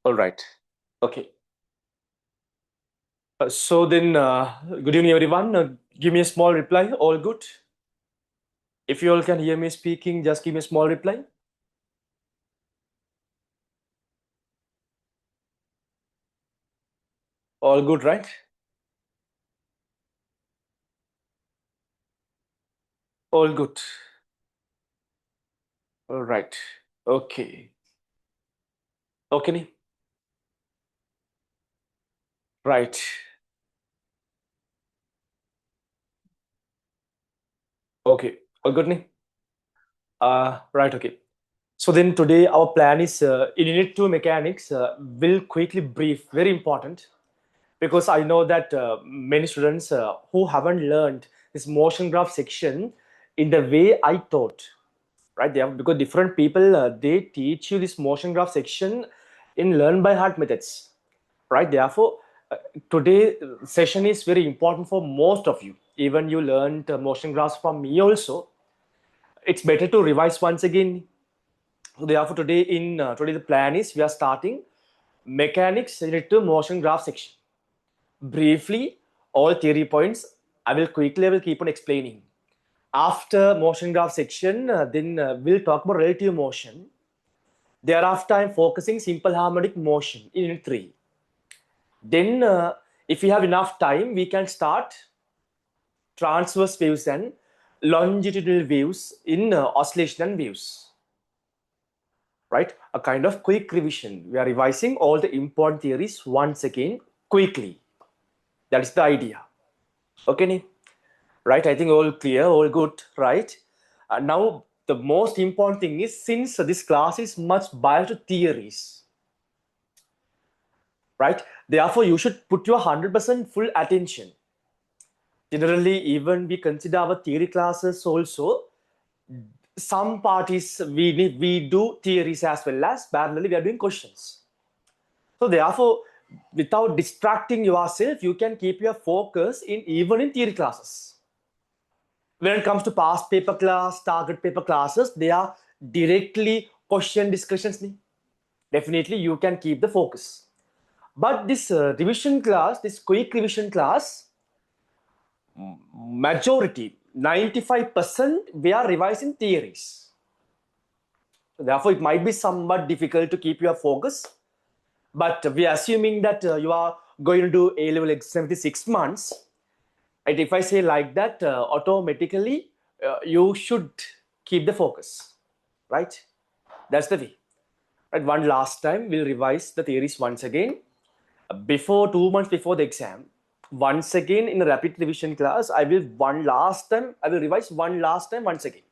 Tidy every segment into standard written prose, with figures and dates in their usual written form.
All right. Okay. Good evening, everyone. Give me a small reply. All good. If you all can hear me speaking, just give me a small reply. All good, right? All good. All right. Okay. Okay. Right. Okay. All good. Right. Okay. So then today our plan is in Unit 2 Mechanics. Will quickly brief. Very important because I know that many students who haven't learned this motion graph section in the way I taught, right? They have, because different people they teach you this motion graph section in learn by heart methods, right? Therefore, today session is very important for most of you. Even you learned motion graphs from me also. It's better to revise once again. So therefore, today the plan is we are starting mechanics related to motion graph section. Briefly, all theory points I will keep on explaining. After motion graph section, then we'll talk about relative motion. Thereafter, I'm focusing simple harmonic motion in Unit 3. Then, if we have enough time, we can start transverse waves and longitudinal waves in oscillation and waves. Right? A kind of quick revision. We are revising all the important theories once again quickly. That is the idea. Okay, Neil? Right? I think all clear, all good, right? Now, the most important thing is since this class is much biased to theories, right? Therefore, you should put your 100% full attention. Generally, even we consider our theory classes also. Some parties we do theories as well as parallelly we are doing questions. So therefore, without distracting yourself, you can keep your focus in even in theory classes. When it comes to past paper class, target paper classes, they are directly question discussions. Definitely, you can keep the focus. But this revision class, this quick revision class, majority 95% we are revising theories. Therefore, it might be somewhat difficult to keep your focus. But we are assuming that you are going to do A level exam in 6 months. And if I say like that, automatically you should keep the focus, right? That's the way. Right? One last time, we'll revise the theories once again. Before 2 months before the exam, once again in a rapid revision class, I will revise one last time once again.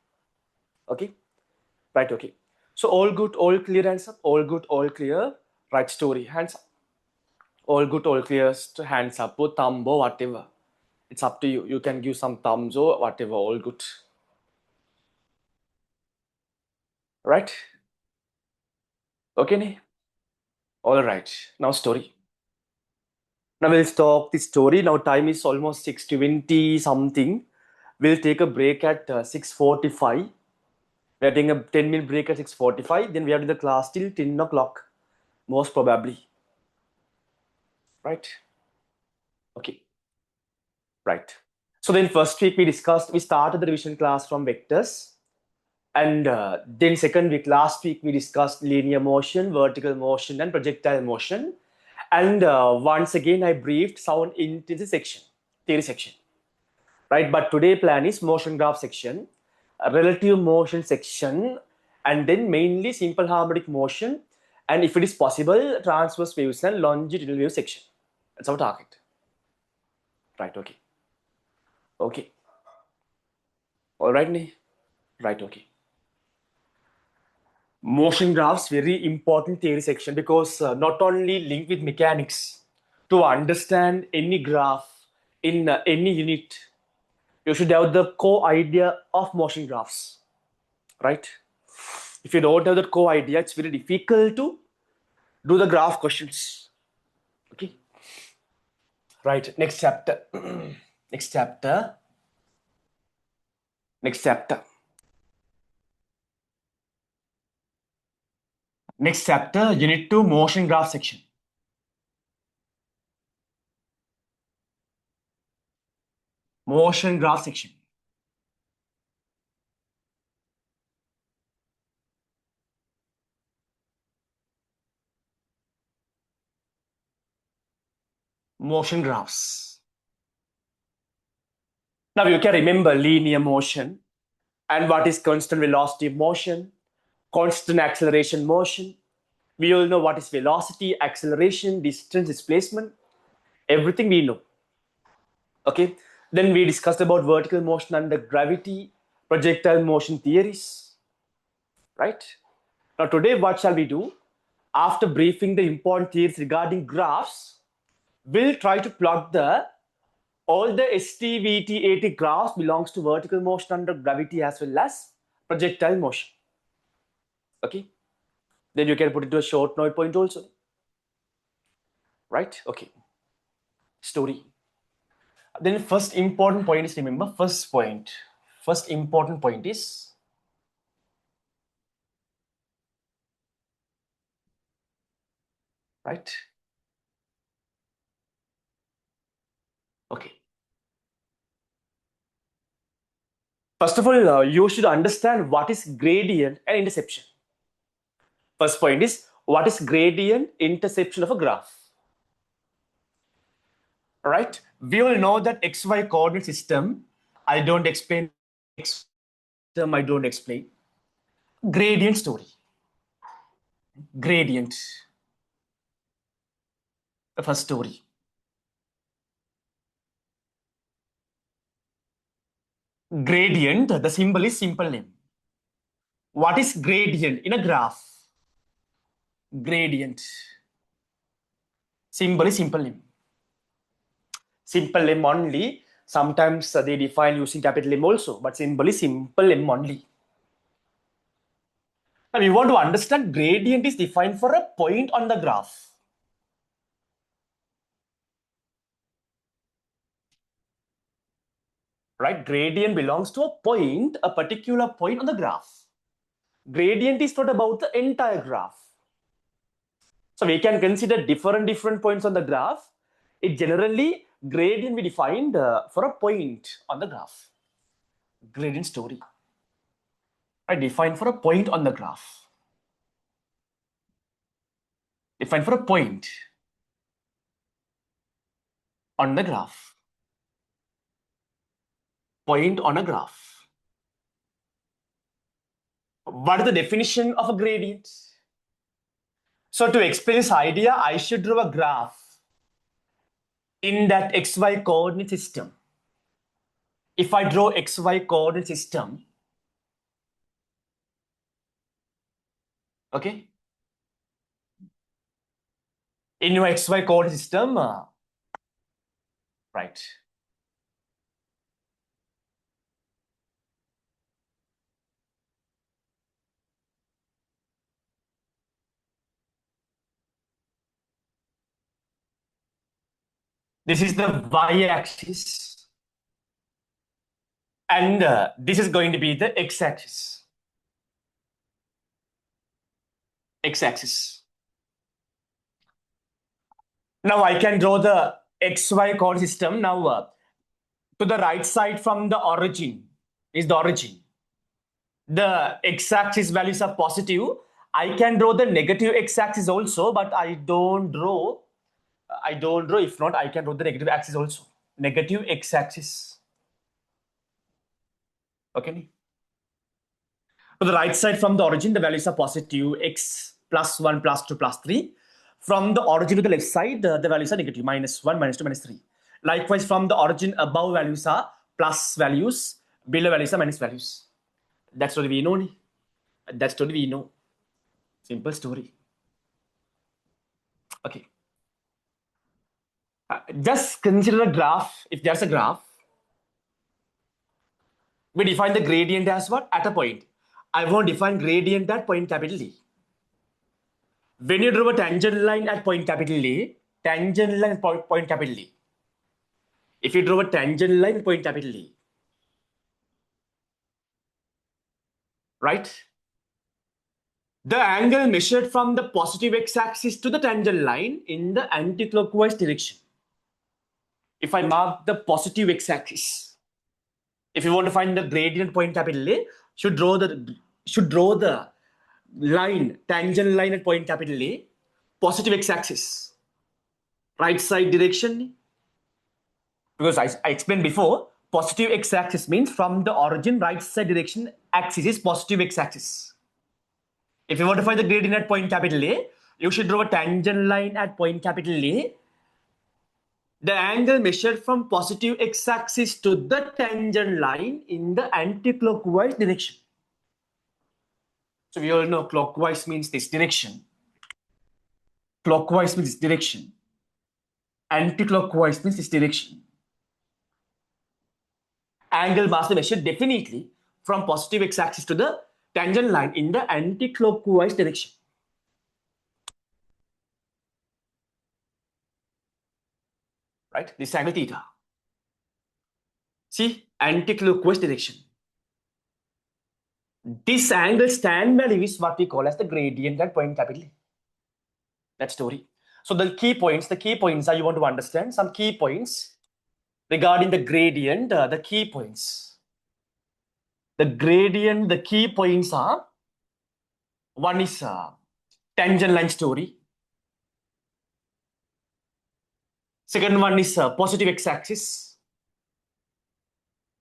Okay? Right, okay. So all good, all clear, hands up. All good, all clear. Right story, hands up. All good, all clear, hands up, or thumb or whatever. It's up to you. You can give some thumbs or whatever, all good. Right? Okay, all right. Now story. Now we'll stop the story. Now time is almost 6:20 something. We'll take a break at 6:45. We're taking a 10-minute break at 6:45. Then we have to the class till 10 o'clock, most probably. Right? Okay. Right. So then first week we started the revision class from vectors. And then second week, last week, we discussed linear motion, vertical motion, and projectile motion. And once again, I briefed sound intensity section, theory section, right? But today plan is motion graph section, relative motion section, and then mainly simple harmonic motion. And if it is possible, transverse waves and longitudinal wave section. That's our target. Right, okay. Okay. All right, Ne? Right, okay. Motion graphs very important theory section because not only linked with mechanics. To understand any graph in any unit, you should have the core idea of motion graphs, right? If you don't have that core idea, it's very difficult to do the graph questions. Okay, right. Next chapter. Next chapter. Next chapter. Next chapter, Unit 2, motion graph section. Motion graph section. Motion graphs. Now you can remember linear motion and what is constant velocity motion, constant acceleration motion. We all know what is velocity, acceleration, distance, displacement, everything we know. Okay. Then we discussed about vertical motion under gravity, projectile motion theories, right? Now today what shall we do? After briefing the important theories regarding graphs, we'll try to plot all the STVT80 graphs belongs to vertical motion under gravity as well as projectile motion. Okay. Then you can put it to a short note point also. Right? Okay. Story. Then first important point is, remember, first important point is right. Okay. First of all, you should understand what is gradient and interception. First point is, what is gradient interception of a graph? Right? We all know that XY coordinate system. I don't explain X term, I don't explain. Gradient story. Gradient. The first story. Gradient, the symbol is simple name. What is gradient in a graph? Gradient. Symbol is simple name. Simple M only. Sometimes they define using capital M also, but symbol is simple M only. And we want to understand gradient is defined for a point on the graph. Right? Gradient belongs to a point, a particular point on the graph. Gradient is not about the entire graph. So we can consider different points on the graph. It generally gradient we defined for a point on the graph. Gradient story. I define for a point on the graph. Define for a point on the graph. Point on a graph. What is the definition of a gradient? So to explain this idea, I should draw a graph in that XY coordinate system. If I draw XY coordinate system, okay, in your XY coordinate system, right. This is the y-axis, and this is going to be the x-axis. X-axis. Now I can draw the XY coordinate system. Now to the right side from the origin is the origin. The x-axis values are positive. I can draw the negative x-axis also, but I don't draw. If not, I can draw the negative axis also. Negative x-axis. Okay. To the right side from the origin, the values are positive, x plus 1, plus 2, plus 3. From the origin to the left side, the values are negative, minus 1, minus 2, minus 3. Likewise, from the origin above, values are plus values, below values are minus values. That's what we know. That's what we know. Simple story. Okay. Just consider a graph. If there's a graph, we define the gradient as what? At a point. I want to define gradient at point capital D. When you draw a tangent line at point capital A, tangent line at point capital A. If you draw a tangent line at point capital A, right? The angle measured from the positive x-axis to the tangent line in the anti-clockwise direction. If I mark the positive x-axis, if you want to find the gradient point capital A, should draw the line, tangent line at point capital A, positive x-axis, right side direction. Because I explained before, positive x-axis means from the origin right side direction axis is positive x-axis. If you want to find the gradient at point capital A, you should draw a tangent line at point capital A. The angle measured from positive x-axis to the tangent line in the anti-clockwise direction. So we all know clockwise means this direction. Clockwise means this direction. Anti-clockwise means this direction. Angle must be measured definitely from positive x-axis to the tangent line in the anti-clockwise direction. Right? This angle theta. See, anti-clockwise direction. This angle tan value is what we call as the gradient at point capital A. That story. So the key points are you want to understand some key points regarding the gradient, the key points. The gradient, the key points are, one is tangent line story. Second one is positive x-axis.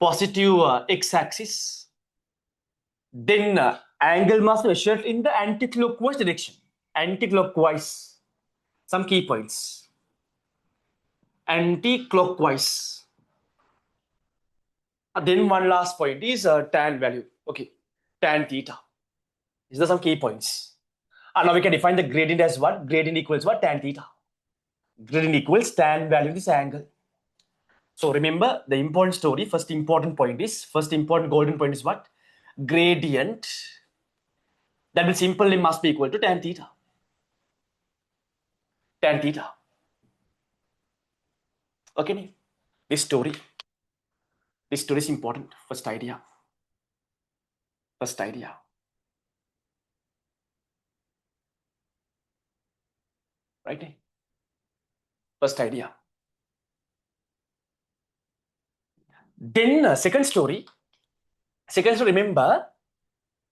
Positive x-axis. Then angle must be measured in the anti-clockwise direction. Anti-clockwise. Some key points. Anti-clockwise. Then one last point is tan value. Okay, tan theta. These are some key points. And now we can define the gradient as what? Gradient equals what? Tan theta. Gradient equals tan value of this angle. So remember the important story, first important golden point is what? Gradient. That will simply must be equal to tan theta. Tan theta. Okay, this story is important. First idea. Right? First idea. Then second story, remember,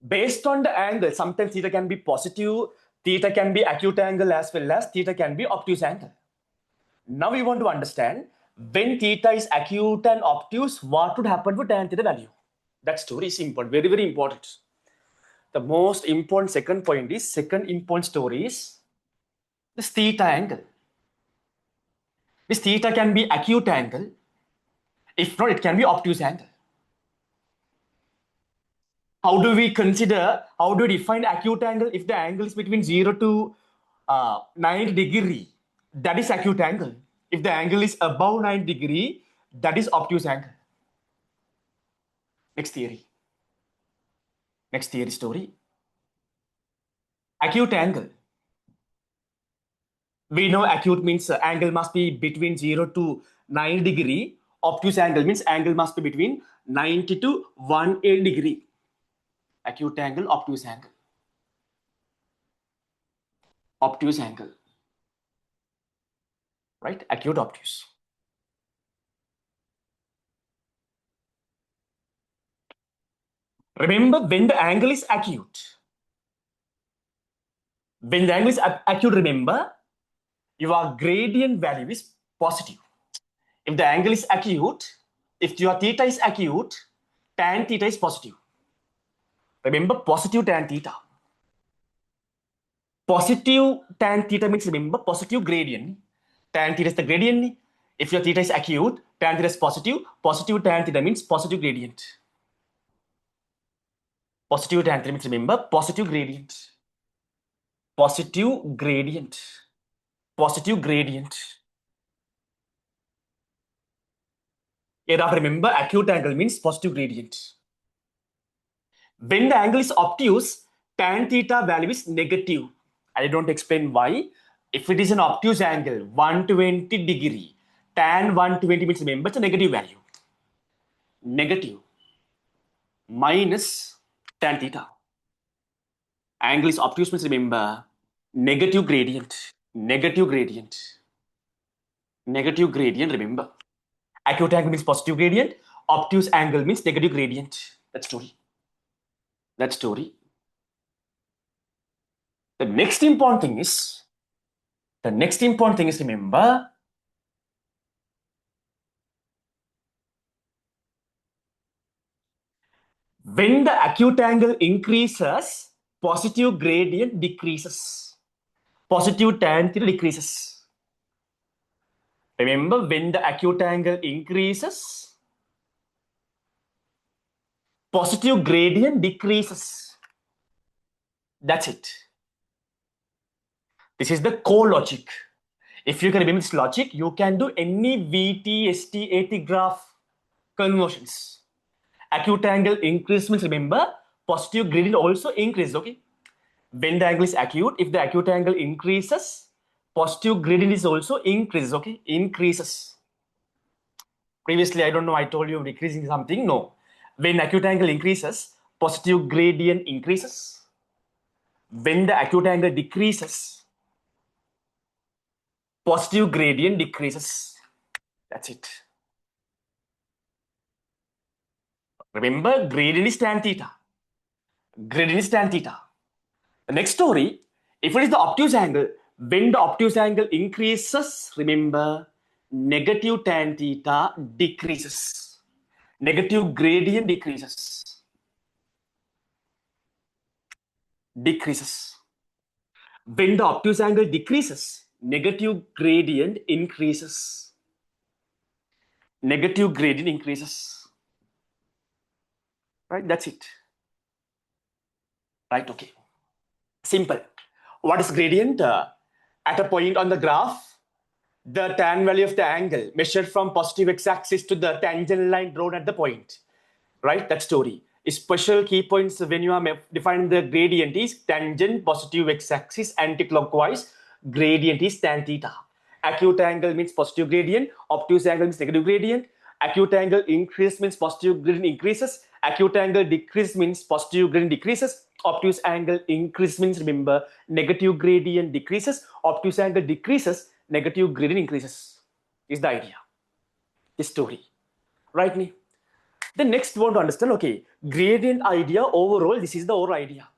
based on the angle, sometimes theta can be positive, theta can be acute angle as well as theta can be obtuse angle. Now we want to understand when theta is acute and obtuse, what would happen to tan theta value? That story is important, very, very important. The most important second important story is this theta angle. This theta can be acute angle. If not, it can be obtuse angle. How do we define acute angle? If the angle is between 0 to 90 degree, that is acute angle. If the angle is above 90 degree, that is obtuse angle. Next theory story. Acute angle. We know acute means angle must be between 0 to 90 degree. Obtuse angle means angle must be between 90 to 180 degree. Acute angle, obtuse angle. Obtuse angle. Right? Acute, obtuse. Remember, when the angle is acute, remember, your gradient value is positive. If the angle is acute, if your theta is acute, tan theta is positive. Remember, positive tan theta. Positive tan theta means, remember, positive gradient. Tan theta is the gradient. If your theta is acute, tan theta is positive. Positive tan theta means positive gradient. Positive tan theta means, remember, positive gradient. Positive gradient. Positive gradient. Remember, acute angle means positive gradient. When the angle is obtuse, tan theta value is negative. I don't explain why. If it is an obtuse angle, 120 degree, tan 120 means, remember, it's a negative value. Negative minus tan theta. Angle is obtuse means remember negative gradient. Negative gradient. Negative gradient, remember. Acute angle means positive gradient. Obtuse angle means negative gradient. That story. That story. The next important thing is remember when the acute angle increases, positive gradient decreases. Positive tan theta decreases. Remember, when the acute angle increases, positive gradient decreases. That's it. This is the core logic. If you can remember this logic, you can do any VT, ST, AT graph conversions. Acute angle increase means remember, positive gradient also increases, okay? When the angle is acute, if the acute angle increases, positive gradient is also increases, okay? Increases. Previously, I don't know, I told you decreasing something. No. When acute angle increases, positive gradient increases. When the acute angle decreases, positive gradient decreases. That's it. Remember, gradient is tan theta. Gradient is tan theta. The next story, if it is the obtuse angle, when the obtuse angle increases, remember, negative tan theta decreases. Negative gradient decreases. Decreases. When the obtuse angle decreases, negative gradient increases. Negative gradient increases. Right, that's it. Right, okay. Simple. What is gradient? At a point on the graph, the tan value of the angle measured from positive x-axis to the tangent line drawn at the point. Right, that story. Special key points when you are defining the gradient is tangent positive x-axis anti-clockwise, gradient is tan theta. Acute angle means positive gradient, obtuse angle means negative gradient. Acute angle increase means positive gradient increases. Acute angle decrease means positive gradient decreases. Obtuse angle increase means remember negative gradient decreases. Obtuse angle decreases, negative gradient increases. Is the idea. This story. Right, me? The next one to understand, okay, gradient idea overall, this is the overall idea.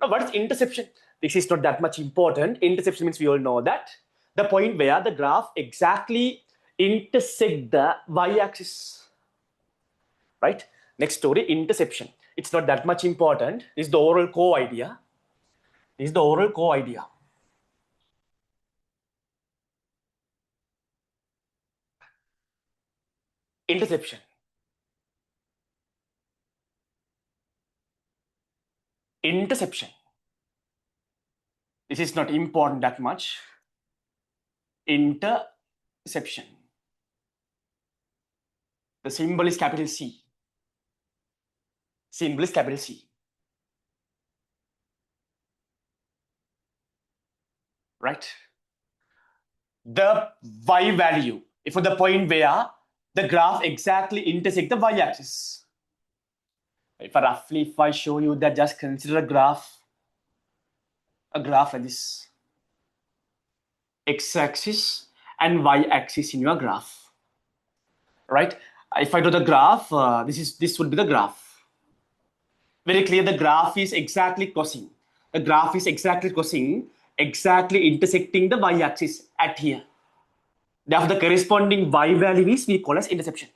Now, what is interception? This is not that much important. Interception means we all know that the point where the graph exactly intersect the y-axis. Right? Next story, interception. It's not that much important. This is the overall core idea. This is the overall core idea. Interception. Interception. This is not important that much. Interception. The symbol is capital C. Symbol is capital C. Right? The y value, if for the point where the graph exactly intersect the y-axis. If I show you that, just consider a graph like this. X-axis and y-axis in your graph. Right? If I do the graph, this would be the graph. Very clear, the graph is exactly crossing. The graph is exactly crossing, exactly intersecting the y-axis at here. Therefore, the corresponding y value is we call as interception.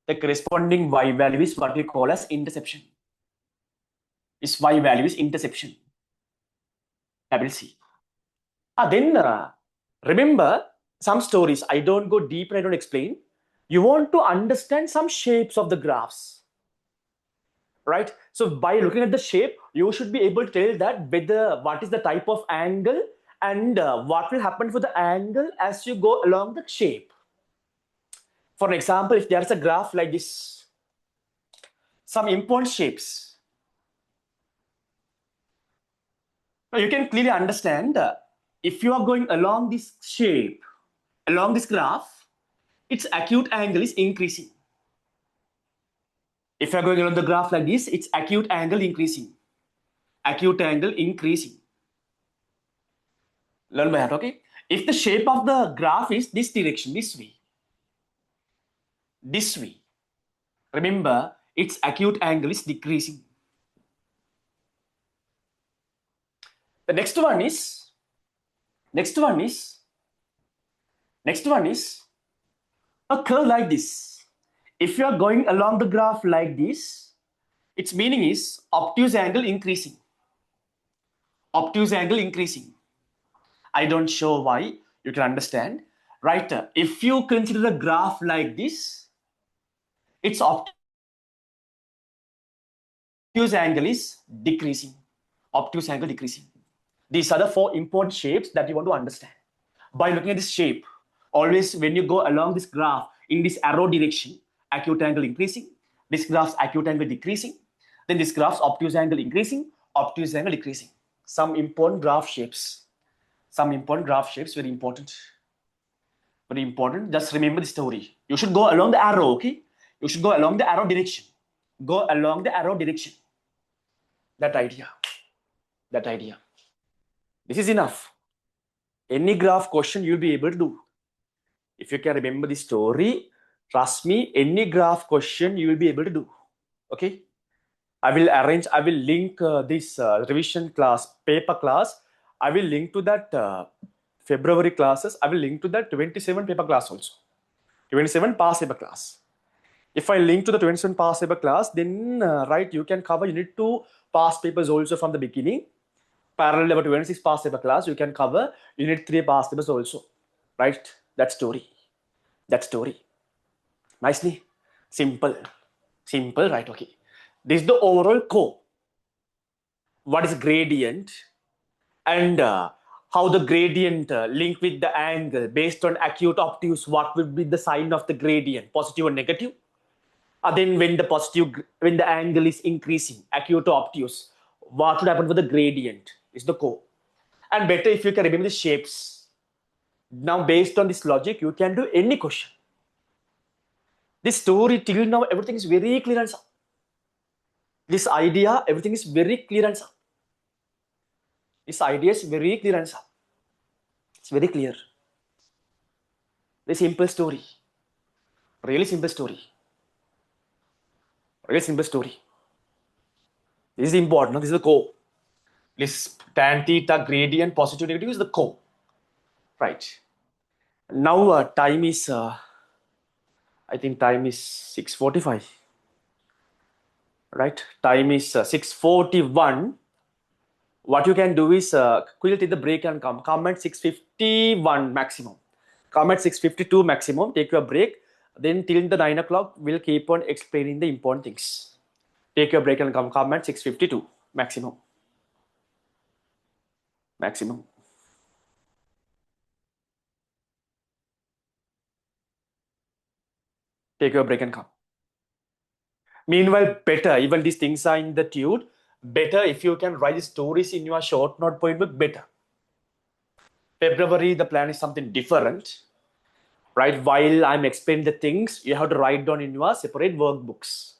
The corresponding y value is what we call as interception. This y value is interception. Capital C. Then remember some stories. I don't go deep and I don't explain. You want to understand some shapes of the graphs. Right? So by looking at the shape, you should be able to tell that whether what is the type of angle and what will happen for the angle as you go along the shape. For an example, if there's a graph like this, some important shapes. Now you can clearly understand if you are going along this shape, along this graph, its acute angle is increasing. If you are going along the graph like this, its acute angle increasing. acute angle increasing. Learn by heart, okay? If the shape of the graph is this direction, this way, remember its acute angle is decreasing. The next one is, next one is, next one is a curve like this. If you are going along the graph like this, its meaning is obtuse angle increasing. Obtuse angle increasing. I don't show why, you can understand. Right, if you consider the graph like this, its obtuse angle is decreasing. Obtuse angle decreasing. These are the four important shapes that you want to understand. By looking at this shape, always when you go along this graph in this arrow direction, acute angle increasing, this graph's acute angle decreasing, then this graph's obtuse angle increasing, obtuse angle decreasing. Some important graph shapes. Some important graph shapes, very important. Very important. Just remember the story. You should go along the arrow, okay? You should go along the arrow direction. Go along the arrow direction. That idea. That idea. This is enough. Any graph question you'll be able to do. If you can remember the story, trust me, any graph question you will be able to do. Okay? I will link this revision class, paper class. I will link to that February classes. I will link to that 27 paper class also. 27 past paper class. If I link to the 27 past paper class, then right, you can cover unit 2 past papers also from the beginning. Parallel level 26 past paper class, you can cover unit 3 past papers also. Right? That story. That story. Nicely. Simple. Simple, right? Okay. This is the overall core. What is gradient? And how the gradient link with the angle based on acute obtuse, what will be the sign of the gradient, positive or negative? Then when the angle is increasing, acute or obtuse, what should happen with the gradient is the core. And better if you can remember the shapes. Now, based on this logic, you can do any question. This story till now, everything is very clear and sound. This idea, everything is very clear and sound. This idea is very clear and sound. It's very clear. Very simple story. Really simple story. Really simple story. This is important. This is the core. This tan theta gradient, positive negative is the core. Right. Now time is, I think time is 6:45. Right. Time is 6:41. What you can do is quickly take the break and come at 6:51 maximum. Come at 6:52 maximum, take your break. Then till the 9 o'clock, we'll keep on explaining the important things. Take your break and come at 6:52 maximum. Maximum. Take your break and come. Meanwhile, better, even these things are in the tune, better if you can write the stories in your short note point book, better. February, the plan is something different. Right? While I'm explaining the things, you have to write down in your separate workbooks.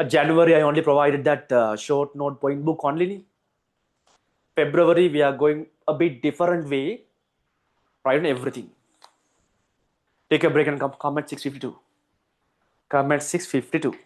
January, I only provided that short note point book only. February, we are going a bit different way, write on everything. Take a break and come at 6:52. Come at 6:52.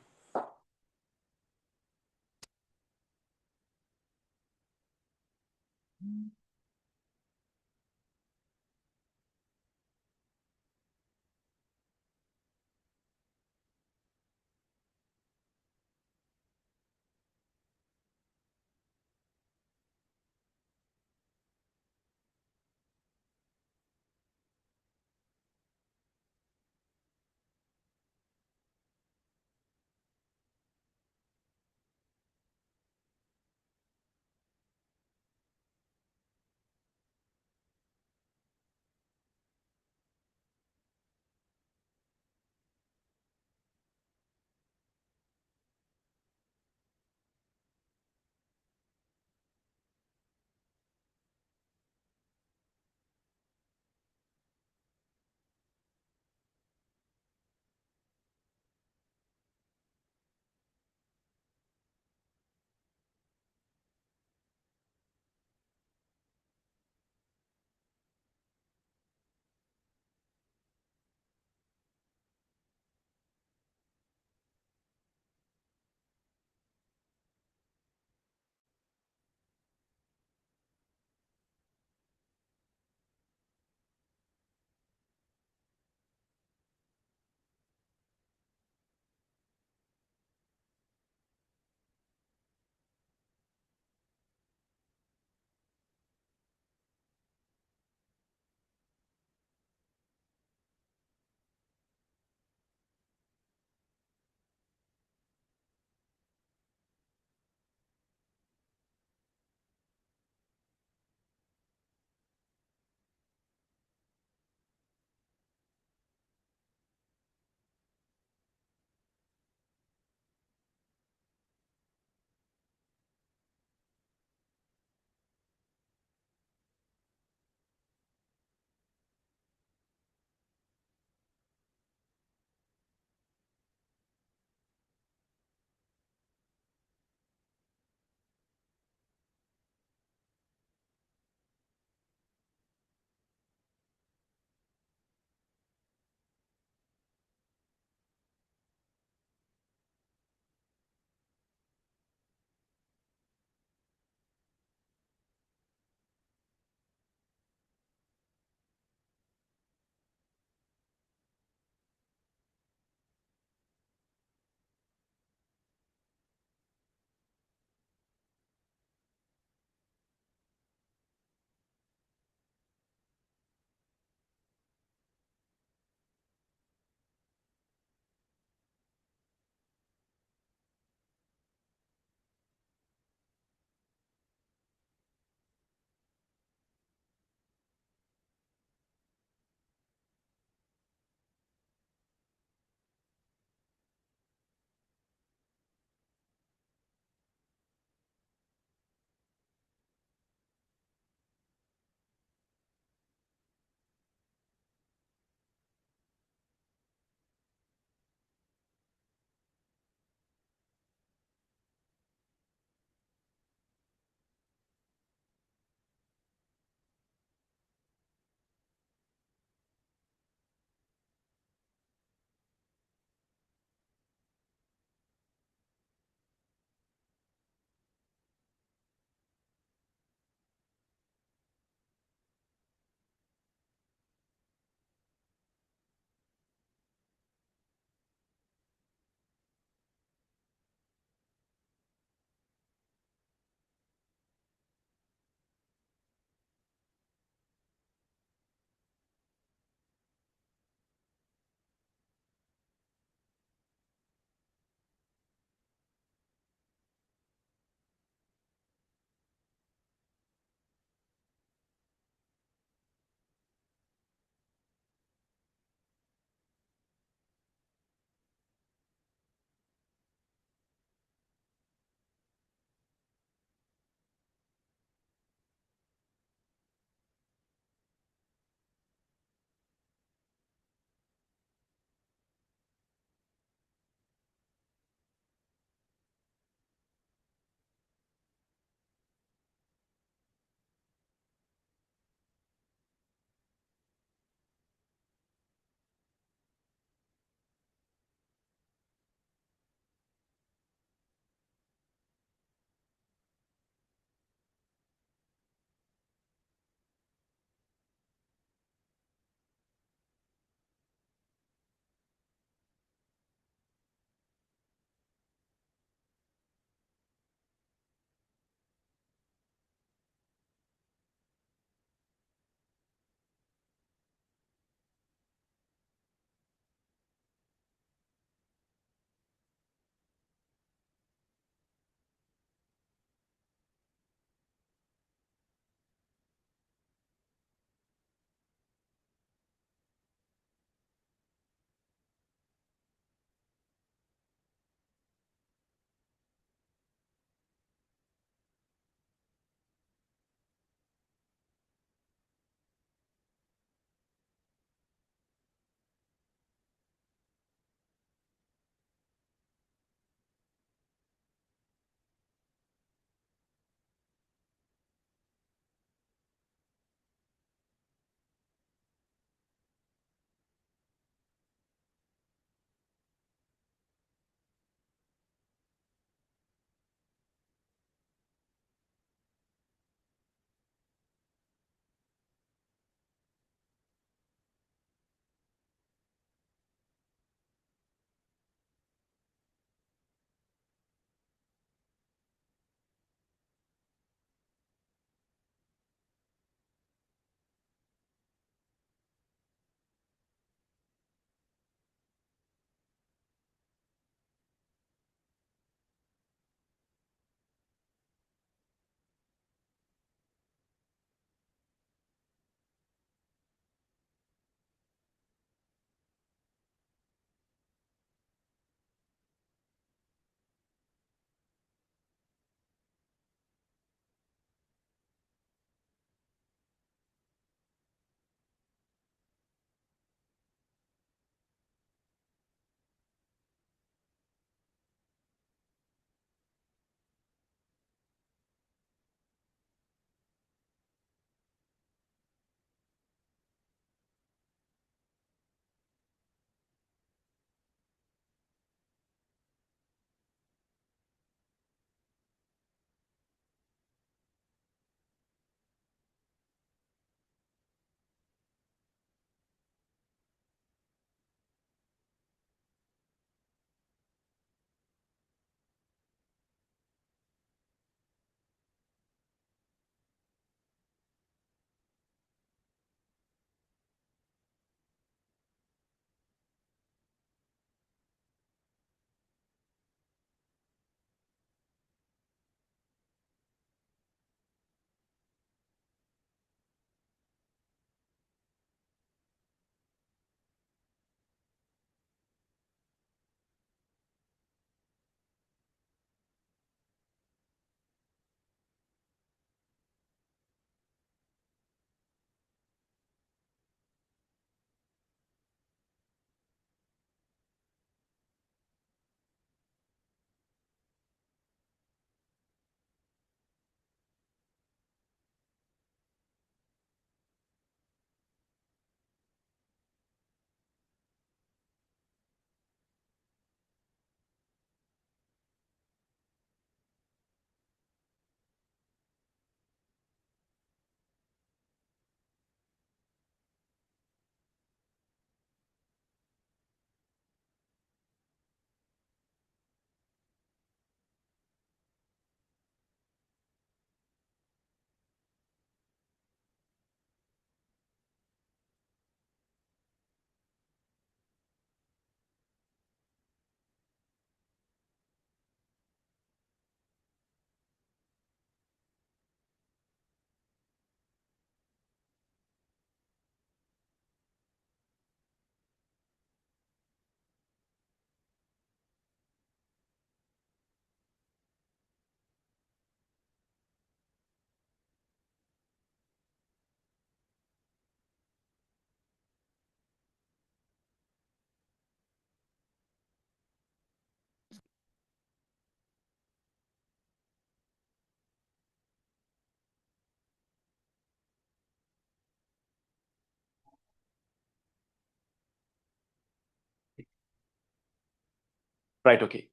Right, okay.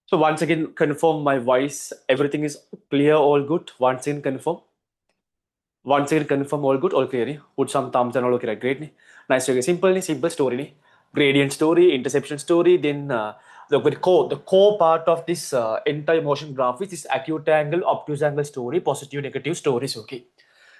So once again, confirm my voice. Everything is clear, all good. Once again, confirm. Once again, confirm all good, all clear. Ni? Put some thumbs and all okay, right? Great. Ni? Nice. Okay. Simple, ni? Simple story. Ni? Gradient story, interception story. Then the core part of this entire motion graph is this acute angle, obtuse angle story, positive, negative stories. Okay.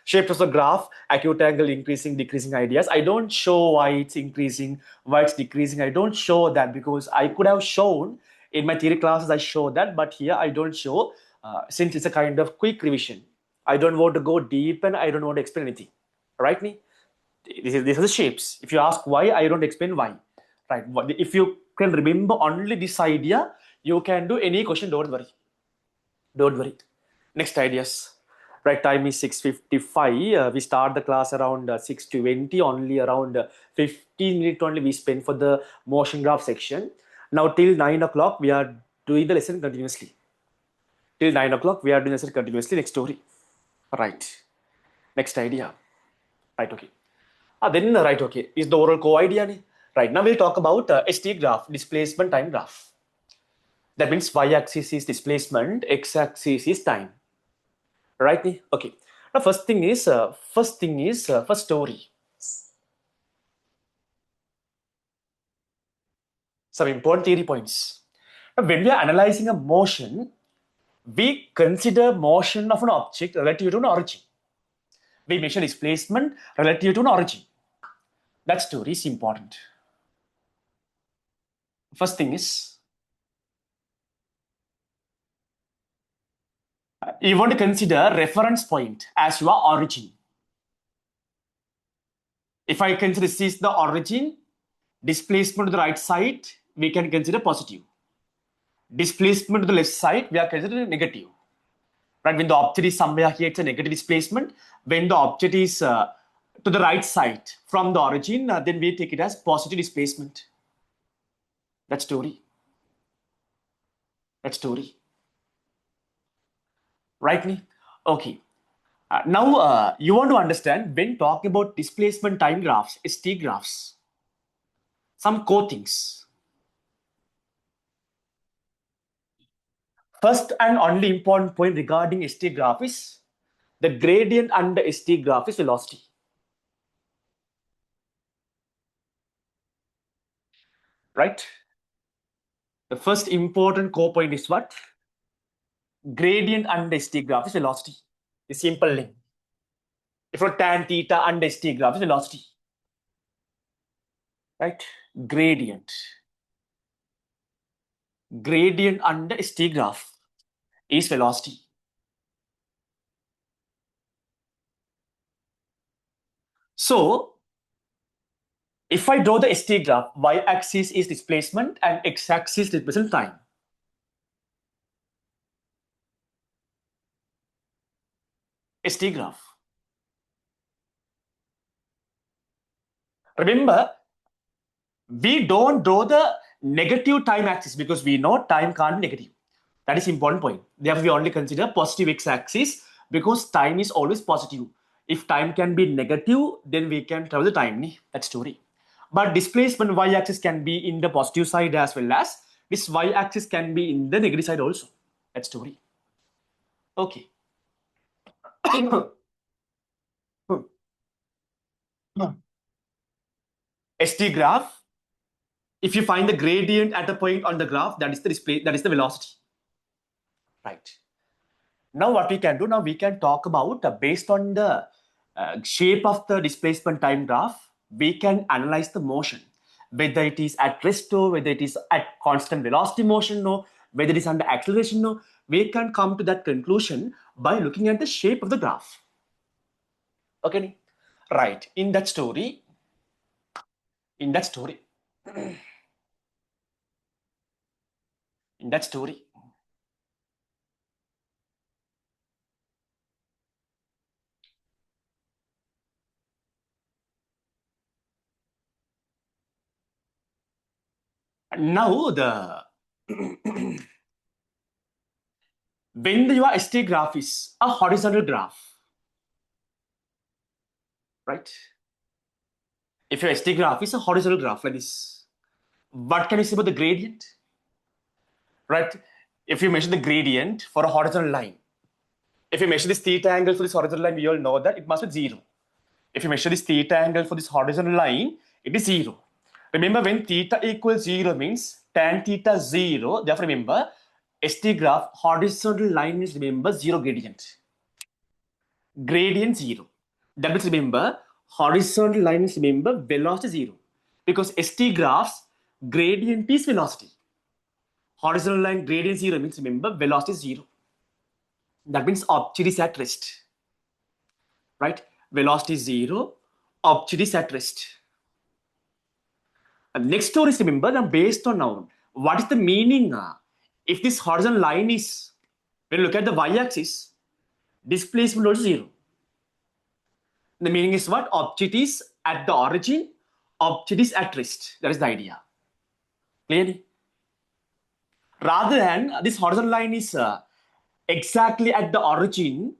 Shape of the graph, acute angle increasing, decreasing ideas. I don't show why it's increasing, why it's decreasing. I don't show that because I could have shown in my theory classes, I show that, but here I don't show since it's a kind of quick revision. I don't want to go deep and I don't want to explain anything. Right? Me? These are the shapes. If you ask why, I don't explain why. Right? If you can remember only this idea, you can do any question. Don't worry. Don't worry. Next ideas. Right, time is 6:55. We start the class around 6:20. Only around 15 minutes only we spend for the motion graph section. Now till 9 o'clock we are doing the lesson continuously. Till 9 o'clock we are doing the lesson continuously. Next story. Right. Next idea. Right, okay. Then right, okay. Is the overall co-idea. Right, now we'll talk about ST graph, displacement time graph. That means y-axis is displacement, x-axis is time. Right? Okay. Now first story. Some important theory points. Now, when we are analyzing a motion, we consider motion of an object relative to an origin. We measure displacement relative to an origin. That story is important. First thing is, you want to consider reference point as your origin. If I consider this is the origin, displacement to the right side, we can consider positive. Displacement to the left side, we are considering negative. Right? When the object is somewhere here, it's a negative displacement. When the object is to the right side from the origin, then we take it as positive displacement. That story. That story. Right, me? Okay. Now, you want to understand when talking about displacement time graphs, ST graphs, some core things. First and only important point regarding ST graph is the gradient under ST graph is velocity. Right? The first important core point is what? Gradient under ST graph is velocity. The simple link. If for tan theta under ST graph is velocity. Right? Gradient. Gradient under ST graph is velocity. So, if I draw the ST graph, y-axis is displacement and x-axis represents time. ST graph. Remember, we don't draw the negative time axis because we know time can't be negative. That is important point. Therefore, we only consider positive x-axis because time is always positive. If time can be negative, then we can travel the time. That story. But displacement y-axis can be in the positive side as well as this y-axis can be in the negative side also. That story. Okay. ST graph. If you find the gradient at a point on the graph, that is the velocity. Right. Now what we can do, now we can talk about based on the shape of the displacement time graph, we can analyze the motion, whether it is at rest or whether it is at constant velocity motion or whether it is under acceleration or we can come to that conclusion by looking at the shape of the graph. Okay, right. In that story, in that story, in that story, now the when your ST graph is a horizontal graph, right? If your ST graph is a horizontal graph like this, what can you say about the gradient? right? If you measure the gradient for a horizontal line, if you measure this theta angle for this horizontal line, we all know that it must be 0. If you measure this theta angle for this horizontal line, it is 0. Remember, when theta equals 0 means tan theta 0. Therefore, remember, ST graph horizontal line is, remember, 0 gradient. Gradient 0. That means, remember, horizontal line is, remember, velocity 0. Because ST graphs gradient is velocity. Horizontal line gradient 0 means, remember, velocity is 0. That means object is at rest. Right? Velocity is 0. Object is at rest. And next story is, remember, now based on noun. What is the meaning? If this horizontal line is, when you look at the y-axis, displacement also 0. The meaning is what? Object is at the origin, object is at rest. That is the idea. Clearly? Rather than this horizontal line is exactly at the origin,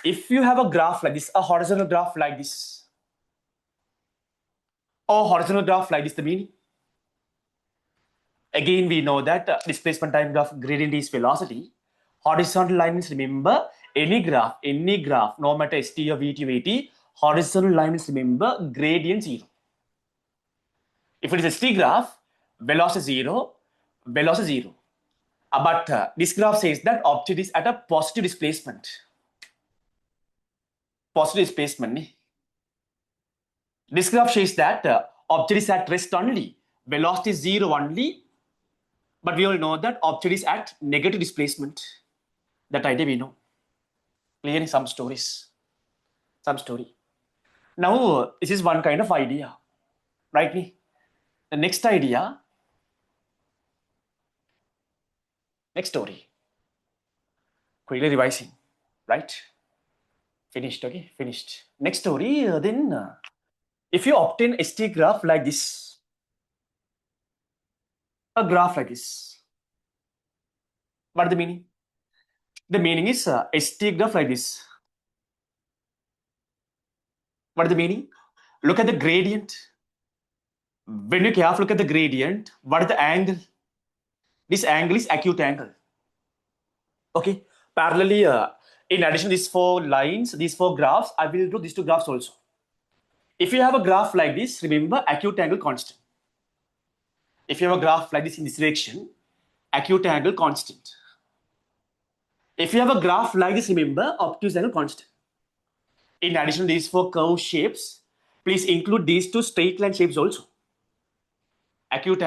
if you have a graph like this, a horizontal graph like this, or horizontal graph like this, the meaning? Again, we know that displacement time graph gradient is velocity. Horizontal line is, remember, any graph, no matter ST or VT or AT, horizontal line is, remember, gradient 0. If it is a ST graph, velocity 0, velocity 0. But this graph says that object is at a positive displacement. Positive displacement. This graph says that object is at rest only, velocity is 0 only, but we all know that object is at negative displacement. That idea we know. Clearly, some stories. Some story. Now, this is one kind of idea. Right? The next idea. Next story. Quickly revising. Right? Finished. Okay? Finished. Next story. Then, if you obtain a ST graph like this, a graph like this, what is the meaning? The meaning is ST graph like this. What is the meaning? Look at the gradient. When you carefully look at the gradient, what is the angle? This angle is acute angle. Okay. Parallelly, in addition to these 4 lines, these 4 graphs, I will do these 2 graphs also. If you have a graph like this, remember acute angle constant. If you have a graph like this in this direction, acute angle constant. If you have a graph like this, remember obtuse angle constant. In addition to these 4 curve shapes, please include these 2 straight line shapes also. Obtuse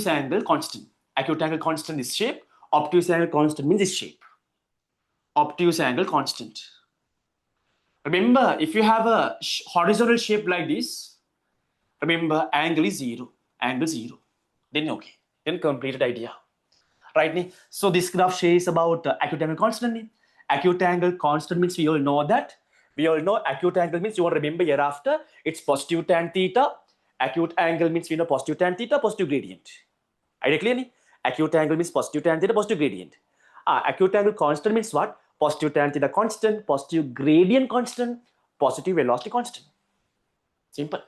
angle constant. Acute angle constant is shape. Obtuse angle constant means this shape. Obtuse angle constant. Remember, if you have a horizontal shape like this, remember angle is 0. Angle 0. Then okay. Then completed idea. Right? So this graph shows about acute angle constant. Acute angle constant means we all know that. We all know acute angle means you want to remember hereafter. It's positive tan theta. Acute angle means we know positive tan theta, positive gradient. Idea clearly? Acute angle means positive tan theta, positive gradient. Acute angle constant means what? Positive tan theta constant, positive gradient constant, positive velocity constant. Simple.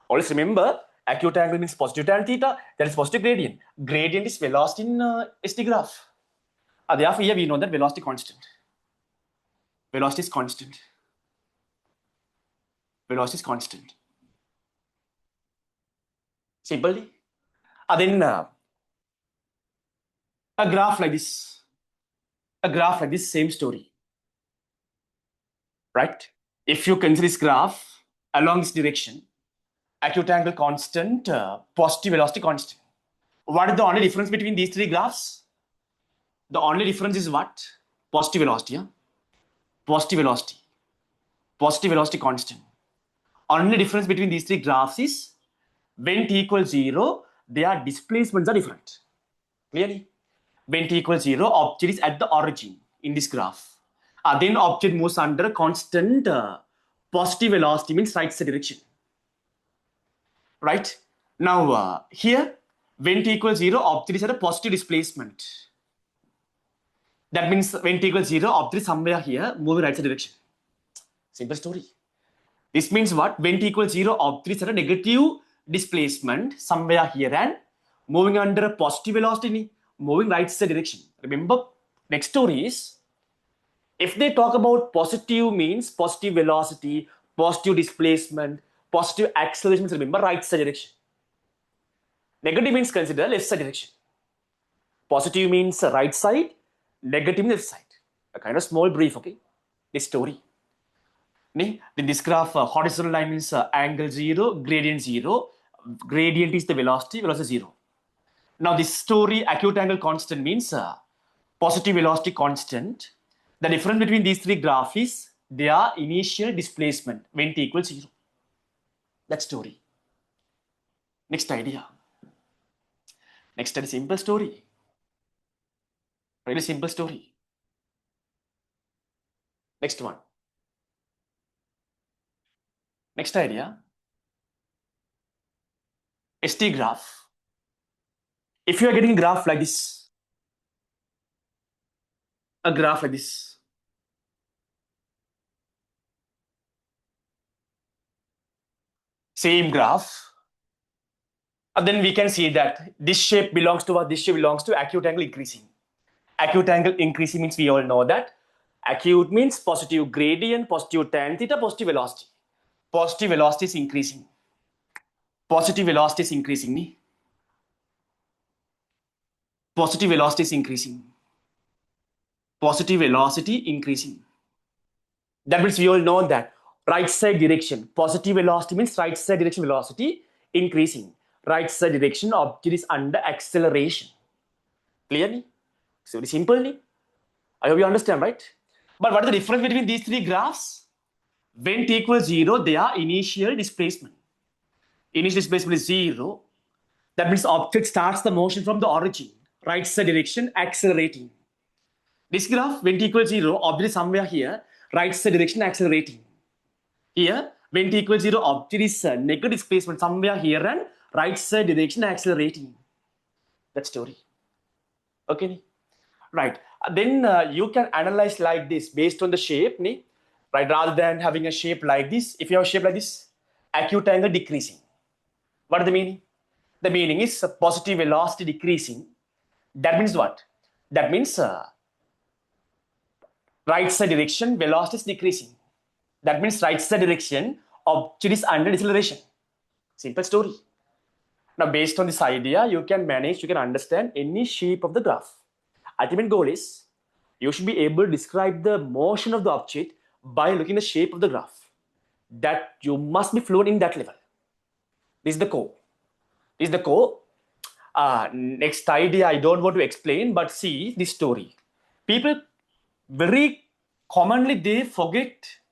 Always remember, acute angle means positive tan theta, that is positive gradient. Gradient is velocity in ST graph. Therefore, here we know that velocity constant. Velocity is constant. Velocity is constant. Simply. Then a graph like this. A graph like this, same story. Right? If you consider this graph along this direction, acute angle constant, positive velocity constant. What is the only difference between these 3 graphs? The only difference is what? Positive velocity. Positive velocity. Positive velocity constant. Only difference between these 3 graphs is when t equals 0, their displacements are different. Clearly? When t equals 0, object is at the origin in this graph. Then object moves under constant positive velocity, means right side direction. Right? Now, here, when t equals 0, object is at a positive displacement. That means when t equals 0, object is somewhere here, moving right side direction. Simple story. This means what? When t equals 0, object is at a negative displacement somewhere here and moving under a positive velocity, moving right side direction. Remember, next story is, if they talk about positive means positive velocity, positive displacement, positive acceleration means remember right side direction. Negative means consider left side direction. Positive means right side, negative means left side. A kind of small brief, okay? This story. In this graph, horizontal line means angle 0, gradient 0. Gradient is the velocity, velocity 0. Now this story, acute angle constant means positive velocity constant. The difference between these three graphs is their initial displacement when t equals 0. That story. Next idea. Next study, simple story. Really simple story. Next one. Next idea. ST graph. If you are getting a graph like this, a graph like this, same graph, and then we can see that this shape belongs to what? This shape belongs to acute angle increasing. Acute angle increasing means we all know that acute means positive gradient, positive tan theta, positive velocity. Positive velocity is increasing. Positive velocity is increasing. Positive velocity is increasing. Positive velocity increasing. That means we all know that right side direction. Positive velocity means right side direction velocity increasing. Right side direction object is under acceleration. Clearly? So very simply. I hope you understand, right? But what is the difference between these three graphs? When t equals 0, they are initial displacement. Initial displacement is 0. That means object starts the motion from the origin. Right side direction accelerating. This graph, when t equals 0, object is somewhere here. Right side direction accelerating. Here, when t equals 0, object is negative displacement somewhere here and right side direction accelerating. That story. Okay. Right. Then you can analyze like this based on the shape, right? Rather than having a shape like this, if you have a shape like this, acute angle decreasing. What is the meaning? The meaning is positive velocity decreasing. That means what? That means right side direction velocity is decreasing. That means right side direction object is under deceleration. Simple story. Now, based on this idea, you can understand any shape of the graph. Ultimate goal is you should be able to describe the motion of the object by looking at the shape of the graph. That you must be fluent in that level. This is the core. This is the core. Next idea I don't want to explain, but see this story. People very commonly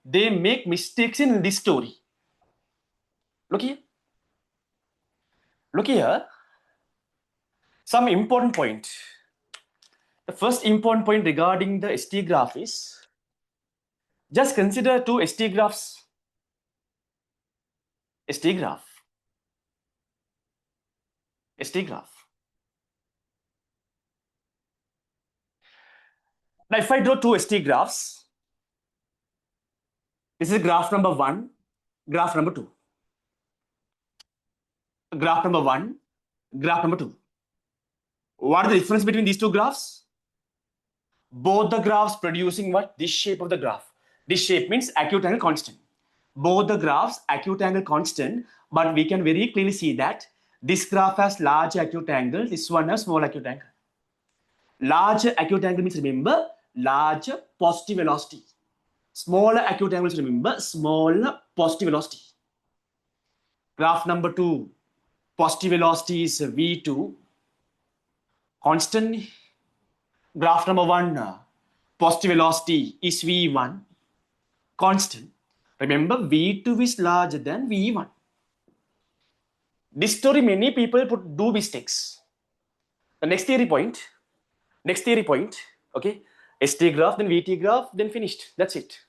they make mistakes in this story. Look here. Look here. Some important point. The first important point regarding the ST graph is just consider two ST graphs. ST graph. ST graph. Now, if I draw two ST graphs, this is graph number 1, graph number 2. Graph number 1, graph number 2. What is the difference between these two graphs? Both the graphs producing what? This shape of the graph. This shape means acute angle constant. Both the graphs acute angle constant, but we can very clearly see that this graph has large acute angle, this one has small acute angle. Large acute angle means, remember, large positive velocity. Smaller acute angles, remember, small positive velocity. Graph number 2, positive velocity is V2, constant. Graph number 1, positive velocity is V1, constant. Remember, V2 is larger than V1. This story, many people do mistakes. The next theory point, okay, ST graph, then VT graph, then finished. That's it.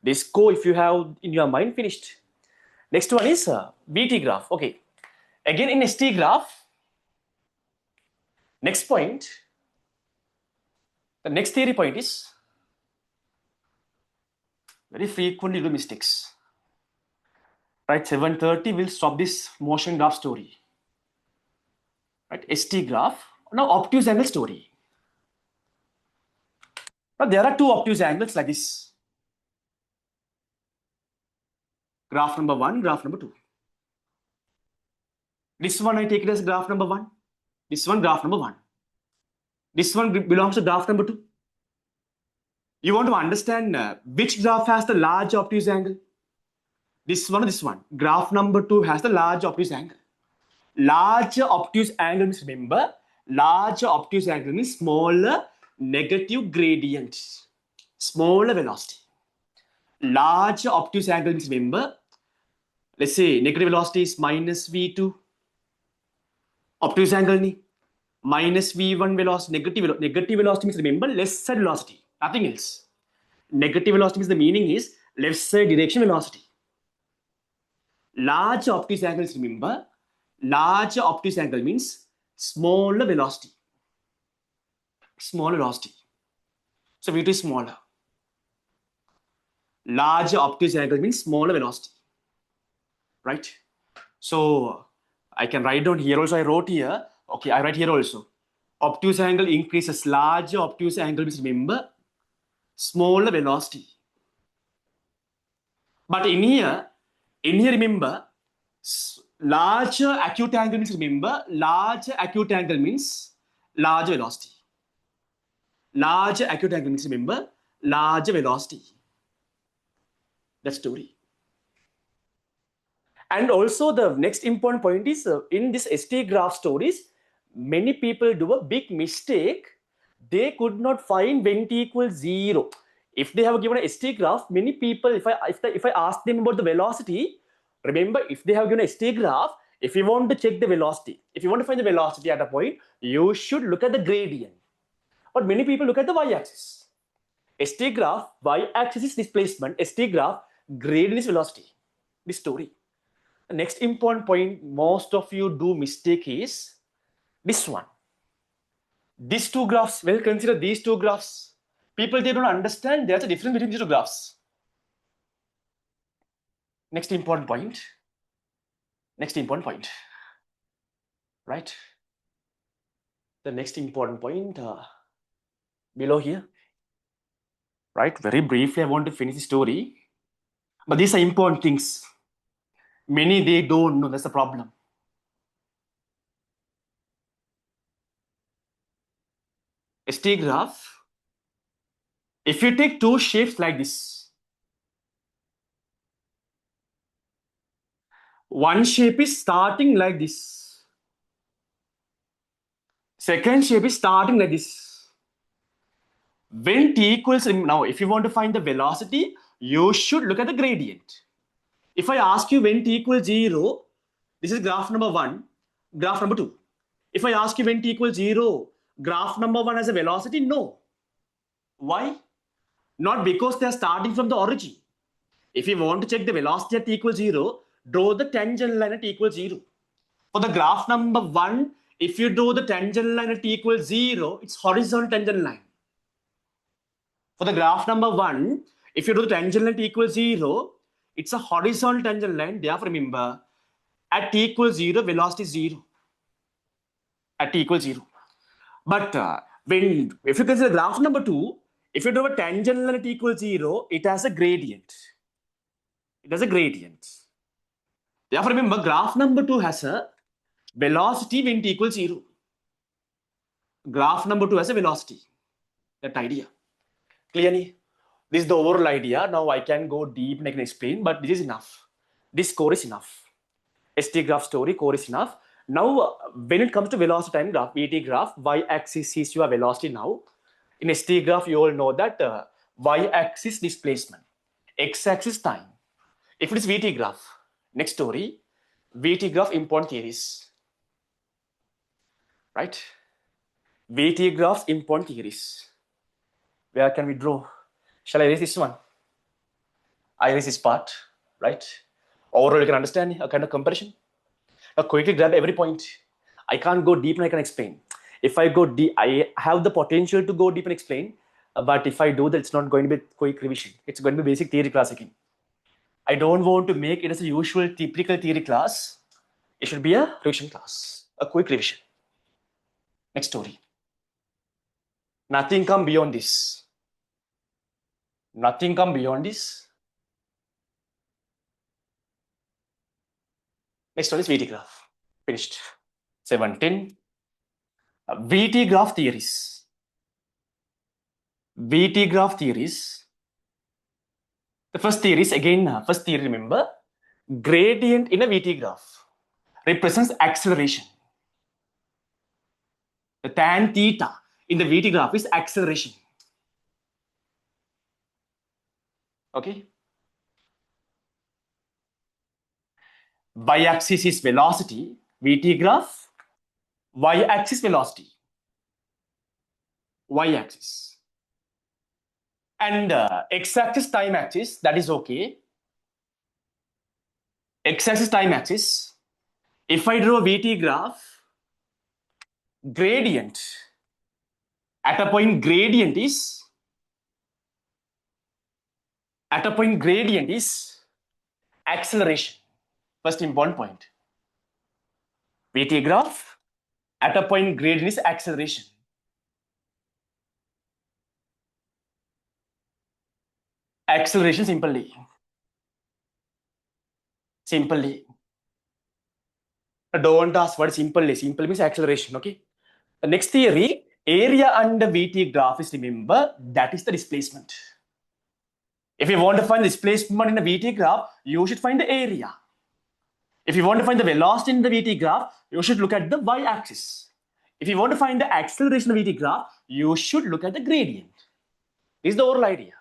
This core, if you have in your mind, finished. Next one is VT graph. Okay. Again, in ST graph, next point, the next theory point is very frequently do mistakes. Right, 7:30 will stop this motion graph story. right? ST graph. Now obtuse angle story. Now there are two obtuse angles like this. Graph number 1, graph number 2. This one I take it as graph number 1. This one graph number 1. This one belongs to graph number 2. You want to understand which graph has the large obtuse angle? This one or this one? Graph number 2 has the large obtuse angle. Large obtuse angle means, remember, large obtuse angle means smaller negative gradient, smaller velocity. Large obtuse angle means, remember, let's say negative velocity is minus v2. Obtuse angle ni minus v1 velocity, negative velocity means, remember, left side velocity, nothing else. Negative velocity means the meaning is left side direction velocity. Large obtuse angle is, remember, large obtuse angle means smaller velocity. Smaller velocity. So v2 is smaller. Large obtuse angle means smaller velocity. Right? So I can write down here also. I wrote here. Okay, I write here also. Obtuse angle increases. Large obtuse angle means, remember, smaller velocity. But in here remember, larger acute angle means, remember, large acute angle means large velocity. Large acute angle means, remember, large velocity. That's story. And also the next important point is in this ST graph stories, many people do a big mistake. They could not find when t equals 0. If they have given a ST graph, many people, if I ask them about the velocity, remember, if they have given a ST graph, if you want to check the velocity, if you want to find the velocity at a point, you should look at the gradient. But many people look at the y-axis. ST graph, y-axis is displacement, ST graph, gradient is velocity. This story. The next important point most of you do mistake is this one. These two graphs, well, consider these two graphs. People, they don't understand there's a difference between these two graphs. Next important point. Next important point. Right? The next important point below here. Right? Very briefly, I want to finish the story. But these are important things. Many, they don't know. That's the problem. ST graph. If you take two shapes like this, one shape is starting like this. Second shape is starting like this. When t equals, now if you want to find the velocity, you should look at the gradient. If I ask you when t equals 0, this is graph number 1, graph number 2. If I ask you when t equals 0, graph number 1 has a velocity? No. Why? Not because they are starting from the origin. If you want to check the velocity at t equals 0, draw the tangent line at t equals 0. For the graph number 1, if you draw the tangent line at t equals 0, it's horizontal tangent line. For the graph number 1, if you draw the tangent line at t equals 0, it's a horizontal tangent line. Therefore, remember, at t equals 0, velocity is 0. At t equals 0. But if you consider graph number 2, if you draw a tangent line at t equals 0, it has a gradient. It has a gradient. Therefore, remember, graph number 2 has a velocity when t equals 0. Graph number 2 has a velocity. That idea. Clearly, this is the overall idea. Now I can go deep and I can explain, but this is enough. This core is enough. ST graph story, core is enough. Now, when it comes to velocity time graph, VT graph, y-axis is your velocity now. In ST graph, you all know that y-axis displacement, x-axis time. If it is VT graph, next story, VT graph important theories. Right? VT graphs important theories. Where can we draw? Shall I erase this one? I erase this part, right? Overall, you can understand a kind of comparison. Now, quickly grab every point. I can't go deep and I can explain. If I go deep, I have the potential to go deep and explain. But if I do that, it's not going to be quick revision. It's going to be basic theory class again. I don't want to make it as a usual typical theory class. It should be a revision class, a quick revision. Next story. Nothing come beyond this. Nothing come beyond this. Next one is VT graph. Finished. 17. VT graph theories. VT graph theories. The first theory is again, first theory, remember, gradient in a VT graph represents acceleration. The tan theta in the VT graph is acceleration. Okay. Y-axis is velocity, VT graph. Y-axis velocity. Y-axis. And x-axis time axis, that is okay. X-axis time axis. If I draw VT graph, gradient, at a point gradient is acceleration. First important point. VT graph, at a point gradient is acceleration. Acceleration simply. Don't ask what is simply. Simple means acceleration, okay? The next theory, area under VT graph is, remember, that is the displacement. If you want to find displacement in the VT graph, you should find the area. If you want to find the velocity in the VT graph, you should look at the y-axis. If you want to find the acceleration in the VT graph, you should look at the gradient. This is the overall idea.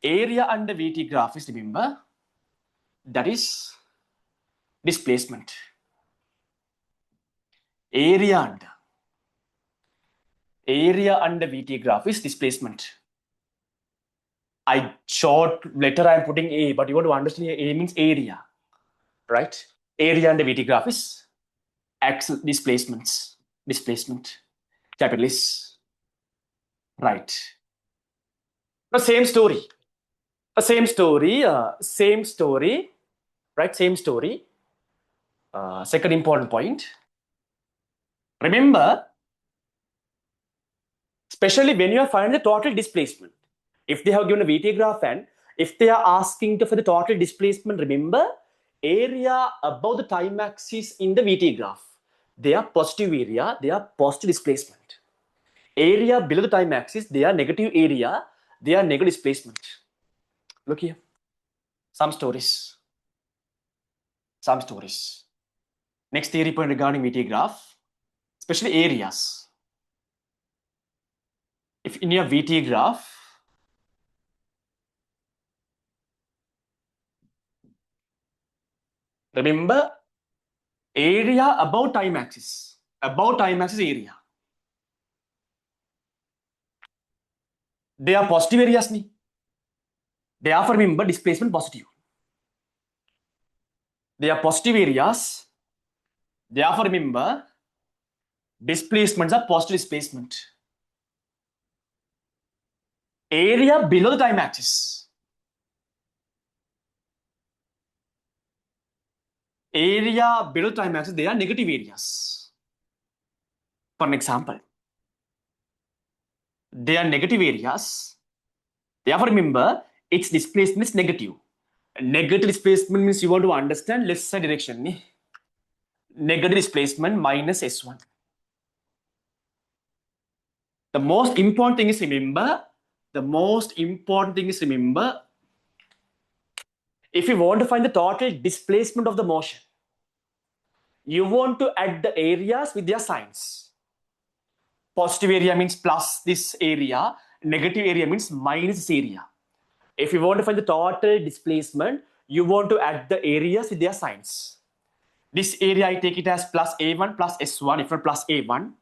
Area under VT graph is, remember, that is displacement. Area under VT graph is displacement. Short letter I am putting A, but you want to understand A means area, right? Area under VT graph is displacement. Capital is right. The same story. Right? Same story. Second important point. Remember, especially when you are finding the total displacement, if they have given a VT graph and if they are asking for the total displacement, remember, area above the time axis in the VT graph, they are positive area, they are positive displacement. Area below the time axis, they are negative area, they are negative displacement. Look here. Some stories. Next theory point regarding VT graph, especially areas. If in your VT graph, remember, area above time axis area. They are positive areas. Therefore, remember, displacement positive. They are positive areas. Therefore, remember, displacements are positive displacement. Area below the time axis. Area below time axis, they are negative areas. For an example, they are negative areas. Therefore, remember, its displacement is negative. Negative displacement means you want to understand left side direction. Negative displacement minus S1. The most important thing is remember, if you want to find the total displacement of the motion, you want to add the areas with their signs. Positive area means plus this area, negative area means minus this area. If you want to find the total displacement, you want to add the areas with their signs. This area, I take it as plus A1 plus S1, if not plus A1.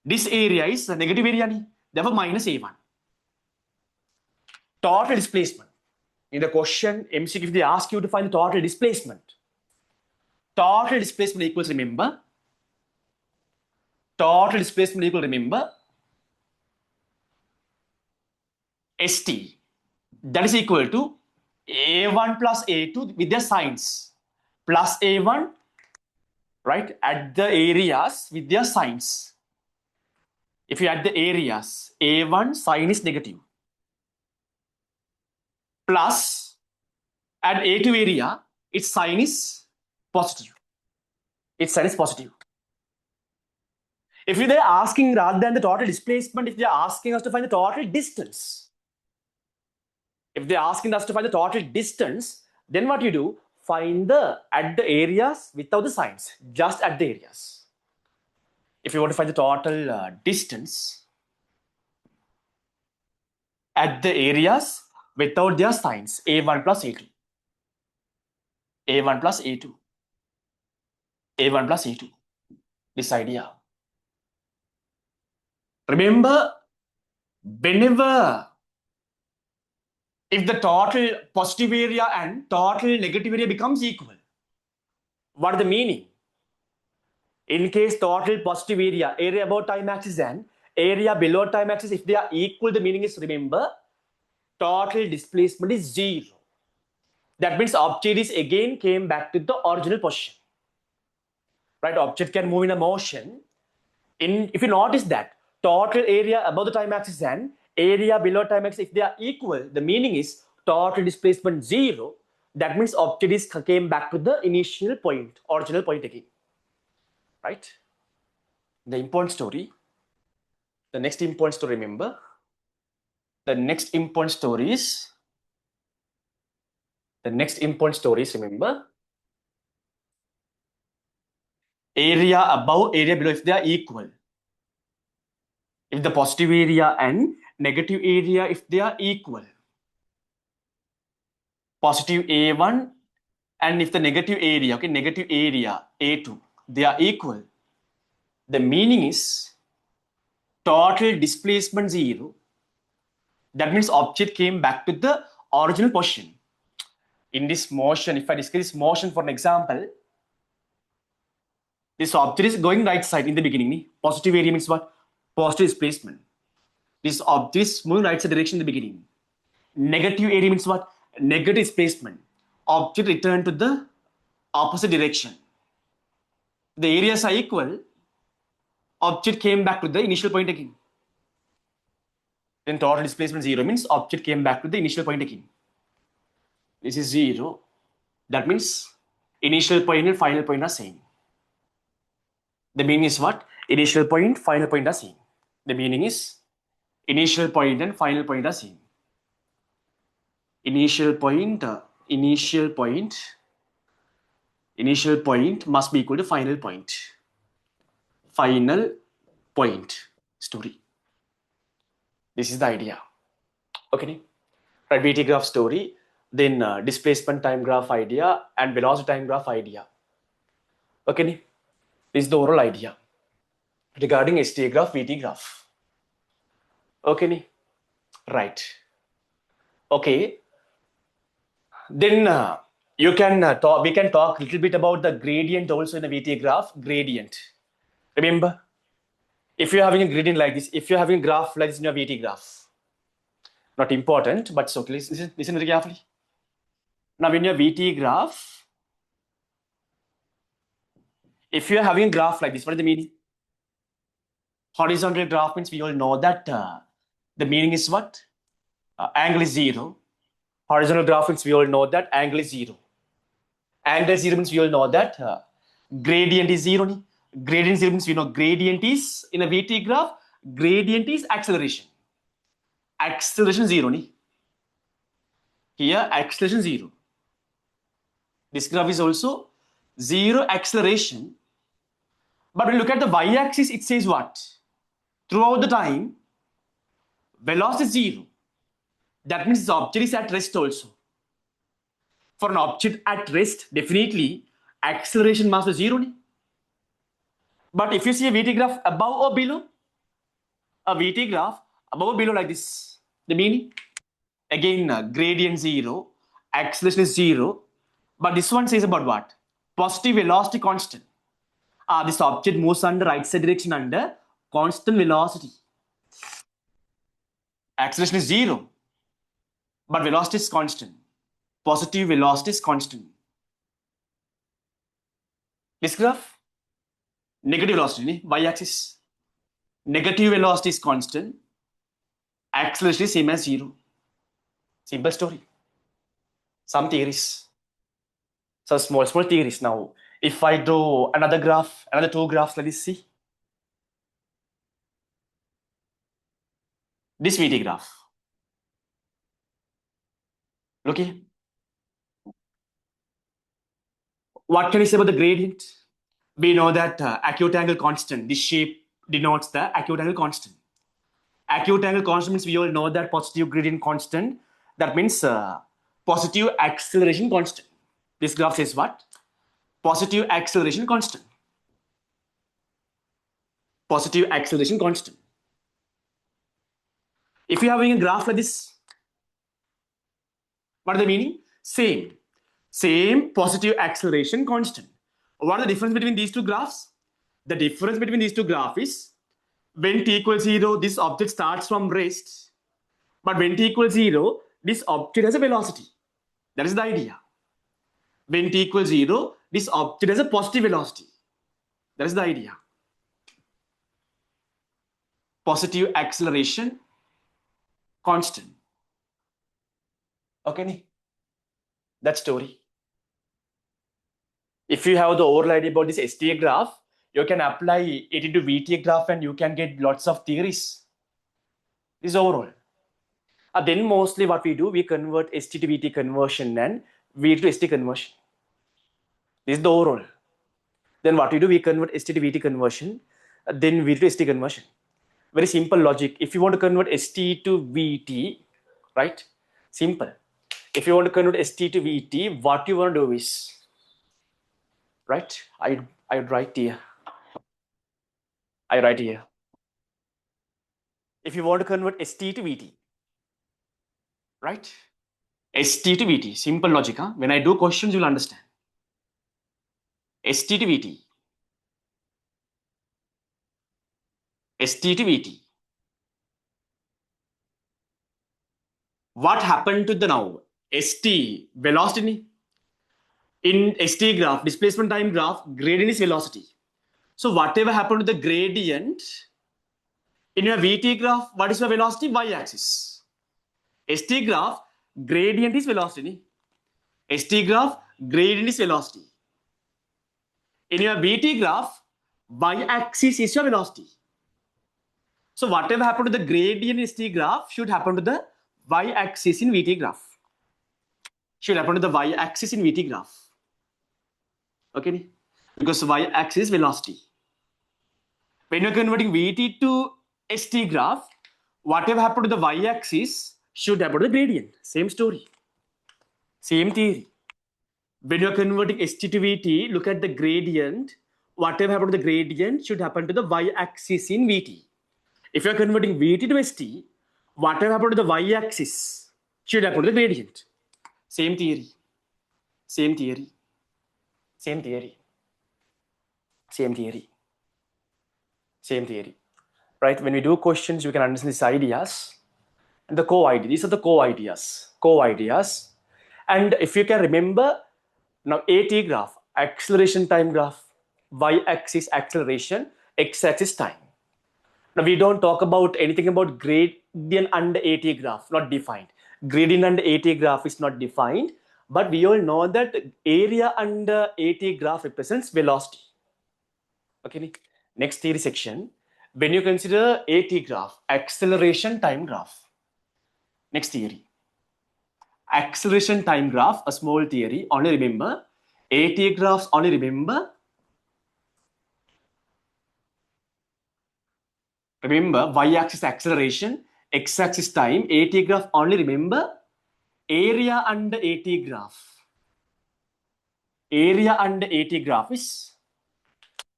This area is the negative area, therefore minus A1. Total displacement. In the question, MCQ, if they ask you to find the total displacement equals, remember, ST. That is equal to A1 plus A2 with their signs. Plus A1 right? Add the areas with their signs. If you add the areas, A1 sign is negative, plus add A2 area, its sign is positive. Its sign is positive. If they're asking rather than the total displacement, if they're asking us to find the total distance, if they're asking us to find the total distance, then what you do? Find the at the areas without the signs, just at the areas. If you want to find the total distance at the areas without their signs, A1 plus A2, A1 plus A2, A1 plus A2, this idea. Remember, whenever if the total positive area and total negative area becomes equal, what is the meaning? In case total positive area above time axis and area below time axis, if they are equal, the meaning is, remember, total displacement is 0. That means object is again came back to the original position. Right? Object can move in a motion. If you notice that total area above the time axis and area below time axis, if they are equal, the meaning is total displacement 0. That means object is came back to the initial point, original point again. Right? The important story. The next important story, remember. The next important story is, remember, area above, area below, if they are equal. If the positive area and negative area, if they are equal. Positive A1 and if the negative area, okay, negative area A2, they are equal. The meaning is total displacement 0. That means object came back to the original position. In this motion, if I discuss this motion for an example, this object is going right side in the beginning. Positive area means what? Positive displacement. This object is moving right side direction in the beginning. Negative area means what? Negative displacement. Object return to the opposite direction. The areas are equal. Object came back to the initial point again. Then total displacement 0 means object came back to the initial point again. This is 0. That means initial point and final point are same. The meaning is what? Initial point, final point are same. The meaning is initial point and final point are same. Initial point must be equal to final point. Final point story. This is the idea. Okay. Right, VT graph story, then displacement time graph idea and velocity time graph idea. Okay. This is the overall idea regarding STA graph, VT graph. Okay. Right. Okay. Then we can talk a little bit about the gradient also in the VT graph. Gradient. Remember, if you're having a gradient like this, if you're having a graph like this in your VT graph, not important, but so listen very carefully. Now, in your VT graph, if you're having a graph like this, what is the meaning? Horizontal graph means we all know that the meaning is what? Angle is 0. Horizontal graph means we all know that angle is 0. Angle 0 means we all know that gradient is 0. Gradient 0 means we know gradient is, in a VT graph, gradient is acceleration. Acceleration 0. Here, acceleration 0. This graph is also 0 acceleration. But when you look at the y-axis, it says what? Throughout the time, velocity is 0. That means the object is at rest also. For an object at rest, definitely acceleration must be 0. But if you see a VT graph above or below, a VT graph above or below like this, the meaning, again, gradient 0, acceleration is 0. But this one says about what? Positive velocity constant. This object moves under right side direction under constant velocity. Acceleration is 0, but velocity is constant. Positive velocity is constant. This graph, Negative velocity, y-axis. Negative velocity is constant. Acceleration is same as 0. Simple story. Some theories. So small theories. Now, if I draw another graph, another two graphs, let us see. This VT graph. Look here. What can you say about the gradient? We know that acute angle constant, this shape denotes the acute angle constant. Acute angle constant means we all know that positive gradient constant. That means positive acceleration constant. This graph says what? Positive acceleration constant. Positive acceleration constant. If you are having a graph like this, what is the meaning? Same positive acceleration constant. What is the difference between these two graphs? The difference between these two graphs is when t equals 0, this object starts from rest. But when t equals 0, this object has a velocity. That is the idea. When t equals 0, this object has a positive velocity. That is the idea. Positive acceleration constant. Okay? That story. If you have the overall idea about this STA graph, you can apply it into VTA graph and you can get lots of theories. This is overall. Then mostly what we do, we convert ST to VT conversion and VT to ST conversion. This is the overall. Then what we do, we convert ST to VT conversion, then VT to ST conversion. Very simple logic. If you want to convert ST to VT, right? Simple. If you want to convert ST to VT, what you want to do is, right? I write here. I write here. If you want to convert ST to VT, right? ST to VT, simple logic. Huh? When I do questions, you'll understand. ST to VT. ST to VT. What happened to the now? ST, velocity. In ST graph, displacement time graph, gradient is velocity. So whatever happened to the gradient, in your VT graph, what is your velocity? Y-axis. ST graph, gradient is velocity. ST graph, gradient is velocity. In your VT graph, y-axis is your velocity. So whatever happened to the gradient in ST graph should happen to the y-axis in VT graph. Should happen to the y-axis in VT graph. Okay? Because y-axis is velocity. When you're converting VT to ST graph, whatever happened to the y-axis should happen to the gradient. Same story. Same theory. When you're converting ST to VT, look at the gradient. Whatever happened to the gradient should happen to the y-axis in VT. If you're converting VT to ST, whatever happened to the y-axis should happen to the gradient. Same theory. Same theory. Same theory. Same theory. Same theory. Right? When we do questions, you can understand these ideas. And the co-ideas. These are the co-ideas. Co-ideas. And if you can remember, now AT graph, acceleration time graph, y-axis acceleration, x-axis time. Now we don't talk about anything about gradient under AT graph, not defined. Gradient under AT graph is not defined, but we all know that area under AT graph represents velocity. Okay, next theory section. When you consider AT graph, acceleration time graph. Next theory. Acceleration time graph, a small theory, only remember, AT graphs only remember y-axis acceleration, x-axis time, AT graph only remember area under AT graph. Area under AT graph is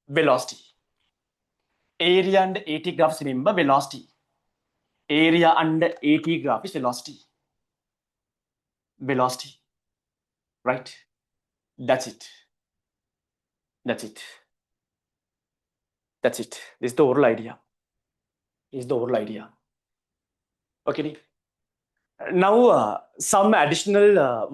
velocity. Area under AT graph is remember velocity. Area under AT graph is velocity. Velocity. Right? That's it. That's it. That's it. This is the overall idea. This is the overall idea. Okay. Now, some additional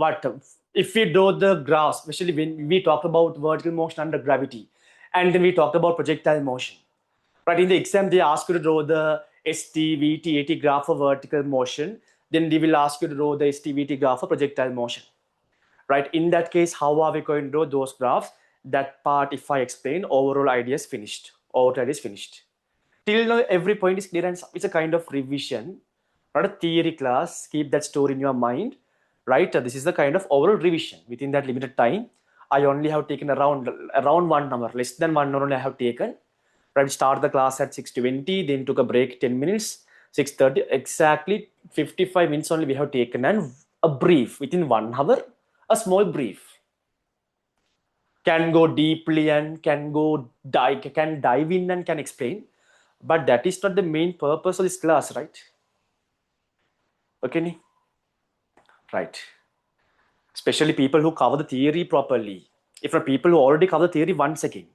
if we draw the graphs, especially when we talk about vertical motion under gravity, And then we talked about projectile motion. Right, in the exam, they ask you to draw the ST, graph of vertical motion. Then they will ask you to draw the ST, graph of projectile motion. Right, in that case, how are we going to draw those graphs? That part, if I explain, overall idea is finished. Overall idea is finished. Till now, every point is clear and it's a kind of revision, not a theory class. Keep that story in your mind, right? This is the kind of overall revision. Within that limited time, I only have taken around 1 hour, less than 1 hour only I have taken. Right, start the class at 6:20, then took a break 10 minutes, 6:30, exactly 55 minutes only we have taken, and a brief within 1 hour, a small brief. Can go deeply and can dive in and can explain, but that is not the main purpose of this class, right? Okay, right. Especially people who cover the theory properly. If not people who already cover the theory once again,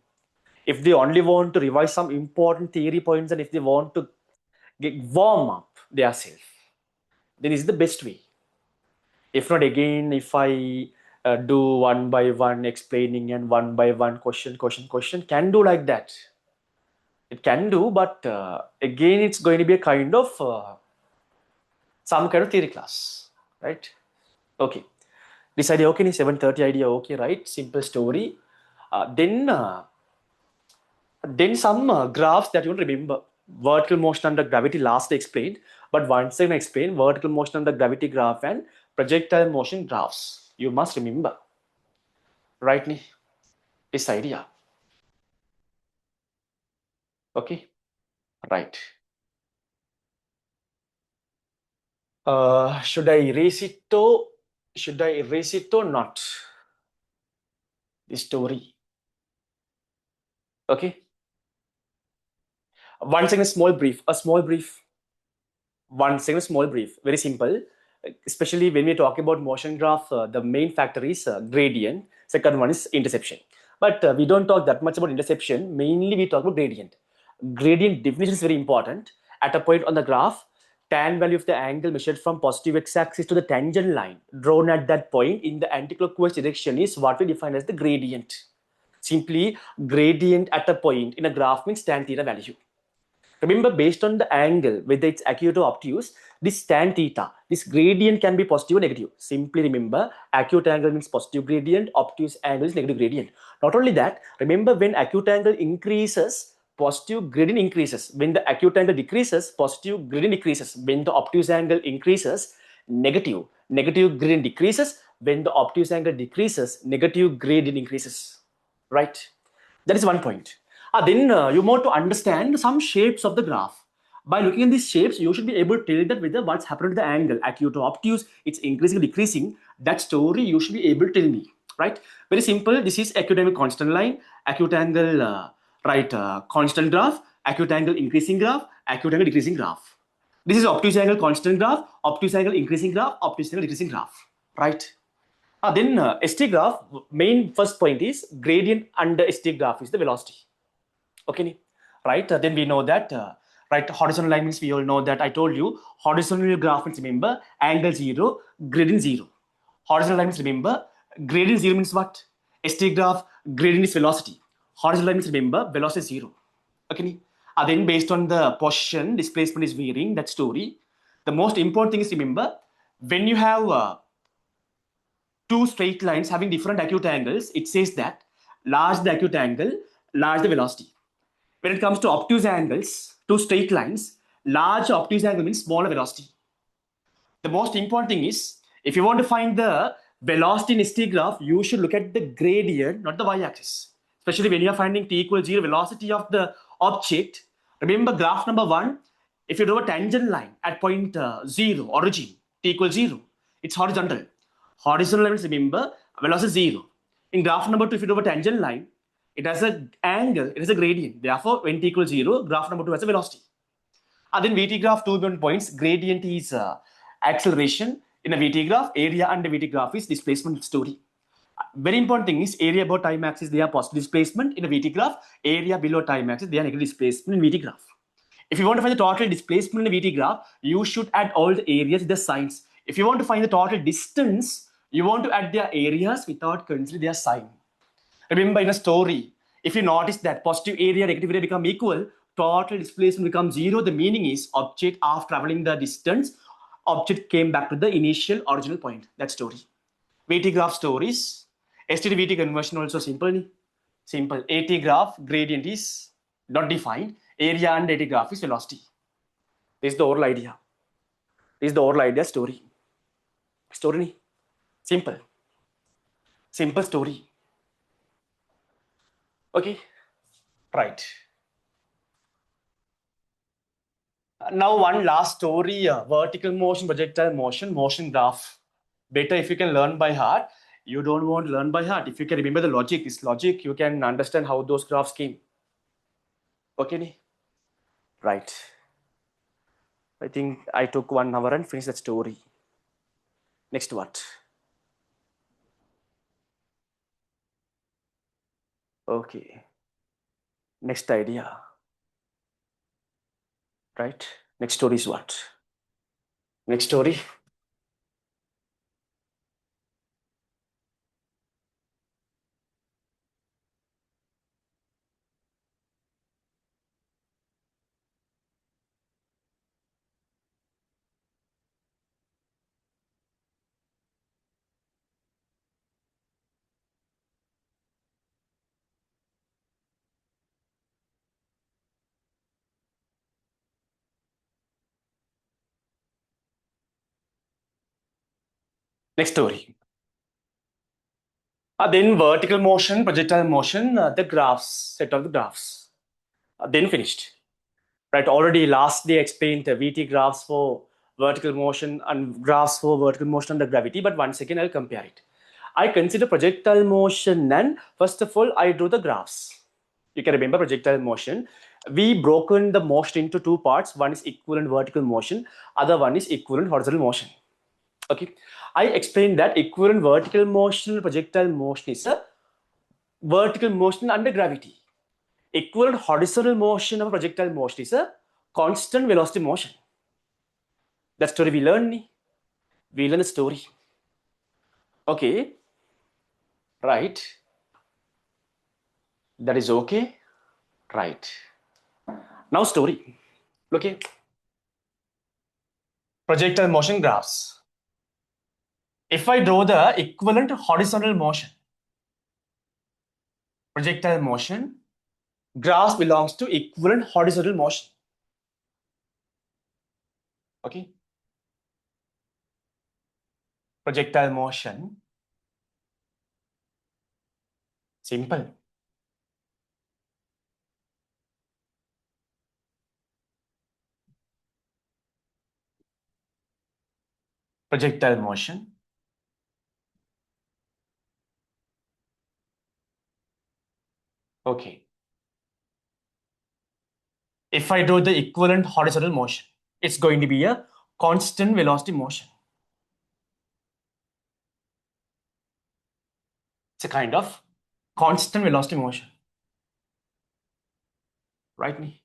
if they only want to revise some important theory points and if they want to warm up their self, then is the best way. If not, again, if I do one by one explaining and one by one question, can do like that. It can do, but again, it's going to be a kind of some kind of theory class, right? Okay. This idea, okay, 7:30 idea, okay, right? Simple story. Then some graphs that you want to remember. Vertical motion under gravity, last explained, but once again explain vertical motion under gravity graph and projectile motion graphs. You must remember, right? This idea. Okay, right. Should I erase it or not? This story. Okay. Once again, a small brief. Once again, a small brief. Very simple. Especially when we talk about motion graph, the main factor is gradient. Second one is interception. But we don't talk that much about interception. Mainly, we talk about gradient. Gradient definition is very important. At a point on the graph, tan value of the angle measured from positive x-axis to the tangent line drawn at that point in the anticlockwise direction is what we define as the gradient. Simply, gradient at a point in a graph means tan theta value. Remember, based on the angle, whether it's acute or obtuse, this tan theta, this gradient can be positive or negative. Simply remember, acute angle means positive gradient, obtuse angle is negative gradient. Not only that, remember when acute angle increases, positive gradient increases. When the acute angle decreases, positive gradient decreases. When the obtuse angle increases, negative gradient decreases. When the obtuse angle decreases, negative gradient increases. Right? That is one point. Then you want to understand some shapes of the graph. By looking at these shapes, you should be able to tell that whether what's happening to the angle, acute or obtuse, it's increasing or decreasing. That story you should be able to tell me, right? Very simple. This is acute angle constant line, acute angle constant graph, acute angle increasing graph, acute angle decreasing graph. This is obtuse angle constant graph, obtuse angle increasing graph, obtuse angle decreasing graph, right? Then ST graph, main first point is gradient under ST graph is the velocity. Okay, right? Then we know that, right, horizontal line means we all know that I told you, horizontal graph means remember, angle 0, gradient 0. Horizontal line means remember, gradient 0 means what? ST graph, gradient is velocity. Horizontal line means remember, velocity is 0. Okay, then based on the position, displacement is varying, that story. The most important thing is remember, when you have two straight lines having different acute angles, it says that large the acute angle, large the velocity. When it comes to obtuse angles, two straight lines, large obtuse angle means smaller velocity. The most important thing is, if you want to find the velocity in ST graph, you should look at the gradient, not the y-axis. Especially when you are finding t equals 0 velocity of the object. Remember graph number 1, if you draw a tangent line at point 0, origin, t equals 0, it's horizontal. Horizontal line means remember, velocity is 0. In graph number 2, if you draw a tangent line, it has an angle, it has a gradient. Therefore, when t equals 0, graph number 2 has a velocity. Then VT graph, 2 important points. Gradient is acceleration in a VT graph. Area under VT graph is displacement story. Very important thing is area above time axis, they are positive displacement in a VT graph. Area below time axis, they are negative displacement in VT graph. If you want to find the total displacement in a VT graph, you should add all the areas with the signs. If you want to find the total distance, you want to add their areas without considering their sign. Remember in a story, If you notice that positive area, negative area become equal, total displacement becomes zero. The meaning is object after traveling the distance, object came back to the initial original point. That story. VT graph stories. ST to VT conversion also simple. Simple. AT graph gradient is not defined. Area and AT graph is velocity. This is the oral idea. This is the oral idea story. Story. Simple. Simple story. Okay. Right. Now one last story, vertical motion, projectile motion, motion graph. Better if you can learn by heart. You don't want to learn by heart. If you can remember the logic, this logic, you can understand how those graphs came. Okay? Right. I think I took 1 hour and finished that story. Next what? Okay. Next idea. Right? Next story is what? Next story. Next story. Then vertical motion, projectile motion, the graphs, set of the graphs. Then finished. Right, already last day explained the VT graphs for vertical motion and graphs for vertical motion under gravity, but once again I'll compare it. I consider projectile motion, and first of all I drew the graphs. You can remember projectile motion. We broken the motion into two parts. One is equivalent vertical motion, other one is equivalent horizontal motion. Okay, I explained that equivalent vertical motion, projectile motion is a vertical motion under gravity. Equivalent horizontal motion of a projectile motion is a constant velocity motion. That story we learn. We learn the story. Okay. Right. That is okay. Right. Now story. Okay. Projectile motion graphs. If I draw the equivalent horizontal motion, projectile motion, graphs belongs to equivalent horizontal motion. Okay. Projectile motion. Simple. Projectile motion. Okay. If I do the equivalent horizontal motion, it's going to be a constant velocity motion. It's a kind of constant velocity motion. Right? Me?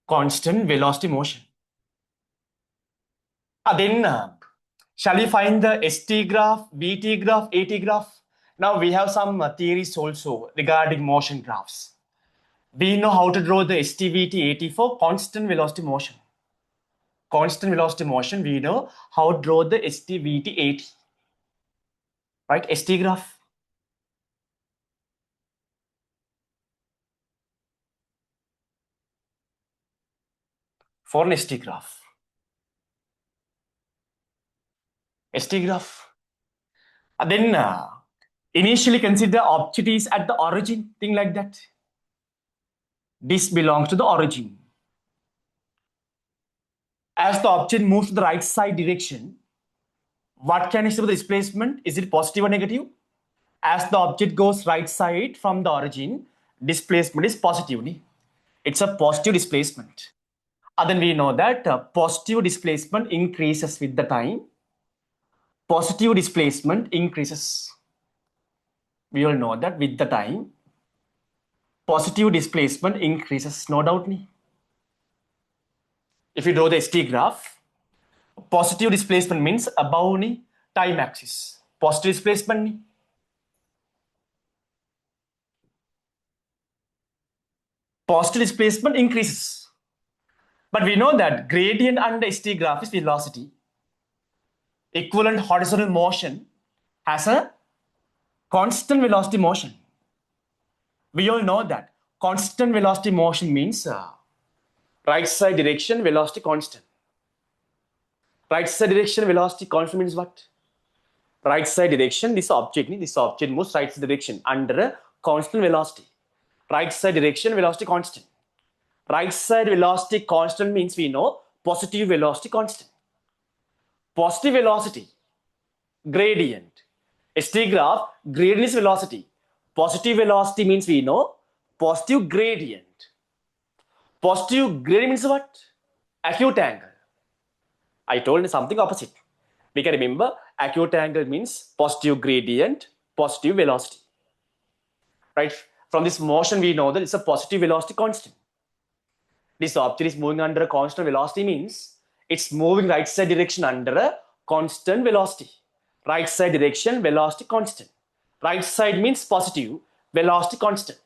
Constant velocity motion. Then shall we find the ST graph, VT graph, AT graph? Now we have some theories also regarding motion graphs. We know how to draw the ST, VT, AT for constant velocity motion. Constant velocity motion, we know how to draw the ST, VT, AT. Right? ST graph. For an ST graph. ST graph. Then initially consider object is at the origin, thing like that. This belongs to the origin. As the object moves to the right side direction, what can you say about the displacement? Is it positive or negative? As the object goes right side from the origin, displacement is positive. It's a positive displacement. And then we know that positive displacement increases with the time. Positive displacement increases. We all know that with the time, positive displacement increases, no doubt. If you draw the ST graph, positive displacement means above time axis. Positive displacement. positive displacement increases. But we know that gradient under ST graph is velocity. Equivalent horizontal motion has a constant velocity motion. We all know that constant velocity motion means right side direction velocity constant. Right side direction velocity constant means what? Right side direction, this object moves right side direction under a constant velocity. Right side direction velocity constant. Right side velocity constant means we know positive velocity constant. Positive velocity, gradient. ST graph, gradient is velocity. Positive velocity means we know positive gradient. Positive gradient means what? Acute angle. I told something opposite. We can remember acute angle means positive gradient, positive velocity. Right? From this motion, we know that it's a positive velocity constant. This object is moving under a constant velocity means it's moving right side direction under a constant velocity. Right side direction, velocity constant. Right side means positive, velocity constant.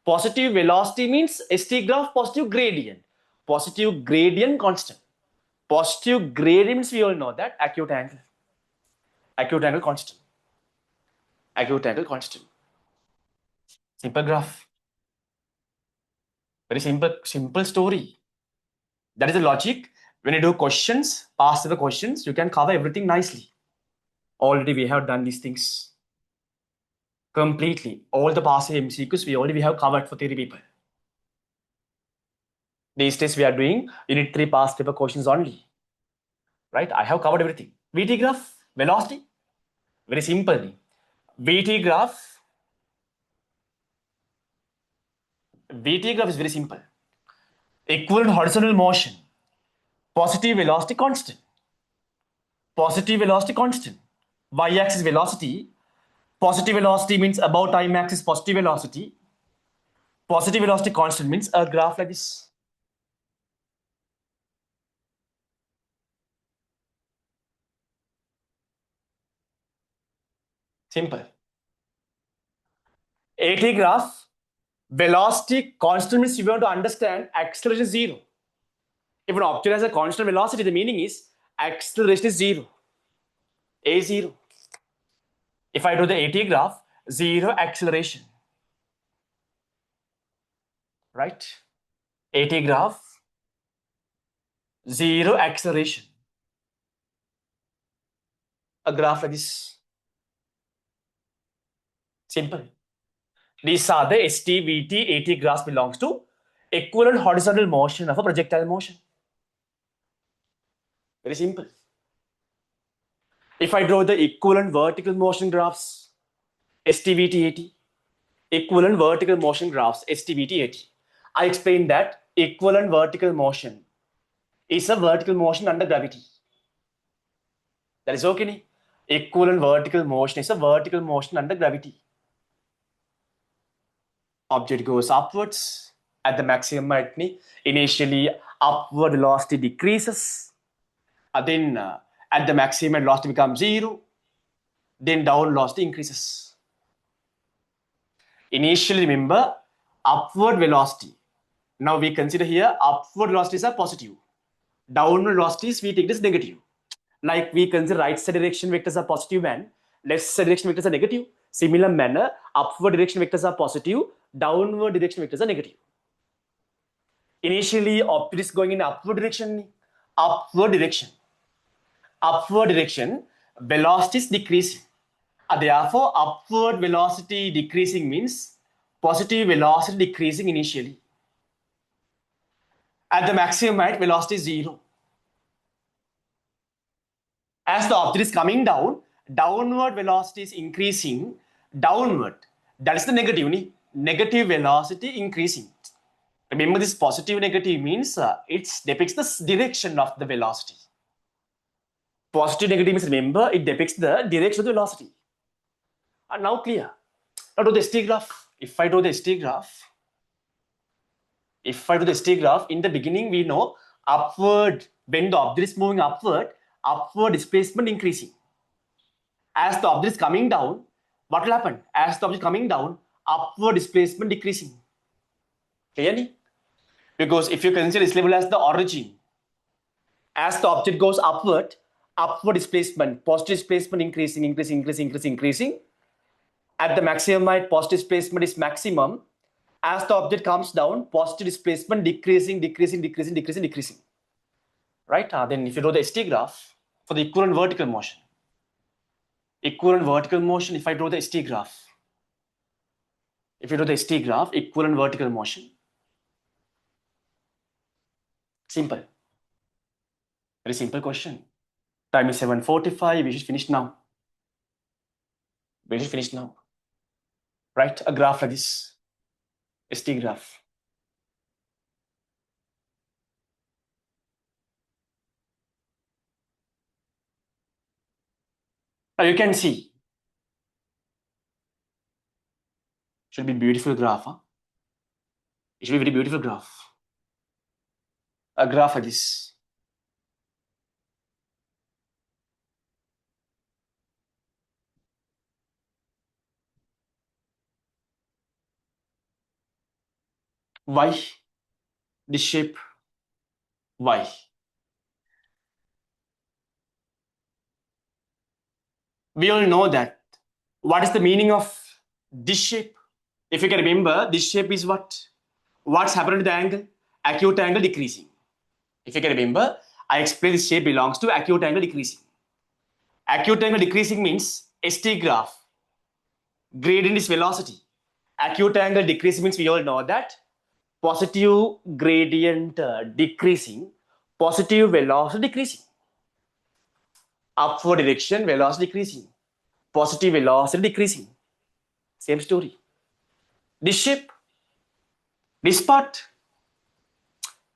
Positive velocity means ST graph positive gradient. Positive gradient constant. Positive gradient means we all know that acute angle. Acute angle constant. Acute angle constant. Simple graph. Very simple story. That is the logic. When you do questions, pass the questions, you can cover everything nicely. Already we have done these things completely. All the past MCQs we have covered for theory people. These days we are doing unit 3 past paper questions only. Right? I have covered everything. VT graph, velocity, very simple. VT graph is very simple. Equivalent horizontal motion, positive velocity constant. Positive velocity constant. Y-axis velocity. Positive velocity means above time axis positive velocity. Positive velocity constant means a graph like this. Simple. AT graph, velocity constant means you want to understand acceleration is zero. If an object has a constant velocity, the meaning is acceleration is zero. A zero. If I do the AT graph, zero acceleration. Right? AT graph, zero acceleration. A graph like this. Simple. These are the ST, VT, AT graphs belongs to equivalent horizontal motion of a projectile motion. Very simple. If I draw the equivalent vertical motion graphs, ST, VT, AT, equivalent vertical motion graphs, ST, VT, AT, I explained that equivalent vertical motion is a vertical motion under gravity. That is okay. Equivalent vertical motion is a vertical motion under gravity. Object goes upwards at the maximum height. Initially, upward velocity decreases. Then at the maximum velocity becomes zero. Then down velocity increases. Initially, remember, upward velocity. Now we consider here upward velocities are positive. Downward velocities we take this negative. Like we consider right side direction vectors are positive and left side direction vectors are negative. Similar manner, upward direction vectors are positive, downward direction vectors are negative. Initially, object is going in upward direction. Upward direction, velocity is decreasing. Therefore, upward velocity decreasing means positive velocity decreasing initially. At the maximum height, velocity is zero. As the object is coming down, downward velocity is increasing. Downward, that is the negative. Negative velocity increasing. Remember, this positive negative means it depicts the direction of the velocity. Positive negative means, remember, it depicts the direction of the velocity. And now clear. Now do the ST graph. If I do the ST graph, in the beginning we know upward, when the object is moving upward displacement increasing. As the object is coming down, what will happen? As the object is coming down, upward displacement decreasing. Clearly? Because if you consider this level as the origin, as the object goes upward, upward displacement, positive displacement increasing. At the maximum height, positive displacement is maximum. As the object comes down, positive displacement decreasing. Right? Then if you draw the ST graph for the equivalent vertical motion, if I draw the ST graph, equivalent vertical motion, simple. Very simple question. Time is 7:45. We should finish now. Right? A graph like this. ST graph. Now you can see. Should be beautiful graph. Huh? It should be very beautiful graph. A graph like this. Why? This shape. Why? We all know that. What is the meaning of this shape? If you can remember, this shape is what? What's happened to the angle? Acute angle decreasing. If you can remember, I explained this shape belongs to acute angle decreasing. Acute angle decreasing means ST graph. Gradient is velocity. Acute angle decreasing means we all know that positive gradient decreasing, positive velocity decreasing. Upward direction, velocity decreasing. Positive velocity decreasing. Same story. This shape, this part.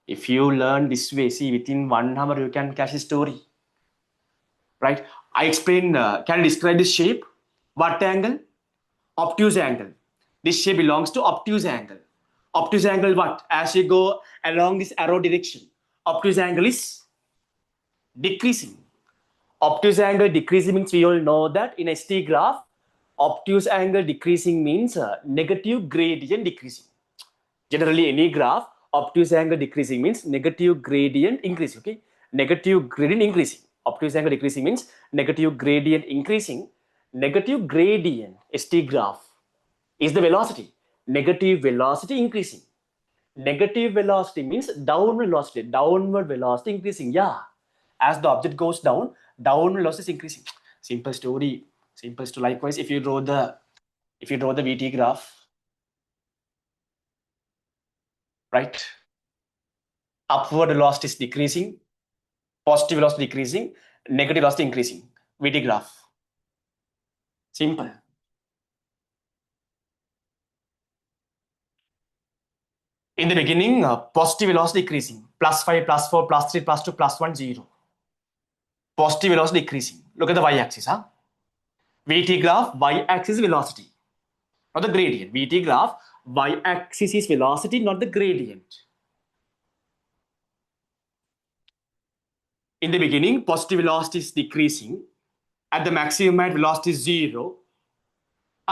If you learn this way, see, within 1 hour you can catch the story. Right? I explain, can I describe this shape? What angle? Obtuse angle. This shape belongs to obtuse angle. Obtuse angle what? As you go along this arrow direction, obtuse angle is decreasing. Obtuse angle decreasing means we all know that in a ST graph, obtuse angle decreasing means negative gradient decreasing. Generally, any graph, obtuse angle decreasing means negative gradient increasing. Okay, negative gradient increasing. Obtuse angle decreasing means negative gradient increasing. Negative gradient ST graph is the velocity. Negative velocity increasing. Negative velocity means downward velocity. Downward velocity increasing. Yeah. As the object goes down, downward velocity is increasing. Simple story. Likewise, if you draw the VT graph, right? Upward velocity is decreasing, positive velocity decreasing, negative velocity increasing. VT graph. Simple. In the beginning, positive velocity decreasing. +5, +4, +3, +2, +1, 0. Positive velocity decreasing. Look at the y-axis, huh? VT graph, y-axis velocity, not the gradient. VT graph, y-axis is velocity, not the gradient. In the beginning, positive velocity is decreasing. At the maximum height, velocity is 0.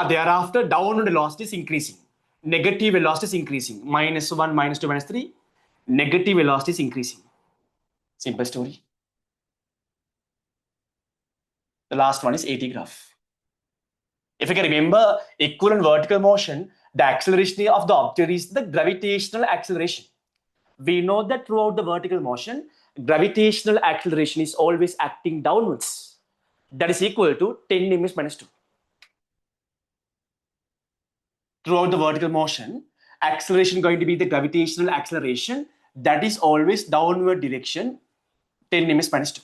Thereafter, downward velocity is increasing. Negative velocity is increasing. -1, -2, -3. Negative velocity is increasing. Simple story. The last one is AT graph. If you can remember equivalent vertical motion, the acceleration of the object is the gravitational acceleration. We know that throughout the vertical motion, gravitational acceleration is always acting downwards. That is equal to 10 ms minus 2. Throughout the vertical motion, acceleration going to be the gravitational acceleration that is always downward direction, 10 ms minus 2.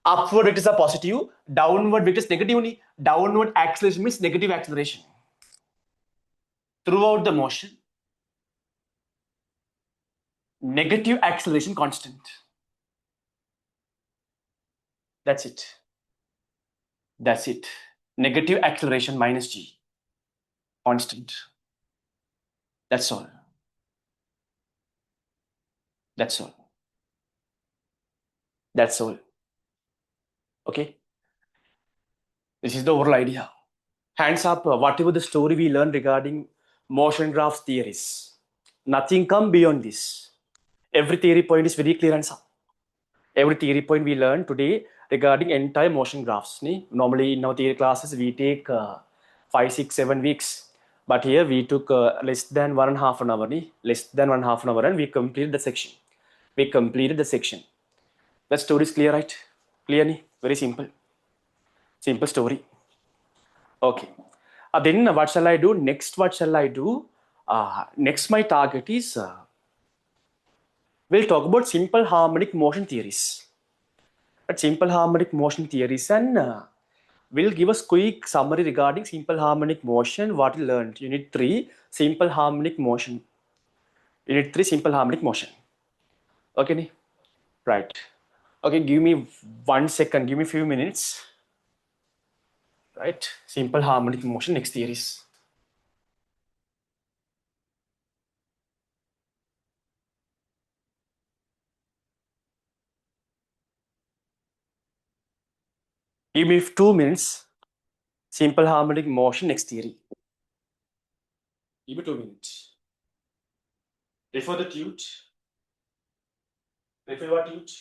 Upward vectors are positive, downward vectors negative. Downward acceleration means negative acceleration. Throughout the motion, negative acceleration constant. That's it. Negative acceleration minus g. Constant. That's all. Okay. This is the overall idea. Hands up, whatever the story we learned regarding motion graphs theories. Nothing come beyond this. Every theory point is very clear and sound. Every theory point we learn today regarding entire motion graphs. Normally in our theory classes we take 5, 6, 7 weeks, but here we took less than 1.5 hours. Less than 1.5 hours, and we completed the section. We completed the section. The story is clear, right? Clear, very simple. Simple story. Okay. Then what shall I do? Next, what shall I do? Next, my target is we'll talk about simple harmonic motion theories. But simple harmonic motion theories, and will give us quick summary regarding simple harmonic motion. What we learned. Unit 3, simple harmonic motion. Unit 3, simple harmonic motion. Okay, right. Okay, give me 1 second. Give me a few minutes. Right. Simple harmonic motion. Next theories. Give me 2 minutes. Simple harmonic motion. Next theory. Give me 2 minutes. Refer the tute. Refer what tute?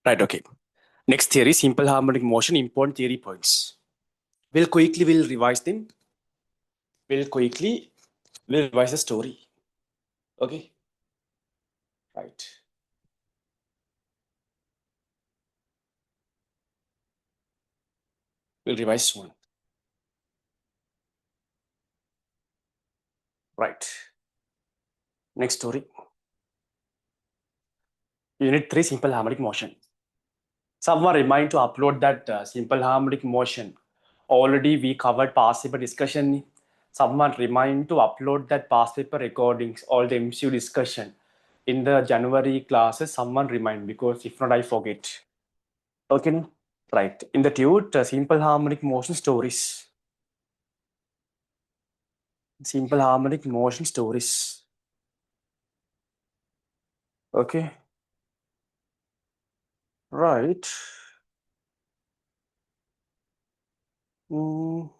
Right. Okay. Next theory, simple harmonic motion, important theory points. We'll revise them. We'll revise the story. Okay. Right. We'll revise soon. Right. Next story. Unit 3, simple harmonic motion. Someone remind to upload that simple harmonic motion. Already we covered past paper discussion. Someone remind to upload that past paper recordings, all the MCU discussion in the January classes. Someone remind, because if not, I forget. Okay. Right. In the tute, simple harmonic motion stories. Simple harmonic motion stories. Okay. Right. Mm,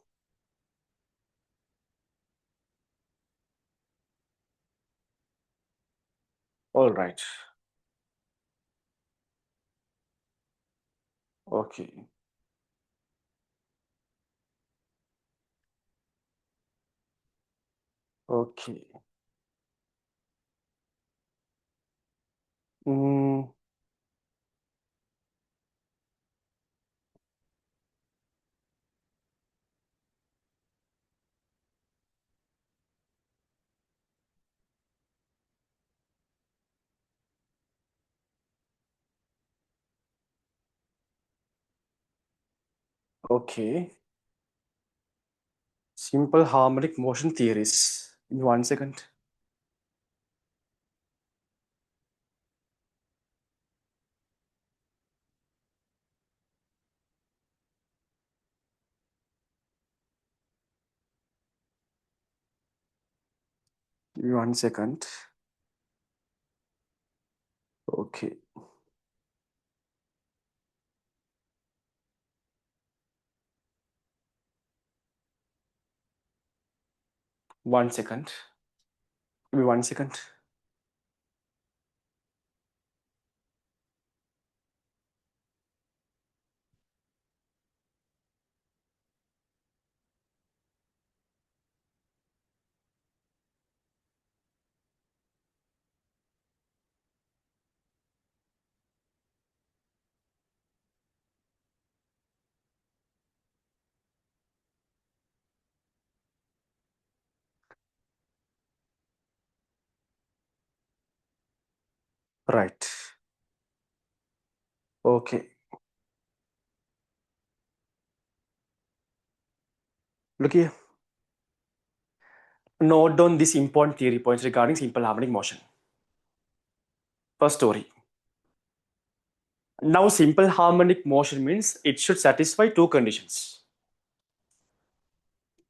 all right. Okay. Okay. Mm, okay. Simple harmonic motion theories. In 1 second. In 1 second. Okay. One second. Give me 1 second. Right. Okay. Look here. Note down these important theory points regarding simple harmonic motion. First story. Now, simple harmonic motion means it should satisfy two conditions.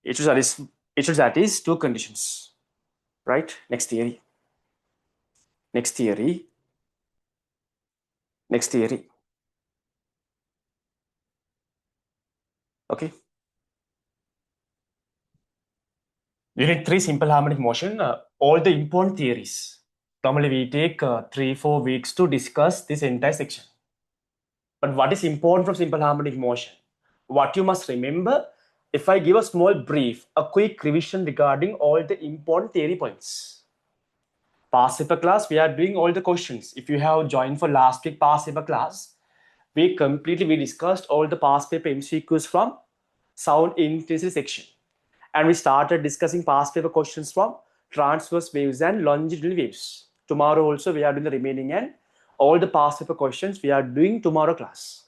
It should satisfy two conditions. Right? Next theory. Next theory. Next theory. Okay. Unit 3, simple harmonic motion. All the important theories. Normally, we take 3-4 weeks to discuss this entire section. But what is important from simple harmonic motion? What you must remember, if I give a small brief, a quick revision regarding all the important theory points. Past paper class, we are doing all the questions. If you have joined for last week past paper class, we discussed all the past paper MCQs from sound intensity section. And we started discussing past paper questions from transverse waves and longitudinal waves. Tomorrow also we are doing the remaining and all the past paper questions we are doing tomorrow class.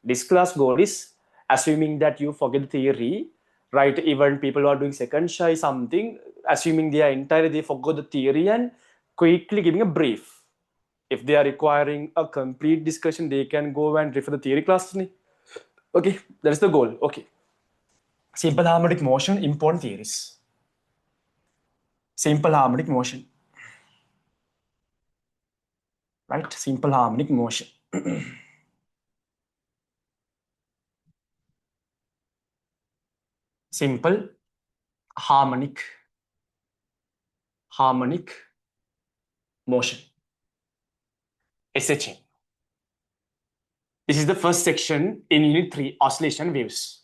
This class goal is assuming that you forget the theory, right? Even people who are doing second shy something, assuming they forgot the theory and quickly giving a brief. If they are requiring a complete discussion, they can go and refer the theory class. Okay, that is the goal. Okay. Simple harmonic motion, important theories. Simple harmonic motion. Right? Simple harmonic motion. Simple harmonic motion. SHM. This is the first section in Unit 3, oscillation waves.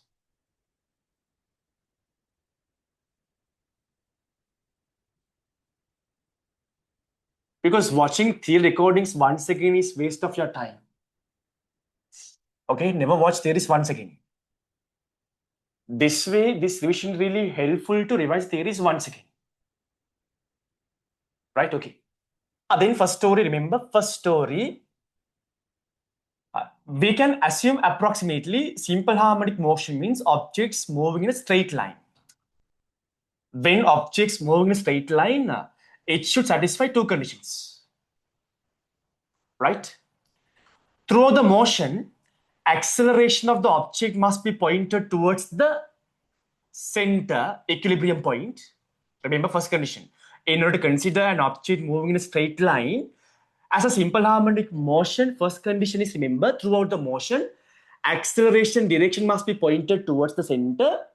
Because watching theory recordings once again is waste of your time. Okay, never watch theories once again. This way, this revision really helpful to revise theories once again. Right, okay. Then first story, remember, first story, we can assume approximately simple harmonic motion means objects moving in a straight line. When objects move in a straight line, it should satisfy two conditions. Right? Throughout the motion, acceleration of the object must be pointed towards the center equilibrium point. Remember first condition. In order to consider an object moving in a straight line, as a simple harmonic motion, first condition is remember throughout the motion, acceleration direction must be pointed towards the center.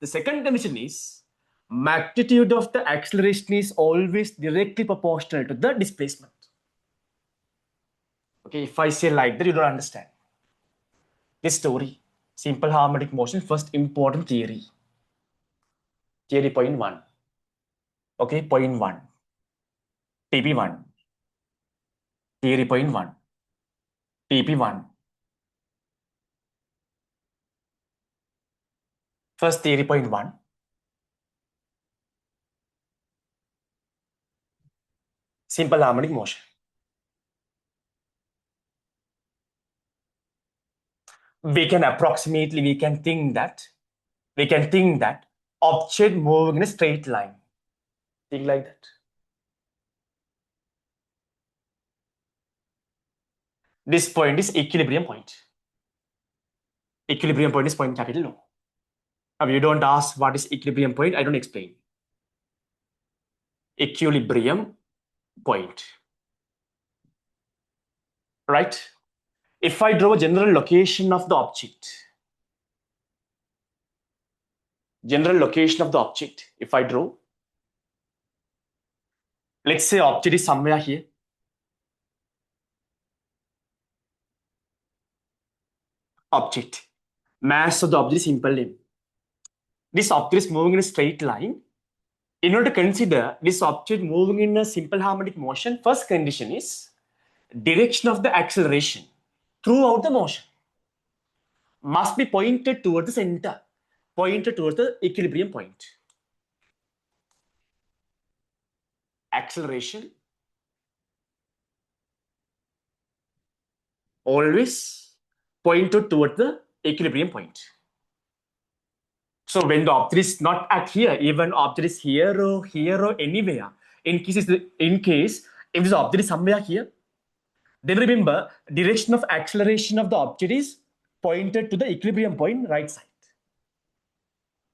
The second condition is magnitude of the acceleration is always directly proportional to the displacement. Okay, if I say like that, you don't understand. This story, simple harmonic motion, first important theory. Theory point 1. Okay, point 1. TP1. Theory point 1. TP1. First theory point 1. Simple harmonic motion. We can think that object moving in a straight line. Think like that. This point is equilibrium point. Equilibrium point is point capital O. Now you don't ask what is equilibrium point, I don't explain. Equilibrium point. Right? If I draw a general location of the object, if I draw, let's say object is somewhere here. Object. Mass of the object is simple m. This object is moving in a straight line. In order to consider this object moving in a simple harmonic motion, first condition is direction of the acceleration throughout the motion must be pointed towards the center, pointed towards the equilibrium point. Acceleration always pointed toward the equilibrium point. So when the object is not at here, even object is here or anywhere, in case if this object is somewhere here, then remember direction of acceleration of the object is pointed to the equilibrium point right side.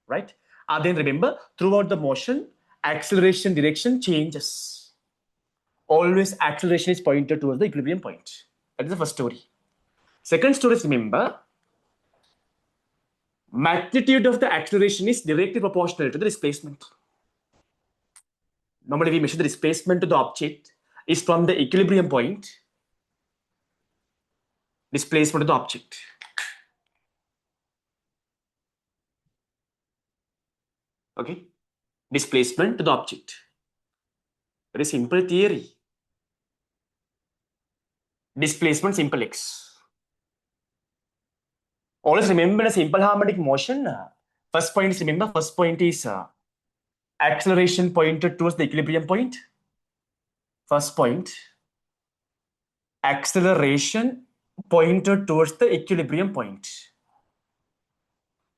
Right? Then remember throughout the motion, acceleration direction changes. Always acceleration is pointed towards the equilibrium point. That is the first story. Second story is remember magnitude of the acceleration is directly proportional to the displacement. Normally we measure the displacement to the object is from the equilibrium point, displacement of the object. Okay, displacement to the object. Very simple theory. Displacement simple x. Always remember a simple harmonic motion. First point is remember, first point is acceleration pointed towards the equilibrium point. First point, acceleration pointed towards the equilibrium point.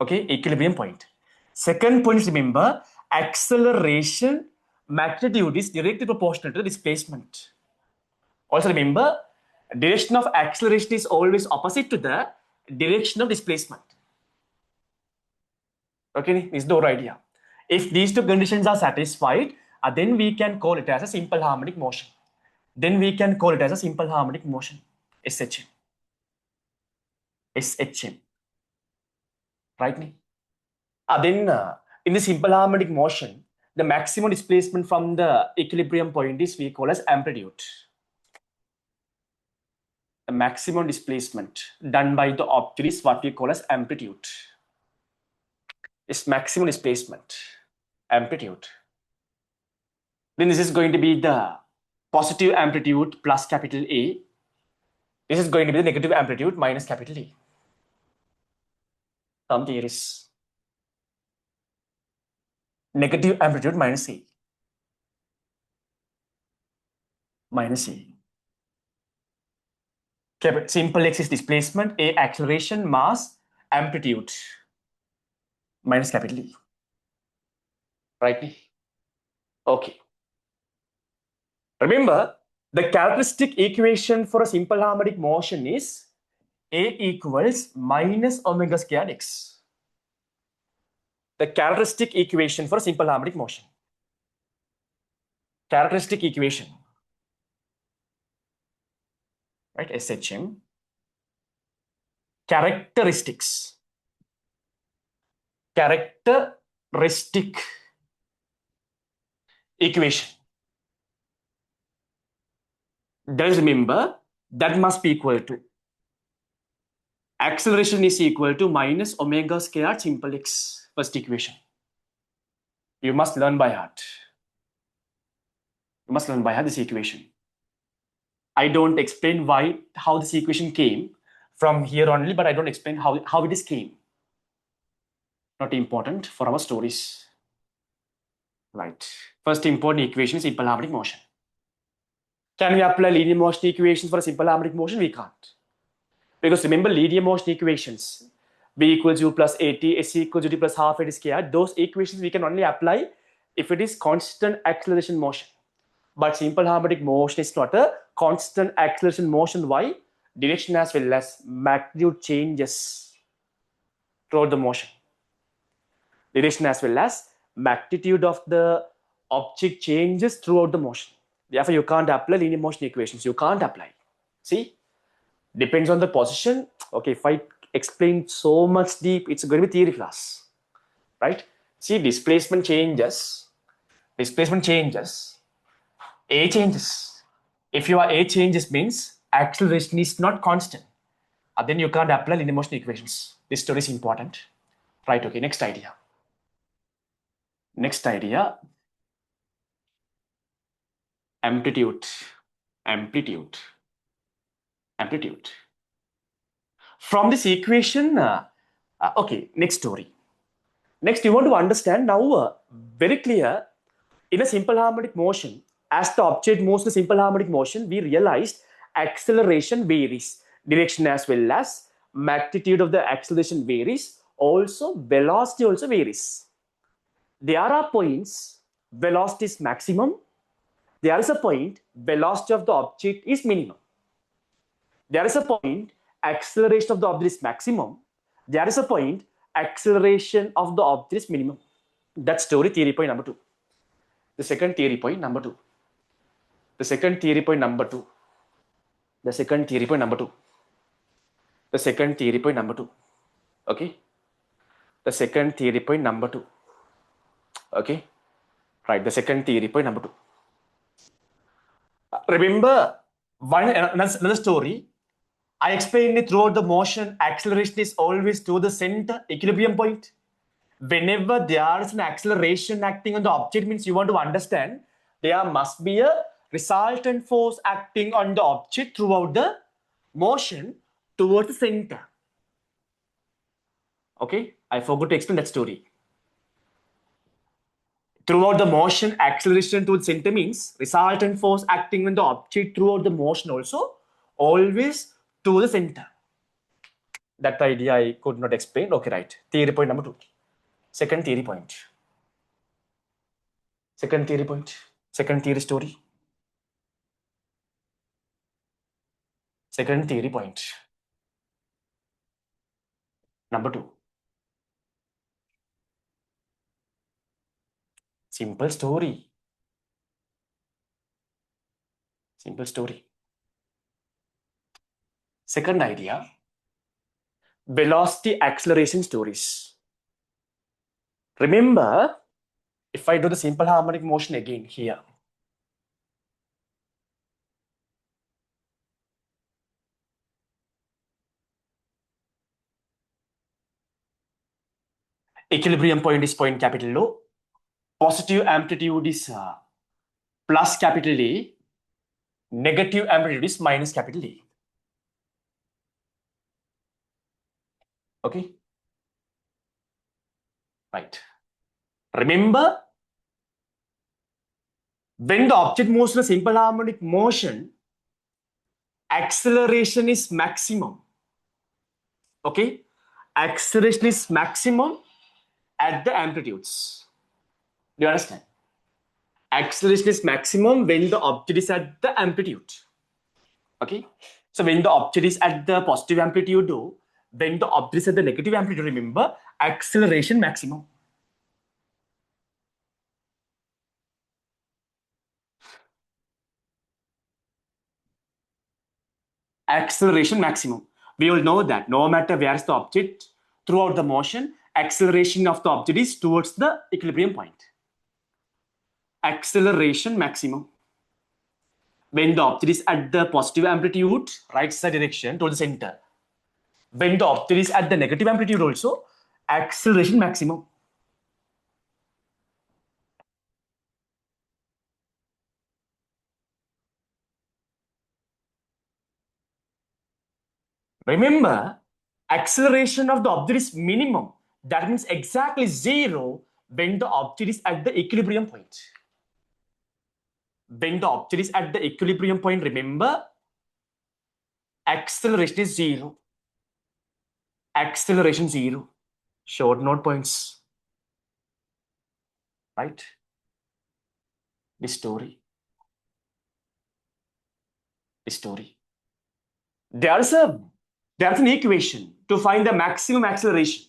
Okay, equilibrium point. Second point is remember, acceleration magnitude is directly proportional to the displacement. Also remember, direction of acceleration is always opposite to the direction of displacement. Okay, this is the whole idea. If these two conditions are satisfied, then we can call it as a simple harmonic motion. Then we can call it as a simple harmonic motion, SHM. SHM. Right? Then in the simple harmonic motion, the maximum displacement from the equilibrium point is we call as amplitude. The maximum displacement done by the object is what we call as amplitude. It's maximum displacement, amplitude. Then this is going to be the positive amplitude plus capital A. This is going to be the negative amplitude minus capital A. Some theories. Negative amplitude minus A. Minus A. Simple x is displacement, A acceleration, mass, amplitude minus capital E. Right? Okay. Remember, the characteristic equation for a simple harmonic motion is A equals minus omega squared x. The characteristic equation for a simple harmonic motion. Characteristic equation. Right, SHM. Characteristics. Characteristic equation. Just remember that must be equal to acceleration is equal to minus omega squared simple x. First equation. You must learn by heart. You must learn by heart this equation. I don't explain how this equation came from here only, but I don't explain how it is came. Not important for our stories. Right. First important equation is simple harmonic motion. Can we apply linear motion equations for a simple harmonic motion? We can't. Because remember linear motion equations, B equals U plus AT, S equals UT plus half AT squared, those equations we can only apply if it is constant acceleration motion. But simple harmonic motion is not a constant acceleration motion. Why? Direction as well as magnitude changes throughout the motion. Direction as well as magnitude of the object changes throughout the motion. Therefore, you can't apply linear motion equations. You can't apply. See? Depends on the position. Okay, if I explain so much deep, it's going to be theory class. Right? See, displacement changes. Displacement changes. A changes. If your A changes means acceleration is not constant. Then you can't apply linear motion equations. This story is important. Right, okay, next idea. Next idea. Amplitude. Amplitude. Amplitude. From this equation, okay, next story. Next, you want to understand now very clear in a simple harmonic motion, as the object moves in simple harmonic motion, we realized acceleration varies direction as well as magnitude of the acceleration varies. Also, velocity also varies. There are points velocity is maximum. There is a point velocity of the object is minimum. There is a point acceleration of the object is maximum. There is a point acceleration of the object is minimum. That's story theory point number 2. The second theory point number 2. The second theory point number 2. The second theory point number 2. The second theory point number 2. Okay. The second theory point number 2. Okay. Right. The second theory point number 2. Remember another story. I explained it throughout the motion. Acceleration is always to the center equilibrium point. Whenever there is an acceleration acting on the object, means you want to understand there must be a resultant force acting on the object throughout the motion towards the center. Okay, I forgot to explain that story. Throughout the motion, acceleration to the center means resultant force acting on the object throughout the motion also always to the center. That idea I could not explain. Okay, right. Theory point number 2. Second theory point. Second theory point. Second theory story. Second theory point. Number 2. Simple story. Simple story. Second idea. Velocity acceleration stories. Remember, if I do the simple harmonic motion again here. Equilibrium point is point capital O. Positive amplitude is plus capital A. Negative amplitude is minus capital A. Okay. Right. Remember, when the object moves in a simple harmonic motion, acceleration is maximum. Okay. Acceleration is maximum at the amplitudes. Do you understand? Acceleration is maximum when the object is at the amplitude. Okay. So when the object is at the positive amplitude, when the object is at the negative amplitude, remember, acceleration maximum. Acceleration maximum. We all know that no matter where is the object throughout the motion, acceleration of the object is towards the equilibrium point. Acceleration maximum. When the object is at the positive amplitude, right side direction towards the center. When the object is at the negative amplitude also, acceleration maximum. Remember, acceleration of the object is minimum. That means exactly 0 when the object is at the equilibrium point. When the object is at the equilibrium point, remember, acceleration is 0. Acceleration 0. Short note points. Right? This story. This story. There's an equation to find the maximum acceleration.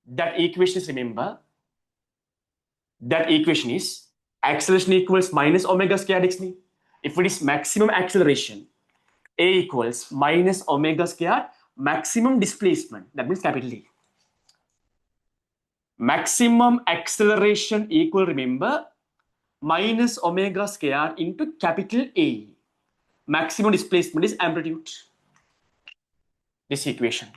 That equation is, remember, that equation is acceleration equals minus omega squared x knee. If it is maximum acceleration, A equals minus omega squared maximum displacement. That means capital E. Maximum acceleration equal, remember, minus omega squared into capital A. Maximum displacement is amplitude. This equation.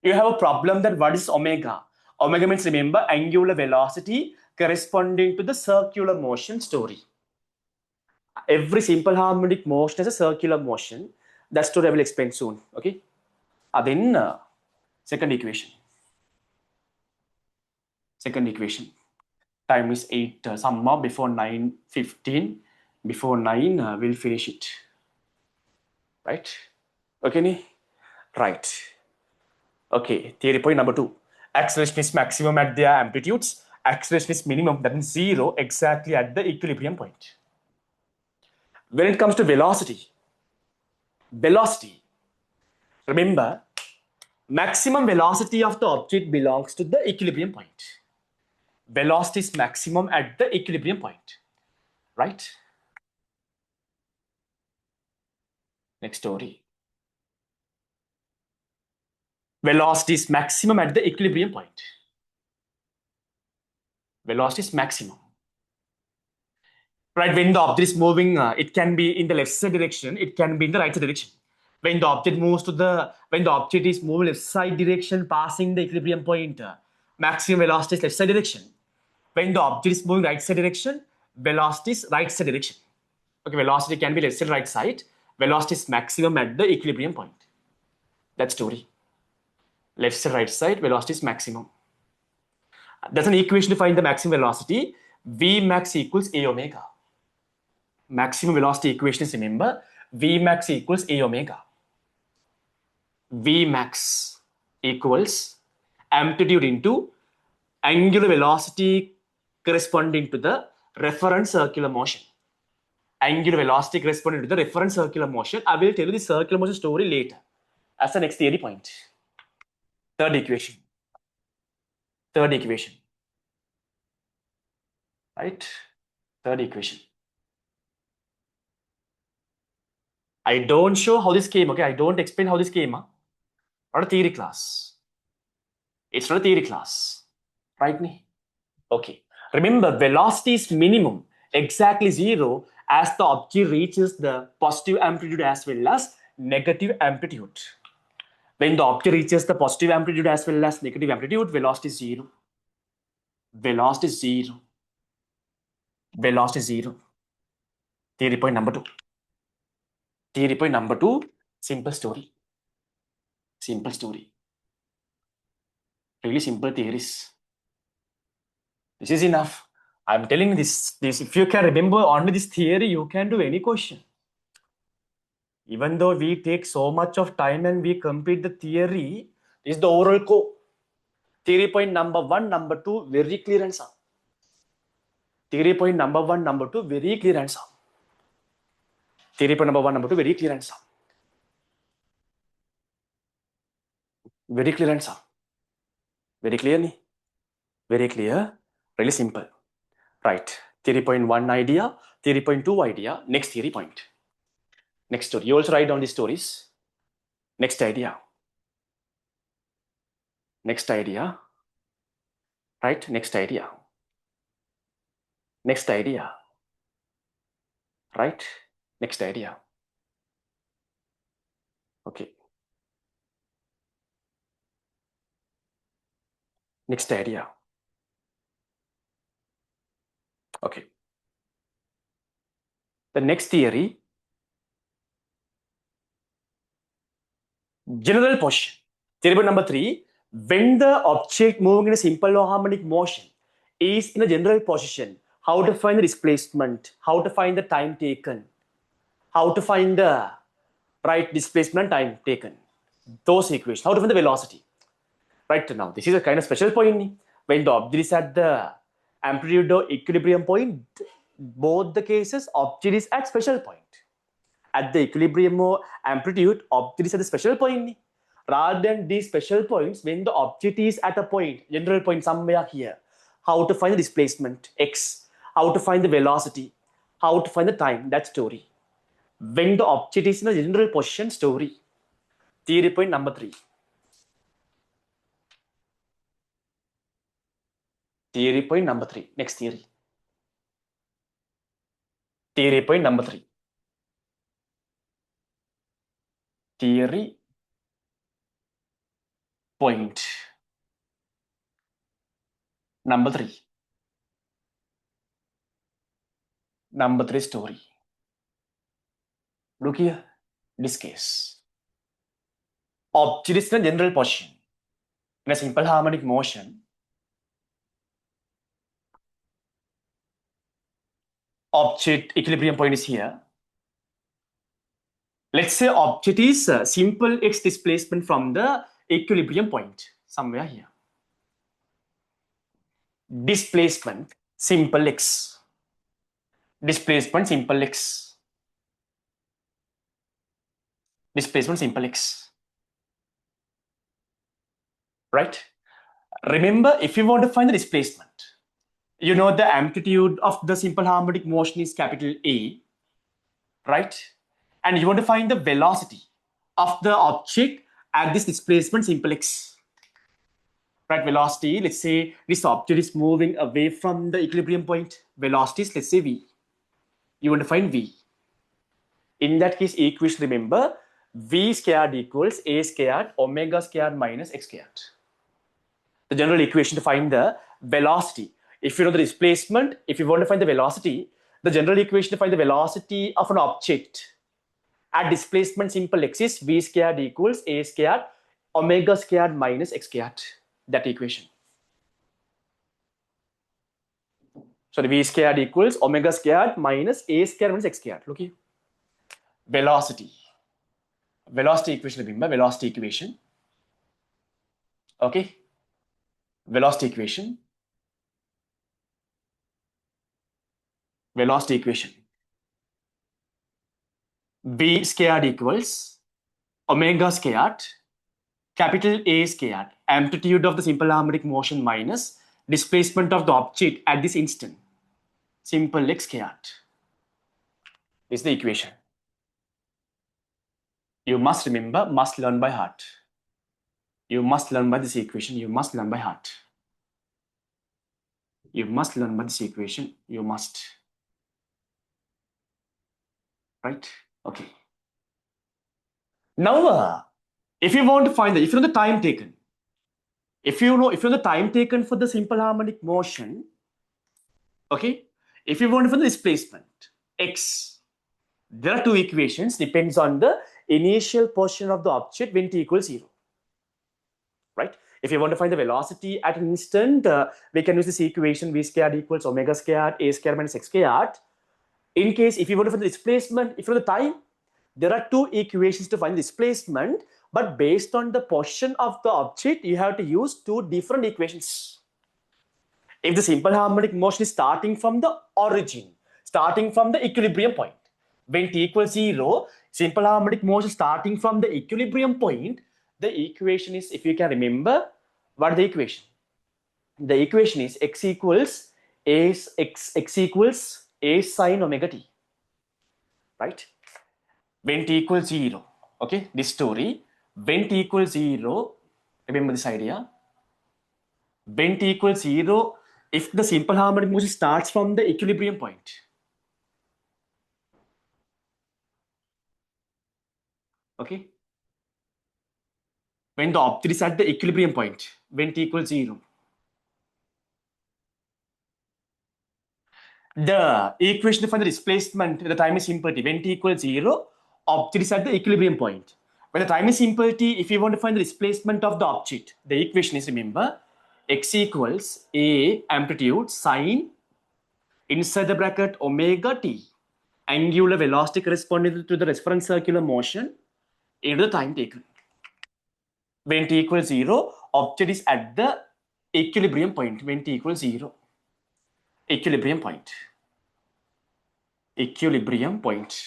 You have a problem that what is omega? Omega means, remember, angular velocity corresponding to the circular motion story. Every simple harmonic motion is a circular motion. That story I will explain soon. Okay. Then second equation. Second equation. Time is 8. Somewhere before 9:15. Before 9, we'll finish it. right? Okay, ni? Right. Okay, theory point number 2. Acceleration is maximum at their amplitudes. Acceleration is minimum, that means 0 exactly at the equilibrium point. When it comes to velocity, remember, maximum velocity of the object belongs to the equilibrium point. Velocity is maximum at the equilibrium point, right? Next story. Velocity is maximum at the equilibrium point. Velocity is maximum. Right, when the object is moving, it can be in the left side direction, it can be in the right side direction. When the object is moving left side direction, passing the equilibrium point, maximum velocity is left side direction. When the object is moving right side direction, velocity is right side direction. Okay, velocity can be left side, right side. Velocity is maximum at the equilibrium point. That story. Left side, right side, velocity is maximum. That's an equation to find the maximum velocity. V max equals A omega. Maximum velocity equation is, remember, V max equals A omega. V max equals amplitude into angular velocity corresponding to the reference circular motion. Angular velocity corresponding to the reference circular motion. I will tell you the circular motion story later as the next theory point. Third equation. Right? Third equation. I don't show how this came, okay? I don't explain how this came. Not a theory class. It's not a theory class. Right? Okay. Remember, velocity is minimum, exactly 0, as the object reaches the positive amplitude as well as negative amplitude. When the object reaches the positive amplitude as well as negative amplitude, velocity is 0. Velocity is 0. Velocity is 0. Theory point number 2. Theory point number 2, simple story. Simple story. Really simple theories. This is enough. I'm telling you this. If you can remember only this theory, you can do any question. Even though we take so much of time and we complete the theory, this is the overall core. Theory point number 1, number 2, very clear answer. Theory point number 1, number 2, very clear answer. Theory point number 1, number 2, very clear answer. Very clear answer. Very clearly. Very clear. Really simple. Right. Theory point 1 idea. Theory point 2 idea. Next theory point. Next story. You also write down these stories. Next idea. Next idea. Right? Next idea. Next idea. Right? Next idea. Okay. Next idea. Okay. The next theory, general position. Theory number 3, when the object moving in a simple or harmonic motion is in a general position, how to find the displacement, how to find the time taken, how to find the right displacement time taken. Those equations, how to find the velocity. Right now, this is a kind of special point. When the object is at the amplitude or equilibrium point, both the cases, object is at special point. At the equilibrium or amplitude, object is at the special point. Rather than these special points, when the object is at a point, general point somewhere here, how to find the displacement, x, how to find the velocity, how to find the time, that story. When the object is in a general position, story. Theory point number 3. Theory point number 3. Next theory. Theory point number 3. Theory point number 3. Number 3 story. Look here, this case. Object is in a general position. In a simple harmonic motion, object equilibrium point is here. Let's say object is simple x displacement from the equilibrium point somewhere here. Displacement simple x. Displacement simple x. Displacement simple x. Right? Remember, if you want to find the displacement, you know the amplitude of the simple harmonic motion is capital A, right? And you want to find the velocity of the object at this displacement simple x. Right, velocity, let's say this object is moving away from the equilibrium point. Velocity is, let's say, v. You want to find v. In that case, equation, remember, v squared equals a squared omega squared minus x squared. The general equation to find the velocity. If you know the displacement, if you want to find the velocity, the general equation to find the velocity of an object at displacement simple x is v squared equals a squared omega squared minus x squared. That equation. So the v squared equals omega squared minus a squared minus x squared. Look here. Velocity. Velocity equation, remember, velocity equation. Okay. Velocity equation. Velocity equation. V squared equals omega squared capital A squared amplitude of the simple harmonic motion minus displacement of the object at this instant. Simple x squared. This is the equation. You must remember, must learn by heart. You must learn by this equation. You must learn by heart. You must learn by this equation. You must. Right? Okay. Now, if you want to find if you know the time taken, if you know the time taken for the simple harmonic motion, okay, if you want to find the displacement x, there are two equations, depends on the initial position of the object when t equals 0. Right? If you want to find the velocity at an instant, we can use this equation v squared equals omega squared a squared minus x squared. In case if you want to find the displacement, if you know the time, there are two equations to find displacement, but based on the position of the object, you have to use two different equations. If the simple harmonic motion is starting from the origin, starting from the equilibrium point, when t equals 0, simple harmonic motion starting from the equilibrium point, the equation is, if you can remember, what is the equation? The equation is x equals a sine omega t, right? When t equals 0, okay, this story, when t equals 0, remember this idea, when t equals 0, if the simple harmonic motion starts from the equilibrium point, okay, when the object is at the equilibrium point, when t equals 0, the equation to find the displacement at the time is simple t, when t equals 0, object is at the equilibrium point. When the time is simple t, if you want to find the displacement of the object, the equation is, remember, x equals a amplitude sine inside the bracket omega t angular velocity corresponding to the reference circular motion into the time taken. When t equals 0, object is at the equilibrium point. When t equals 0, equilibrium point. Equilibrium point.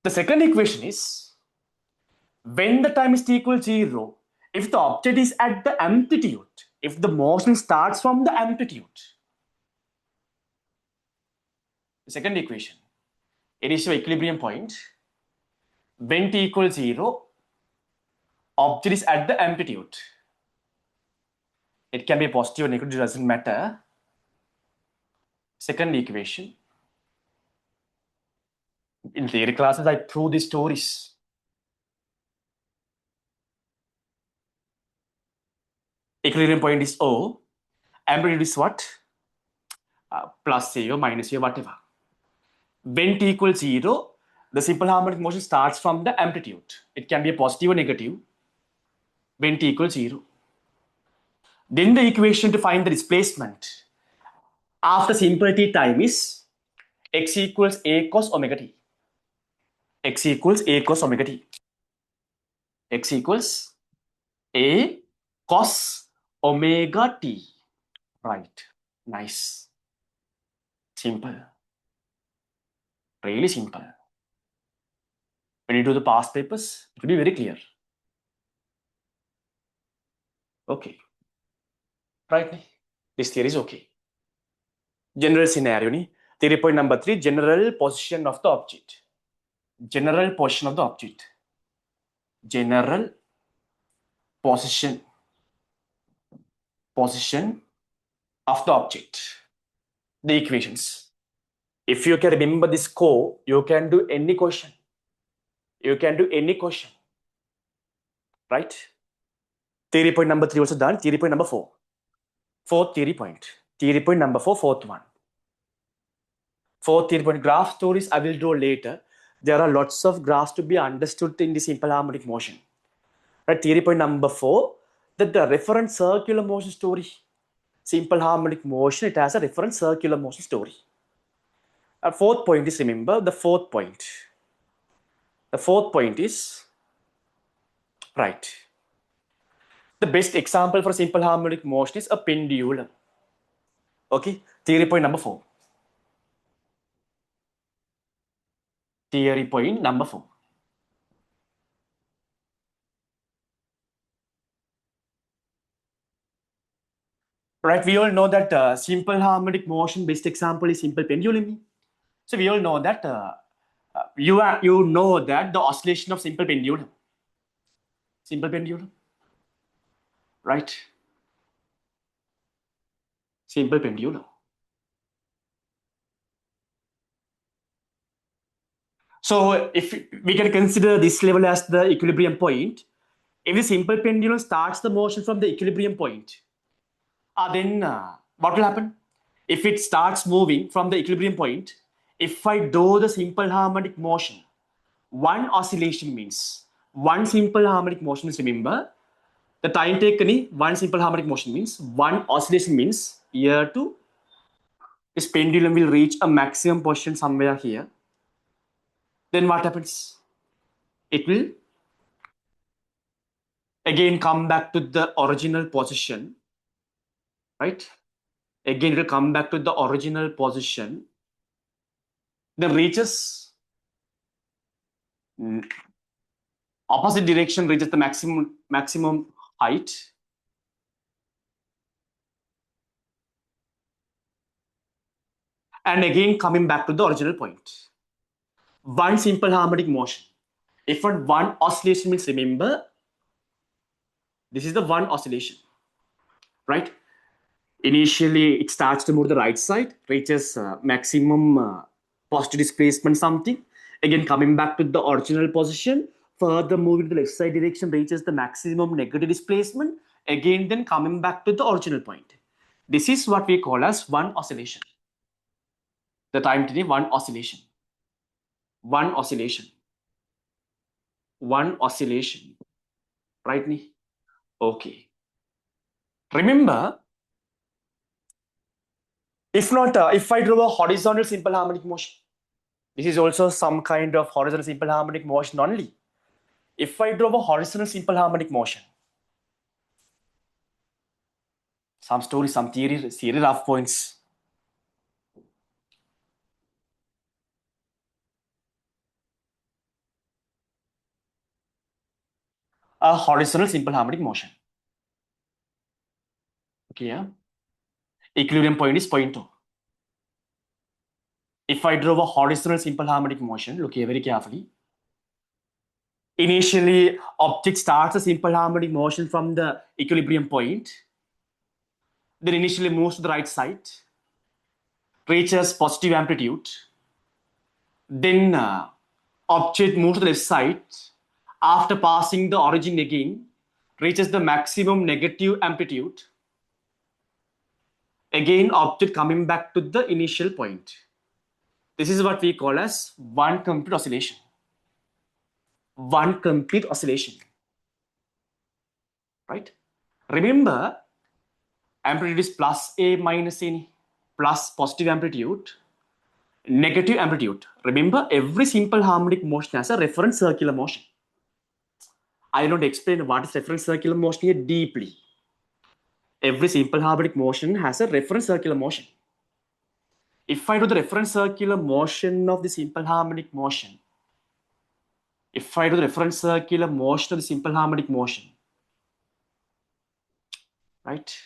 The second equation is, when the time is t equals 0, if the object is at the amplitude, if the motion starts from the amplitude, the second equation, initial equilibrium point, when t equals 0, object is at the amplitude. It can be positive or negative, it doesn't matter. Second equation. In theory classes, I prove these stories. Equilibrium point is O. Amplitude is what? Plus A or minus A or whatever. When t equals 0, the simple harmonic motion starts from the amplitude. It can be a positive or negative. When t equals 0. Then the equation to find the displacement. after simple t time is x equals a cos omega t. X equals a cos omega t. X equals a cos omega t. Right. Nice. Simple. Really simple. When you do the past papers, it will be very clear. Okay. Right. This theory is okay. General scenario ni. Theory point number 3, general position of the object. General position of the object. General position of the object. The equations. If you can remember this core, you can do any question. You can do any question. Right? Theory point number 3 also done. Theory point number 4. Fourth theory point. Theory point number 4, fourth one. Fourth theory point, graph stories I will draw later. There are lots of graphs to be understood in the simple harmonic motion. Right? Theory point number 4, that the reference circular motion story. Simple harmonic motion, it has a reference circular motion story. Fourth point is, remember the fourth point. The fourth point is, right. The best example for simple harmonic motion is a pendulum. Okay, theory point number 4. Theory point number 4. Right, we all know that simple harmonic motion best example is simple pendulum. So we all know that you know that the oscillation of simple pendulum, right? Simple pendulum. So if we can consider this level as the equilibrium point, if the simple pendulum starts the motion from the equilibrium point, then what will happen? If it starts moving from the equilibrium point, if I do the simple harmonic motion, one oscillation means, one simple harmonic motion means, remember, the time taken, one simple harmonic motion means, one oscillation means, here to, this pendulum will reach a maximum position somewhere here. Then what happens? It will again come back to the original position, right? Again, it will come back to the original position, then reaches opposite direction, reaches the maximum height, and again coming back to the original point. One simple harmonic motion. If one oscillation means, remember, this is the one oscillation, right? Initially, it starts to move to the right side, reaches maximum positive displacement something, again coming back to the original position, further moving to the left side direction, reaches the maximum negative displacement, again then coming back to the original point. This is what we call as one oscillation. The time today, one oscillation. One oscillation. One oscillation. Right? Okay. Remember, if not, if I draw a horizontal simple harmonic motion, this is also some kind of horizontal simple harmonic motion only. If I draw a horizontal simple harmonic motion, some story, some theory, rough points. A horizontal simple harmonic motion. Okay, yeah. Equilibrium point is point 2. If I draw a horizontal simple harmonic motion, look here very carefully. Initially, object starts a simple harmonic motion from the equilibrium point, then initially moves to the right side, reaches positive amplitude, then object moves to the left side, after passing the origin again, reaches the maximum negative amplitude, again object coming back to the initial point. This is what we call as one complete oscillation. One complete oscillation. Right? Remember, amplitude is plus A minus A. plus positive amplitude, negative amplitude. Remember, every simple harmonic motion has a reference circular motion. I don't explain what is reference circular motion here deeply. Every simple harmonic motion has a reference circular motion. If I do the reference circular motion of the simple harmonic motion, if I do the reference circular motion of the simple harmonic motion, right,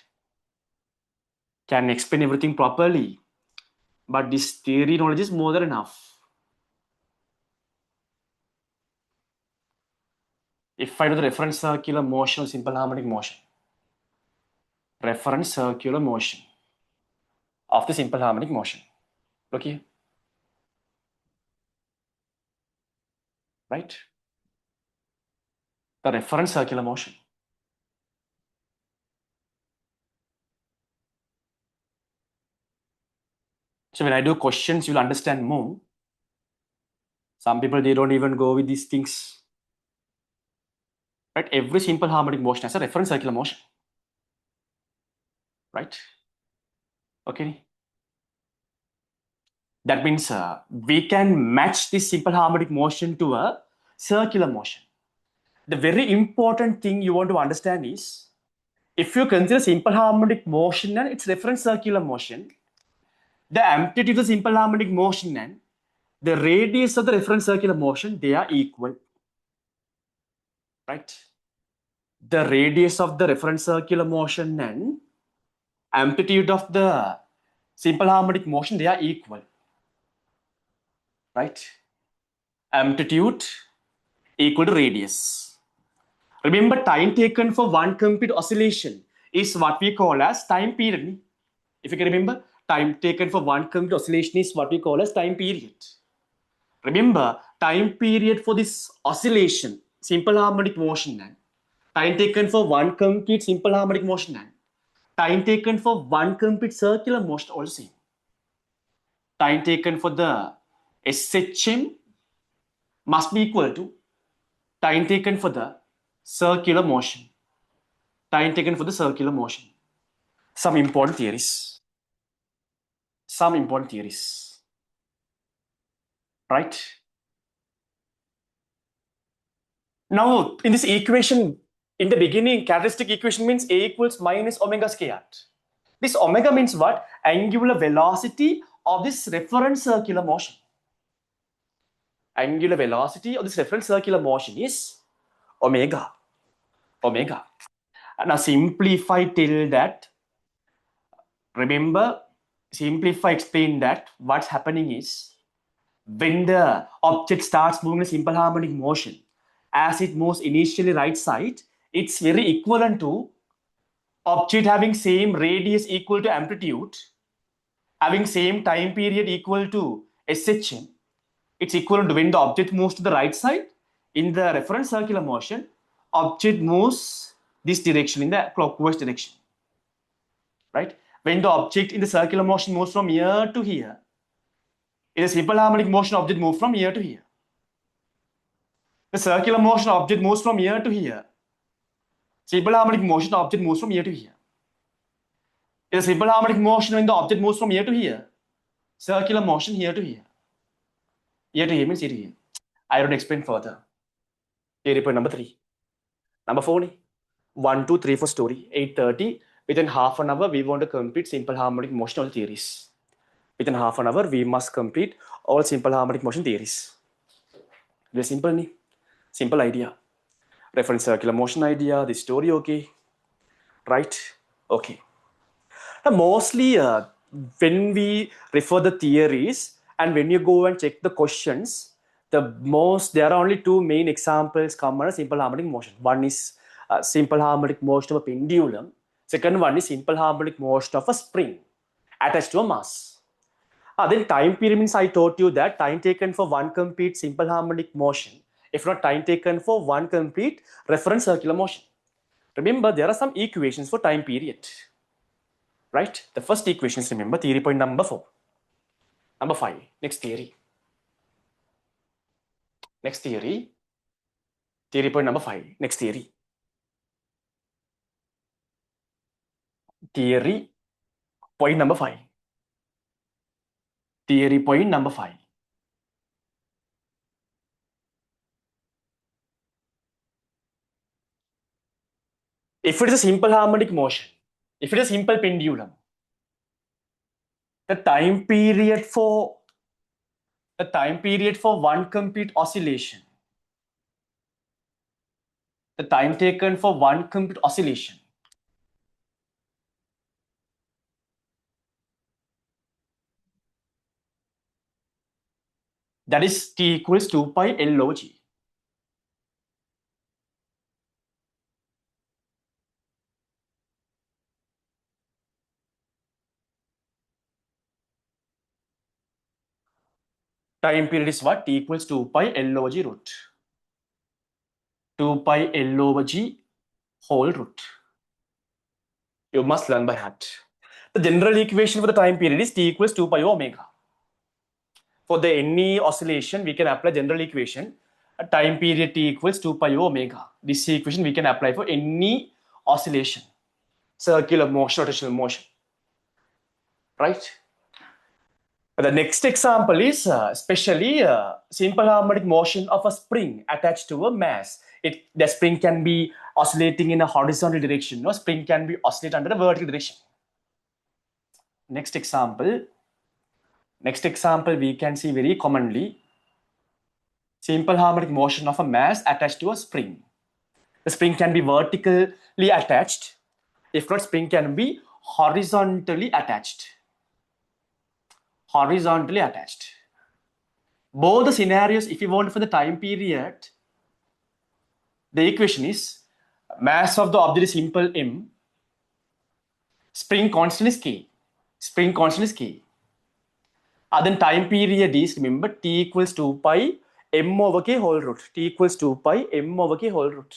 can explain everything properly, but this theory knowledge is more than enough. If I do the reference circular motion of simple harmonic motion, reference circular motion of the simple harmonic motion, look here, right? The reference circular motion. So when I do questions, you'll understand more. Some people, they don't even go with these things. Right? Every simple harmonic motion has a reference circular motion. Right? Okay. That means we can match this simple harmonic motion to a circular motion. The very important thing you want to understand is, if you consider simple harmonic motion and its reference circular motion, the amplitude of the simple harmonic motion and the radius of the reference circular motion, they are equal. Right? The radius of the reference circular motion and amplitude of the simple harmonic motion, they are equal. Right? Amplitude equal to radius. Remember, time taken for one complete oscillation is what we call as time period. If you can remember, time taken for one complete oscillation is what we call as time period. Remember, time period for this oscillation, simple harmonic motion, and time taken for one complete simple harmonic motion, and time taken for one complete circular motion also. Time taken for the SHM must be equal to time taken for the circular motion. Time taken for the circular motion. Some important theories. Some important theories. Right? Now, in this equation, in the beginning, characteristic equation means A equals minus omega squared. This omega means what? Angular velocity of this reference circular motion. Angular velocity of this reference circular motion is omega. Omega. Now, simplify till that. Remember, simplify, explain that what's happening is, when the object starts moving in a simple harmonic motion, as it moves initially right side, it's very equivalent to object having same radius equal to amplitude, having same time period equal to SHM. It's equivalent to when the object moves to the right side in the reference circular motion, object moves this direction in the clockwise direction. Right? When the object in the circular motion moves from here to here, in a simple harmonic motion, object moves from here to here. The circular motion object moves from here to here. Simple harmonic motion object moves from here to here. In a simple harmonic motion, when the object moves from here to here, circular motion here to here. Here to here means here to here. I don't explain further. Theory point number 3. Number 4. 1, 2, 3 for story. 8:30. Within half an hour, we want to complete simple harmonic motion all theories. Within half an hour, we must complete all simple harmonic motion theories. Very simple, ni? Simple idea. Reference circular motion idea, the story, okay? Right? Okay. Now, mostly when we refer the theories and when you go and check the questions, there are only two main examples common as simple harmonic motion. One is simple harmonic motion of a pendulum. Second one is simple harmonic motion of a spring attached to a mass. Then time period means I taught you that time taken for one complete simple harmonic motion, if not time taken for one complete reference circular motion. Remember, there are some equations for time period. Right? The first equations, remember, theory point number 4. Number 5, next theory. Next theory. Theory point number 5, next theory. Theory point number 5. Theory point number 5. If it is a simple harmonic motion, if it is a simple pendulum, the time period for one complete oscillation, the time taken for one complete oscillation, that is t equals 2 pi L over G. Time period is what? T equals 2 pi L over G root. 2 pi L over G whole root. You must learn by heart. The general equation for the time period is T equals 2 pi omega. For the any oscillation, we can apply general equation. A time period T equals 2 pi omega. This equation we can apply for any oscillation. Circular motion, rotational motion. Right? The next example is especially simple harmonic motion of a spring attached to a mass. The spring can be oscillating in a horizontal direction. No, spring can be oscillating under a vertical direction. Next example we can see very commonly simple harmonic motion of a mass attached to a spring. The spring can be vertically attached. If not, spring can be horizontally attached. Horizontally attached. Both the scenarios, if you want for the time period, the equation is mass of the object is simple m, spring constant is k. Spring constant is k. Then time period is, remember, t equals 2 pi m over k whole root. T equals 2 pi m over k whole root.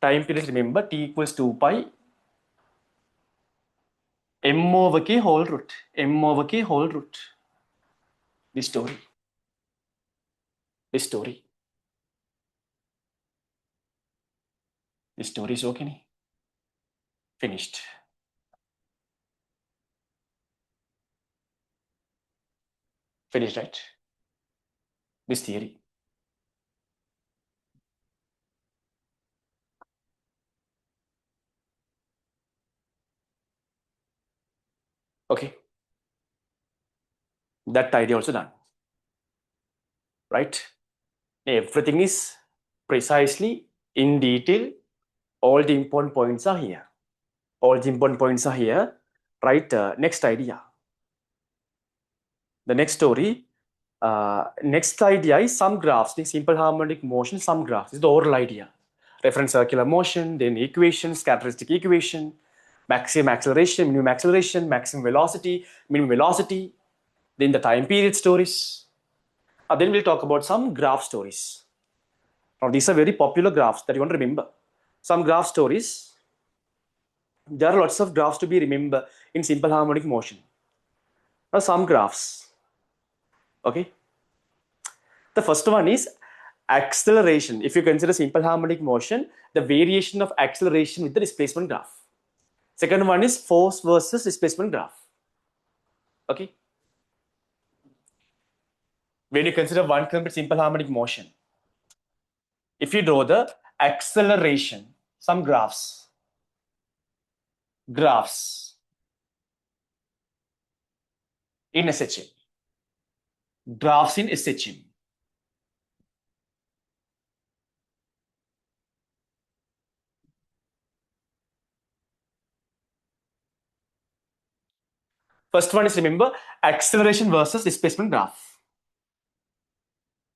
Time period, remember, t equals 2 pi m over k whole root. M over k whole root. This story. This story is okay. Finished. Finished, right? This theory. Okay. That idea also done. Right? Everything is precisely in detail. All the important points are here. All the important points are here. Right? Next idea. The next story. Next idea is some graphs. The simple harmonic motion, some graphs. This is the oral idea. Reference circular motion, then equations, characteristic equation, maximum acceleration, maximum velocity, minimum velocity, then the time period stories. Then we'll talk about some graph stories. Now, these are very popular graphs that you want to remember. Some graph stories. There are lots of graphs to be remembered in simple harmonic motion. Now, some graphs. Okay. The first one is acceleration. If you consider simple harmonic motion, the variation of acceleration with the displacement graph. Second one is force versus displacement graph. Okay. When you consider one complete simple harmonic motion, if you draw the acceleration, some graphs in SHM, graphs in SHM. First one is, remember, acceleration versus displacement graph.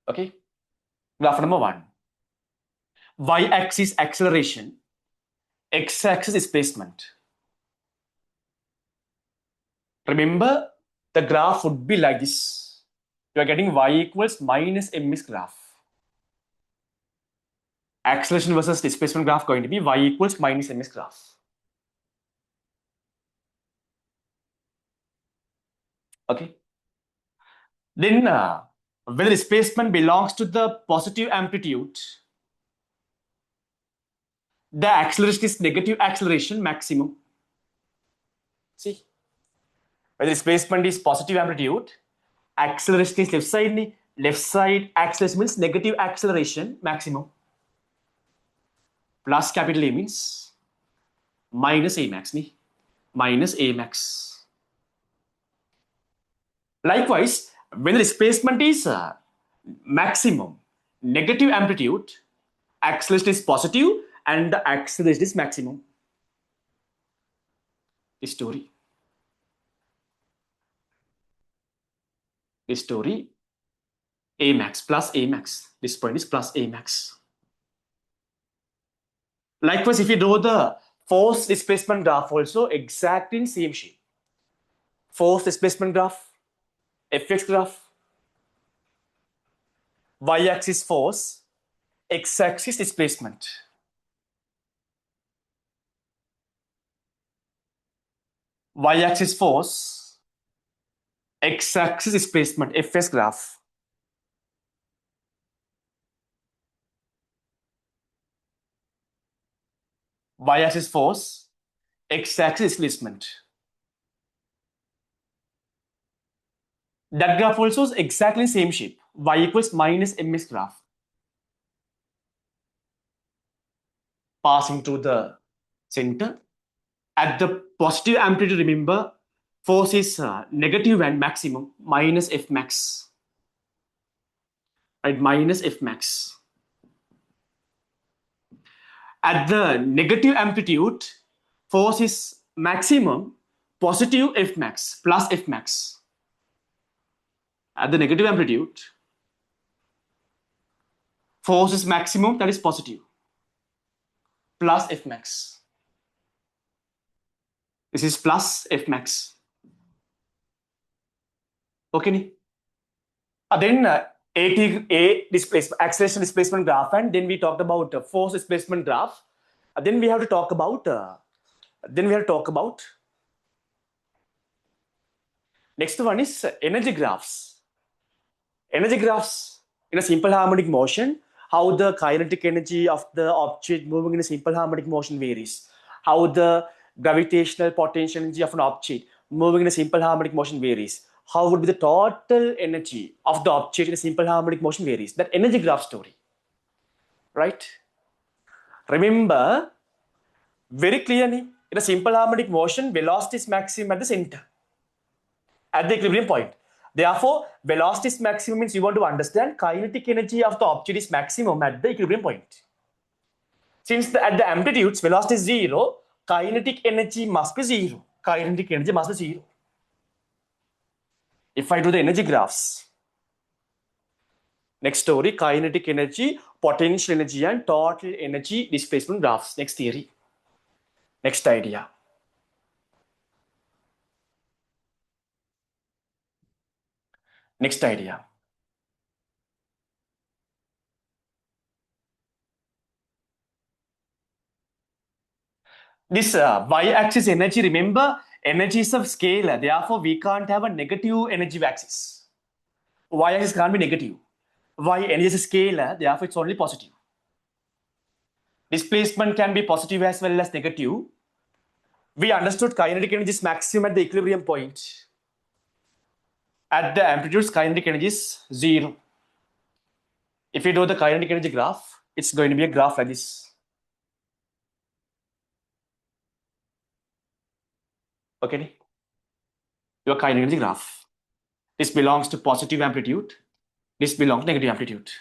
Okay. Graph number 1. Y-axis acceleration, x-axis displacement. Remember, the graph would be like this. You are getting y equals minus ms graph. Acceleration versus displacement graph going to be y equals minus ms graph. Okay. Then when the displacement belongs to the positive amplitude, the acceleration is negative acceleration maximum. See, when the displacement is positive amplitude, acceleration is left side ni. Left side acceleration means negative acceleration maximum. Plus capital A means minus A max ni. Minus A max. Likewise, when the displacement is maximum, negative amplitude, acceleration is positive and the acceleration is maximum. This story. A max plus A max. This point is plus A max. Likewise, if you draw the force displacement graph also exactly in same shape. Force displacement graph, Fx graph, y-axis force, x-axis displacement. Y-axis force, x-axis displacement, Fs graph. Y-axis force, x-axis displacement. That graph also is exactly same shape. Y equals minus ms graph. Passing through the center. At the positive amplitude, remember, force is negative and maximum, minus F max. Right, minus F max. At the negative amplitude, force is maximum, positive F max, plus F max. At the negative amplitude, force is maximum, that is positive, plus F max. This is plus F max. Okay. Then A displacement, acceleration displacement graph, and then we talked about force displacement graph. Then we have to talk about. Next one is energy graphs. Energy graphs in a simple harmonic motion. How the kinetic energy of the object moving in a simple harmonic motion varies. How the gravitational potential energy of an object moving in a simple harmonic motion varies. How would be the total energy of the object in a simple harmonic motion varies. That energy graph story. Right? Remember, very clearly, in a simple harmonic motion, velocity is maximum at the center, at the equilibrium point. Therefore, velocity is maximum means you want to understand kinetic energy of the object is maximum at the equilibrium point. Since at the amplitudes, velocity is 0, kinetic energy must be 0. Kinetic energy must be 0. If I do the energy graphs, next story, kinetic energy, potential energy, and total energy displacement graphs. Next theory. Next idea. Next idea. This y-axis energy, remember, energy is a scalar. Therefore, we can't have a negative energy axis. Y-axis can't be negative. Y energy is a scalar. Therefore, it's only positive. Displacement can be positive as well as negative. We understood kinetic energy is maximum at the equilibrium point. At the amplitudes, kinetic energy is 0. If you do the kinetic energy graph, it's going to be a graph like this. Okay? Your kinetic energy graph. This belongs to positive amplitude. This belongs to negative amplitude.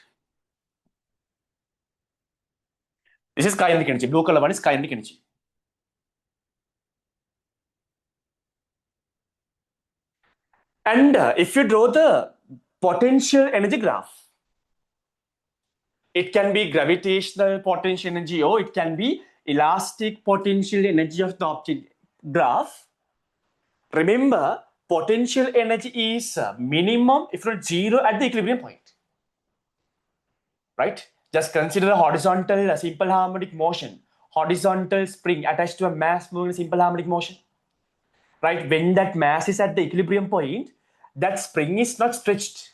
This is kinetic energy. Blue color one is kinetic energy. And if you draw the potential energy graph, it can be gravitational potential energy or it can be elastic potential energy of the object graph. Remember, potential energy is minimum, if not 0, at the equilibrium point. Right? Just consider a horizontal simple harmonic motion. Horizontal spring attached to a mass moving in simple harmonic motion. Right? When that mass is at the equilibrium point, that spring is not stretched.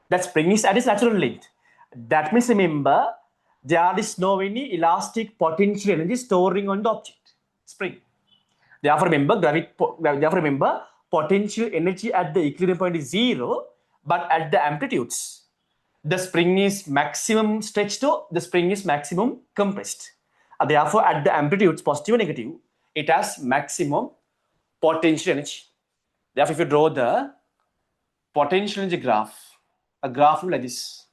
That spring is at its natural length. That means, remember, there is no any elastic potential energy storing on the object spring. Therefore, remember, potential energy at the equilibrium point is 0, but at the amplitudes, the spring is maximum stretched or the spring is maximum compressed. Therefore, at the amplitudes, positive or negative, it has maximum potential energy. Therefore, if you draw the potential energy graph, a graph like this.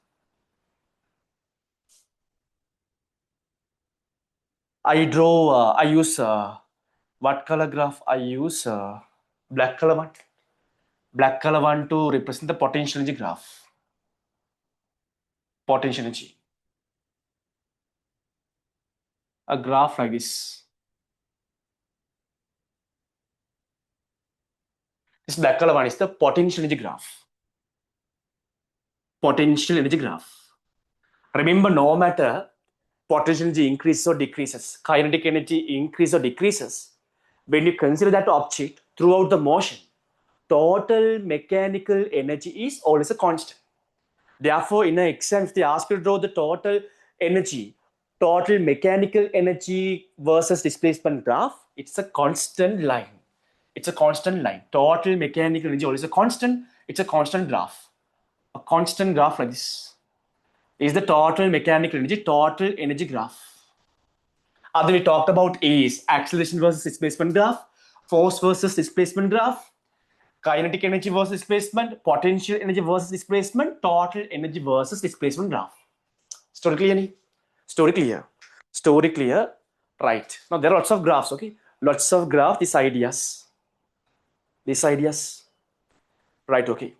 I use what color graph? I use black color one. Black color one to represent the potential energy graph. Potential energy. A graph like this. This black color one is the potential energy graph. Potential energy graph. Remember, no matter potential energy increases or decreases, kinetic energy increases or decreases, when you consider that object throughout the motion, total mechanical energy is always a constant. Therefore, in an exam, if they ask you to draw the total energy, total mechanical energy versus displacement graph, it's a constant line. It's a constant line. Total mechanical energy always a constant. It's a constant graph. A constant graph like this is the total mechanical energy graph. Other we talked about is acceleration versus displacement graph, force versus displacement graph, kinetic energy versus displacement, potential energy versus displacement, total energy versus displacement graph. Story clear? Nahi? Story clear? Story clear? Right. Now there are lots of graphs, okay? Lots of graphs, these ideas. These ideas. Right, okay.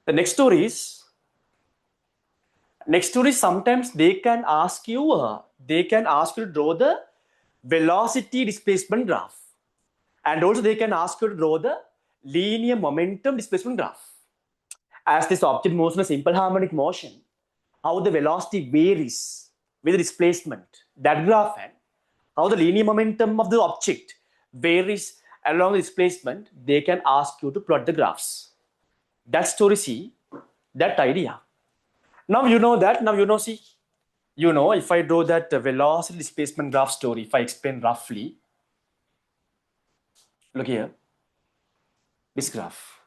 The next story is sometimes they can ask you to draw the velocity displacement graph. And also they can ask you to draw the linear momentum displacement graph. As this object moves in a simple harmonic motion, how the velocity varies with the displacement, that graph, and how the linear momentum of the object varies along the displacement, they can ask you to plot the graphs. That story, see, that idea. Now you know that, see, if I draw that velocity displacement graph story, if I explain roughly, look here, this graph,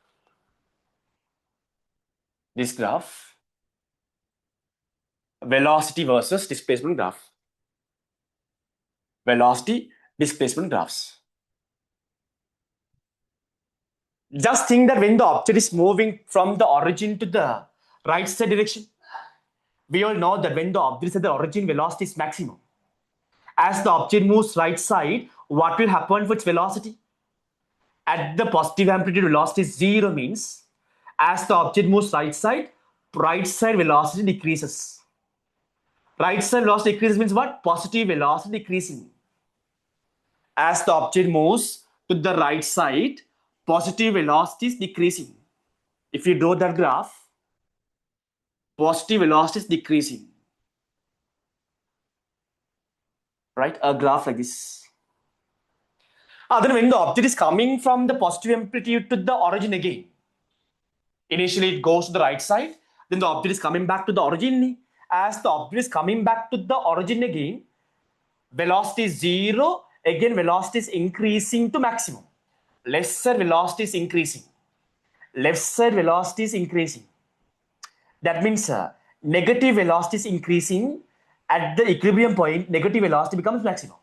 velocity versus displacement graph, velocity displacement graphs. Just think that when the object is moving from the origin to the right side direction, we all know that when the object is at the origin, velocity is maximum. As the object moves right side, what will happen with its velocity? At the positive amplitude, velocity is 0 means as the object moves right side velocity decreases. Right side velocity decreases means what? Positive velocity decreasing. As the object moves to the right side, positive velocity is decreasing. If you draw that graph, positive velocity is decreasing. Right? A graph like this. Then when the object is coming from the positive amplitude to the origin again, initially it goes to the right side, then the object is coming back to the origin. As the object is coming back to the origin again, velocity is 0, again velocity is increasing to maximum. Left side velocity is increasing. Left side velocity is increasing. That means negative velocity is increasing. At the equilibrium point, negative velocity becomes maximum.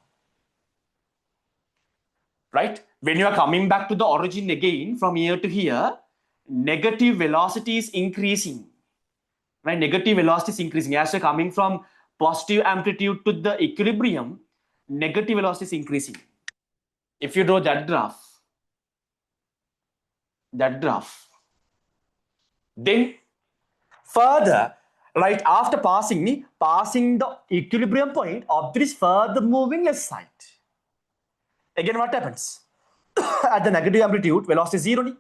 Right? When you are coming back to the origin again from here to here, negative velocity is increasing. Right? Negative velocity is increasing. As you're coming from positive amplitude to the equilibrium, negative velocity is increasing. If you draw that graph, then further, right after passing the equilibrium point, object is further moving left side. Again, what happens? At the negative amplitude, velocity is 0.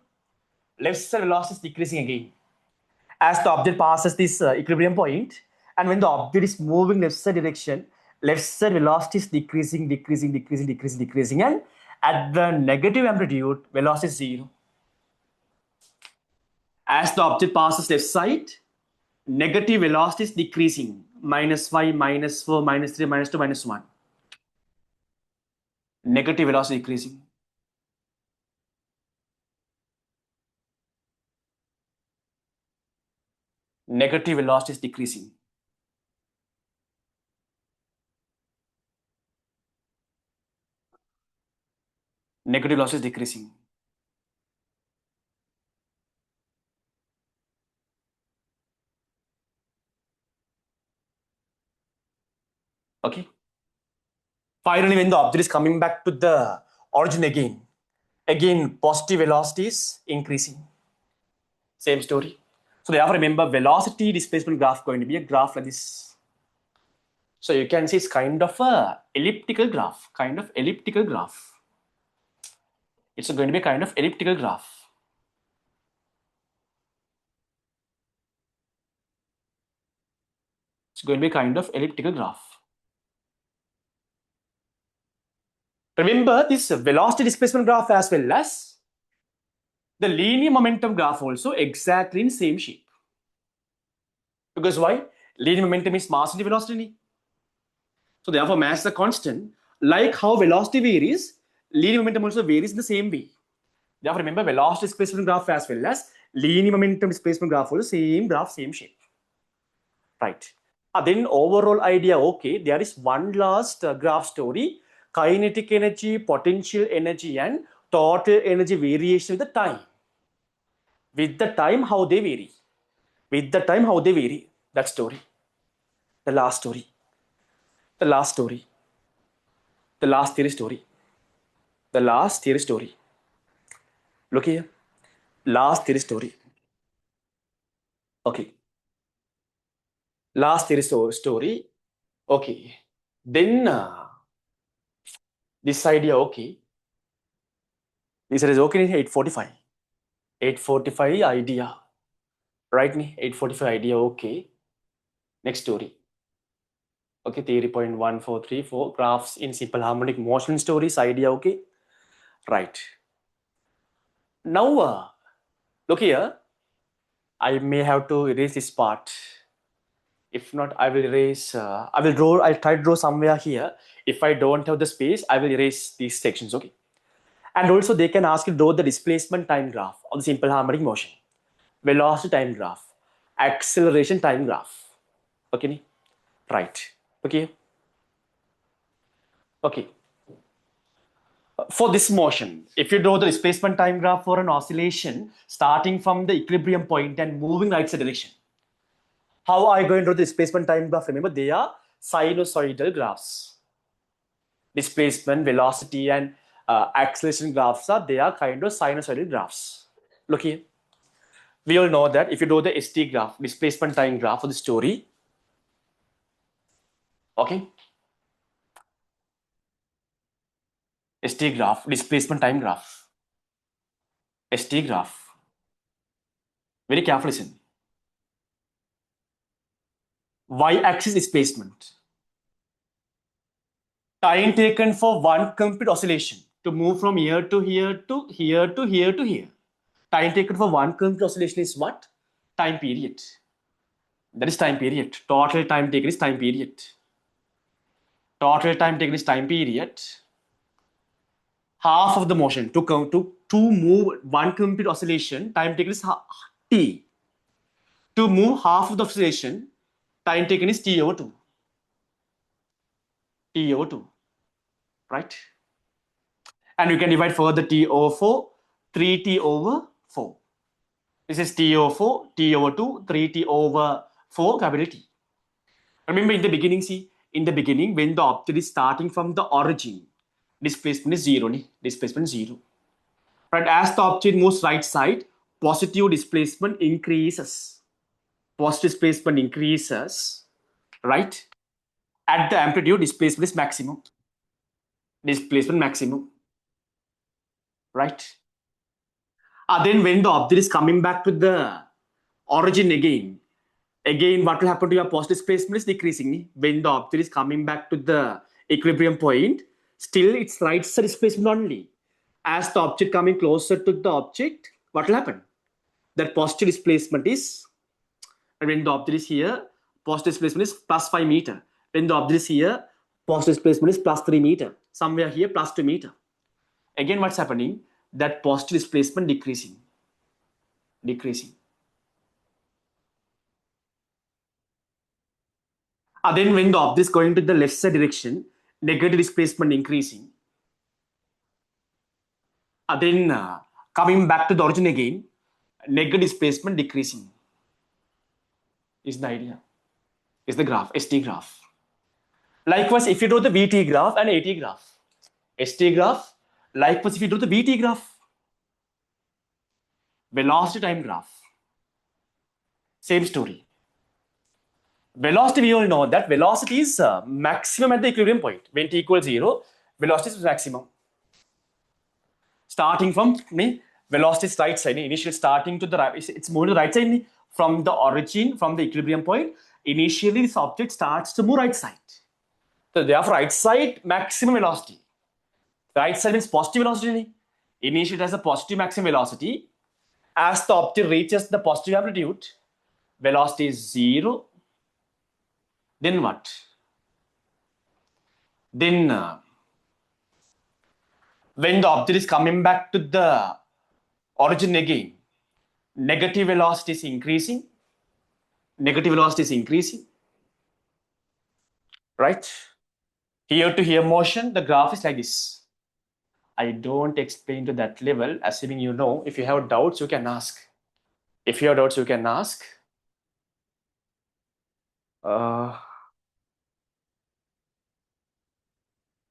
Left side velocity is decreasing again. As the object passes this equilibrium point, and when the object is moving left side direction, left side velocity is decreasing, and at the negative amplitude, velocity is 0. As the object passes left side, negative velocity is decreasing. -5, -4, -3, -2, -1. Negative velocity decreasing. negative velocity is decreasing. Negative velocity is decreasing. Okay. Finally, when the object is coming back to the origin again positive velocity is increasing. Same story. So therefore, remember velocity displacement graph going to be a graph like this. So you can see it's kind of a elliptical graph, kind of elliptical graph. It's going to be a kind of elliptical graph. It's going to be a kind of elliptical graph. Remember this velocity displacement graph as well as the linear momentum graph also exactly in same shape. Because why? Linear momentum is mass into velocity. So therefore, mass is a constant. Like how velocity varies, linear momentum also varies in the same way. Therefore, remember velocity displacement graph as well as linear momentum displacement graph also same graph, same shape. Right. Then overall idea, okay, there is one last graph story. Kinetic energy, potential energy, and total energy variation with the time. With the time, how they vary. With the time, how they vary. That story. The last story. The last story. The last theory story. The last theory story. Look here. Last theory story. Okay. Last theory story. Okay. Then this idea, okay. This is okay, 845. 845 idea. Right, 845 idea, okay. Next story. Okay, theory point 1434, graphs in simple harmonic motion stories, idea, okay. Right. Now, look here. I may have to erase this part. If not, I will erase, I'll try to draw somewhere here. If I don't have the space, I will erase these sections, okay. And also they can ask you to draw the displacement time graph of the simple harmonic motion, velocity time graph, acceleration time graph. Okay, right. Okay. Okay. For this motion, if you draw the displacement time graph for an oscillation starting from the equilibrium point and moving right side direction, how are you going to draw the displacement time graph? Remember, they are sinusoidal graphs. Displacement, velocity, and acceleration graphs they are kind of sinusoidal graphs. Look here. We all know that if you draw the ST graph, displacement time graph for the story, okay, ST graph, displacement time graph, ST graph. Very careful listen. Y-axis displacement. Time taken for one complete oscillation to move from here to here to here to here to here. Time taken for one complete oscillation is what? Time period. That is time period. Total time taken is time period. Total time taken is time period. Half of the motion to move one complete oscillation, time taken is t. To move half of the oscillation, time taken is t over 2. T over 2. Right? And you can divide further t over 4, 3t over 4. This is t over 4, t over 2, 3t over 4, capital T. Remember in the beginning, in the beginning, when the object is starting from the origin, displacement is 0. Displacement is 0. Right? As the object moves right side, positive displacement increases. Positive displacement increases, right? At the amplitude, displacement is maximum. Displacement maximum, right? Then when the object is coming back to the origin again what will happen to your positive displacement is decreasing. When the object is coming back to the equilibrium point, still it's right side displacement only. As the object coming closer to the object, what will happen? That positive displacement is, when the object is here, positive displacement is plus 5 meter. When the object is here, positive displacement is plus 3 meter. Somewhere here, plus 2 meter. Again, what's happening? That positive displacement decreasing. Decreasing. Then when the object is going to the left side direction, negative displacement increasing. Then coming back to the origin again, negative displacement decreasing. Is the idea. Is the graph, ST graph. Likewise, if you do the VT graph and AT graph, ST graph, likewise, if you do the VT graph, velocity time graph, same story. Velocity, we all know that velocity is maximum at the equilibrium point. When t equals 0, velocity is maximum. Starting from velocity is right side, initially starting to the right, it's moving to the right side from the origin, from the equilibrium point. Initially, this object starts to move right side. So therefore, right side maximum velocity. Right side means positive velocity. Initially, it has a positive maximum velocity. As the object reaches the positive amplitude, velocity is 0. Then what? Then when the object is coming back to the origin again, negative velocity is increasing. Negative velocity is increasing. Right? Here to here motion, the graph is like this. I don't explain to that level, assuming you know. If you have doubts, you can ask. If you have doubts, you can ask.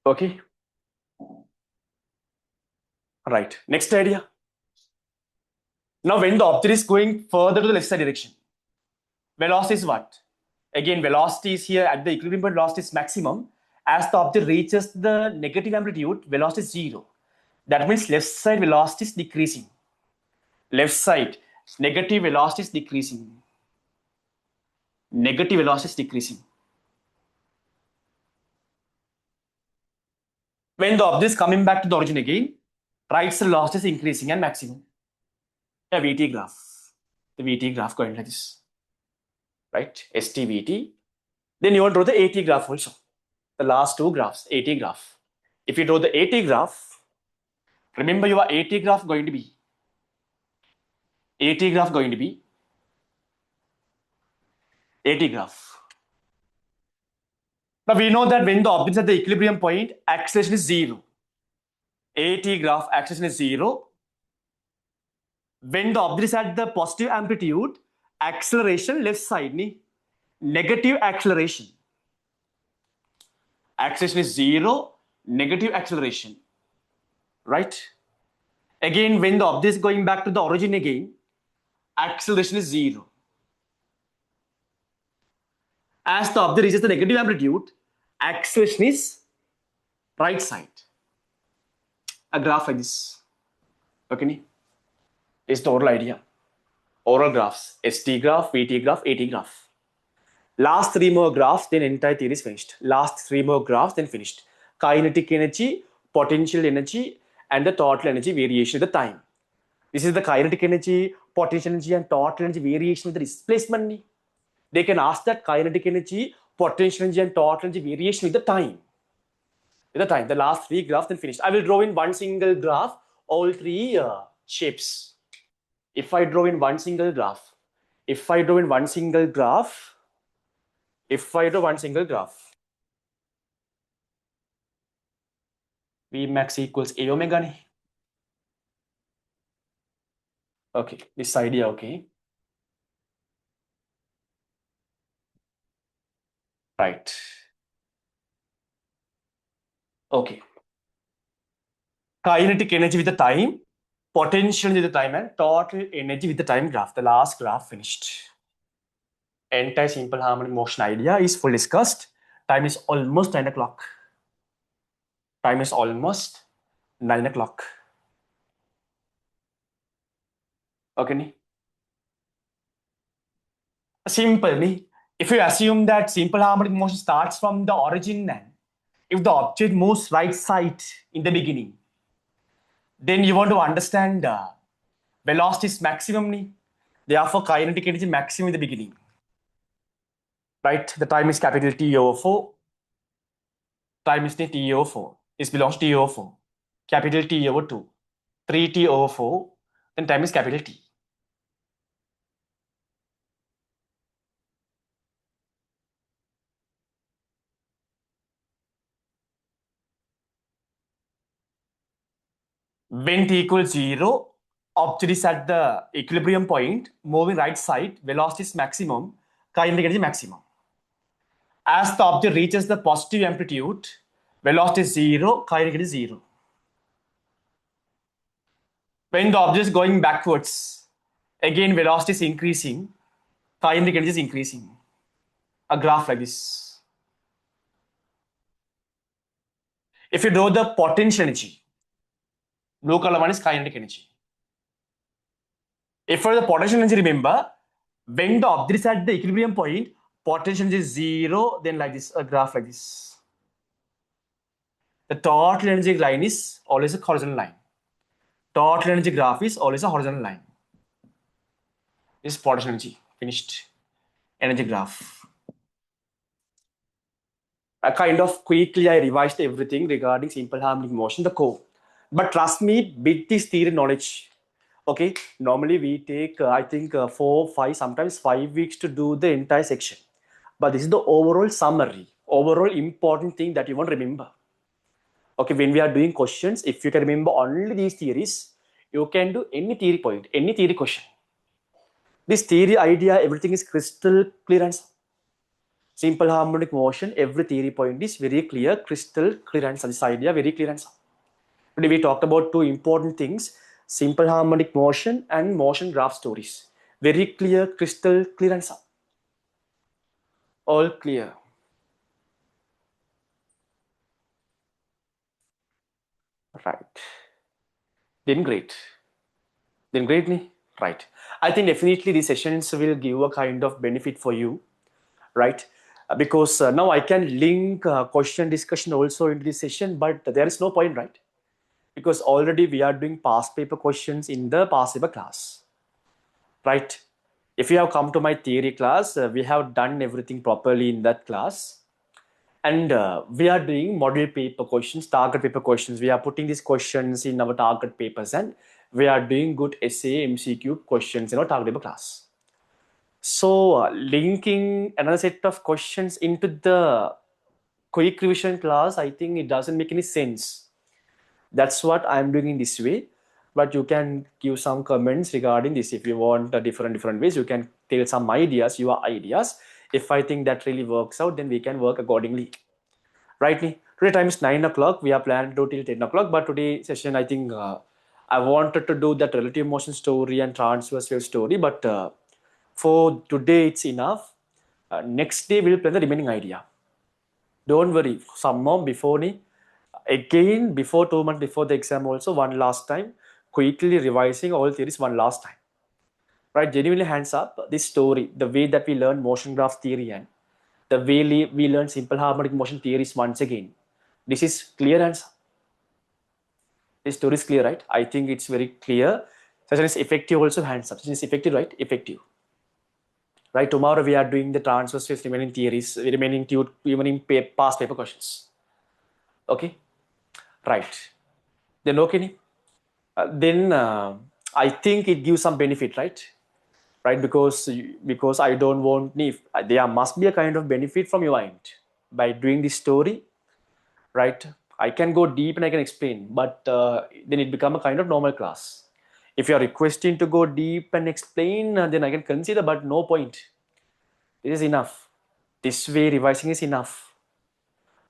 Okay. Right. Next idea. Now, when the object is going further to the left side direction, velocity is what? Again, velocity is here at the equilibrium point, velocity is maximum. As the object reaches the negative amplitude, velocity is 0. That means left side velocity is decreasing. Left side, negative velocity is decreasing. Negative velocity is decreasing. When the object is coming back to the origin again, right side velocity is increasing and maximum. A VT graph. The VT graph going like this. Right? STVT. Then you want to draw the AT graph also. The last two graphs, AT graph. If you draw the AT graph, remember your AT graph going to be AT graph going to be AT graph. Now we know that when the object is at the equilibrium point, acceleration is 0. AT graph acceleration is 0. When the object is at the positive amplitude, acceleration left side, negative acceleration. Acceleration is 0, negative acceleration. Right? Again, when the object is going back to the origin again, acceleration is 0. As the object reaches the negative amplitude, acceleration is right side. A graph like this. Okay? Is the oral idea. Oral graphs. ST graph, VT graph, AT graph. Last 3 more graphs, then entire theory is finished. Last 3 more graphs, then finished. Kinetic energy, potential energy, and the total energy variation of the time. This is the kinetic energy, potential energy, and total energy variation of the displacement. They can ask that kinetic energy, potential energy, and total energy variation with the time. With the time, the last 3 graphs, then finished. I will draw in one single graph all 3 shapes. If I draw in one single graph, Vmax equals A omega. Okay, this idea, okay. Right. Okay. Kinetic energy with the time, potential energy with the time, and total energy with the time graph. The last graph finished. Entire simple harmonic motion idea is full discussed. Time is almost 9 o'clock. Time is almost 9 o'clock. Okay. Simple. If you assume that simple harmonic motion starts from the origin, and if the object moves right side in the beginning, then you want to understand velocity is maximum. Therefore, kinetic energy maximum in the beginning. Right? The time is capital T over 4. Time is T over 4. This belongs to T over 4. Capital T over 2. 3T over 4. Then time is capital T. When t equals 0, object is at the equilibrium point, moving right side, velocity is maximum, kinetic energy maximum. As the object reaches the positive amplitude, velocity is 0, kinetic energy is 0. When the object is going backwards, again velocity is increasing, kinetic energy is increasing. A graph like this. If you draw the potential energy, blue color one is kinetic energy. If for the potential energy, remember, when the object is at the equilibrium point, potential energy is 0, then like this, a graph like this. The total energy line is always a horizontal line. Total energy graph is always a horizontal line. This is potential energy, finished. Energy graph. I kind of quickly I revised everything regarding simple harmonic motion, the core. But trust me, with this theory knowledge, okay, normally we take I think 4, 5, sometimes 5 weeks to do the entire section. But this is the overall summary, overall important thing that you want to remember. Okay, when we are doing questions, if you can remember only these theories, you can do any theory point, any theory question. This theory idea, everything is crystal clear and simple harmonic motion, every theory point is very clear, crystal clear answer. This idea very clear answer. Today we talked about two important things, simple harmonic motion and motion graph stories. Very clear, crystal clear answer. All clear. Right. Then great. Then great, me. Right. I think definitely these sessions will give a kind of benefit for you, right? Because now I can link question discussion also into this session, but there is no point, right? Because already we are doing past paper questions in the past paper class, right? If you have come to my theory class, we have done everything properly in that class. And we are doing model paper questions, target paper questions. We are putting these questions in our target papers and we are doing good essay, MCQ questions in our target paper class. So linking another set of questions into the quick revision class, I think it doesn't make any sense. That's what I'm doing in this way. But you can give some comments regarding this. If you want different ways, you can tell some ideas, your ideas. If I think that really works out, then we can work accordingly. Rightly. Today time is 9 o'clock. We are planned to do till 10 o'clock. But today session, I think I wanted to do that relative motion story and transverse wave story. But for today, it's enough. Next day, we'll plan the remaining idea. Don't worry. Some more before me. Again, before 2 months before the exam, also one last time, quickly revising all theories one last time. Right? Genuinely hands up. This story, the way that we learn motion graph theory and the way we learn simple harmonic motion theories once again. This is clear answer. This story is clear, right? I think it's very clear. Session is effective also, hands up. Session is effective, right? Effective. Right, tomorrow we are doing the transverse waves remaining theories, remaining past paper questions. Okay, right. Then okay, then I think it gives some benefit, right? Right, because I don't want if there must be a kind of benefit from your end by doing this story, right? I can go deep and I can explain, but then it become a kind of normal class. If you are requesting to go deep and explain, then I can consider, but no point. This is enough. This way revising is enough.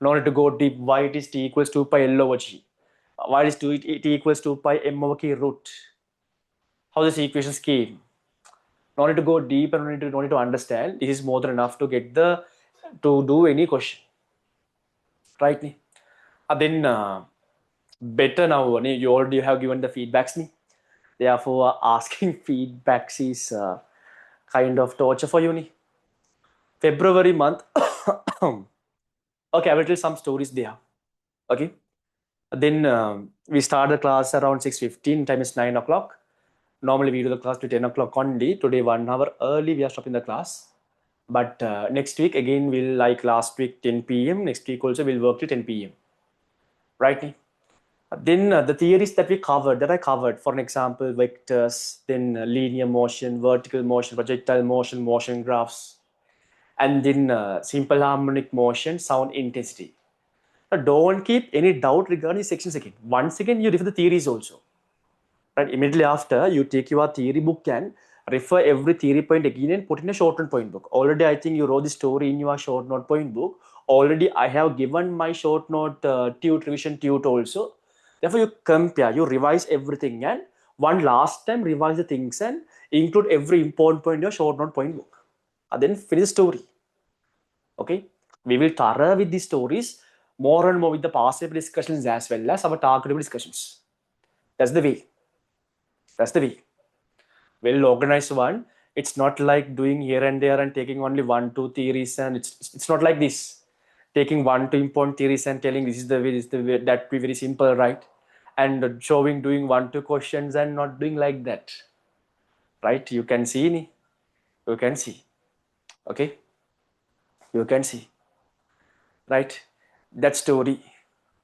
No need to go deep. Why it is t equals 2 pi L over g? Why is t equals 2 pi m over k root? How this equations came? No need to go deep and no need to understand. This is more than enough to get to do any question. Right? Then better now. You already have given the feedbacks. Therefore, asking feedbacks is kind of torture for you. February month. Okay, I will tell some stories there. Okay. Then we start the class around 6:15. Time is 9 o'clock. Normally we do the class to 10 o'clock only. Today 1 hour early we are stopping the class. But next week again we'll like last week 10 p.m. Next week also we'll work till 10 p.m. Right? Then the theories that I covered, for an example, vectors, then linear motion, vertical motion, projectile motion, motion graphs, and then simple harmonic motion, sound intensity. Now, don't keep any doubt regarding these sections again. Once again, you refer the theories also. Right? Immediately after, you take your theory book and refer every theory point again and put in a short note point book. Already, I think you wrote the story in your short note point book. Already, I have given my short note tute revision tute also. Therefore, you compare, you revise everything, and one last time revise the things and include every important point in your short note point book. And then finish the story. Okay, we will thorough with these stories more and more with the past paper discussions as well as our target discussions. That's the way. That's the way. Well organized one. It's not like doing here and there and taking only one, two theories, and it's not like this. Taking one, two important theories and telling this is the way, this is the way, that be very simple, right? And showing doing one, two questions and not doing like that. Right? You can see, you can see. Okay? You can see. Right? That story.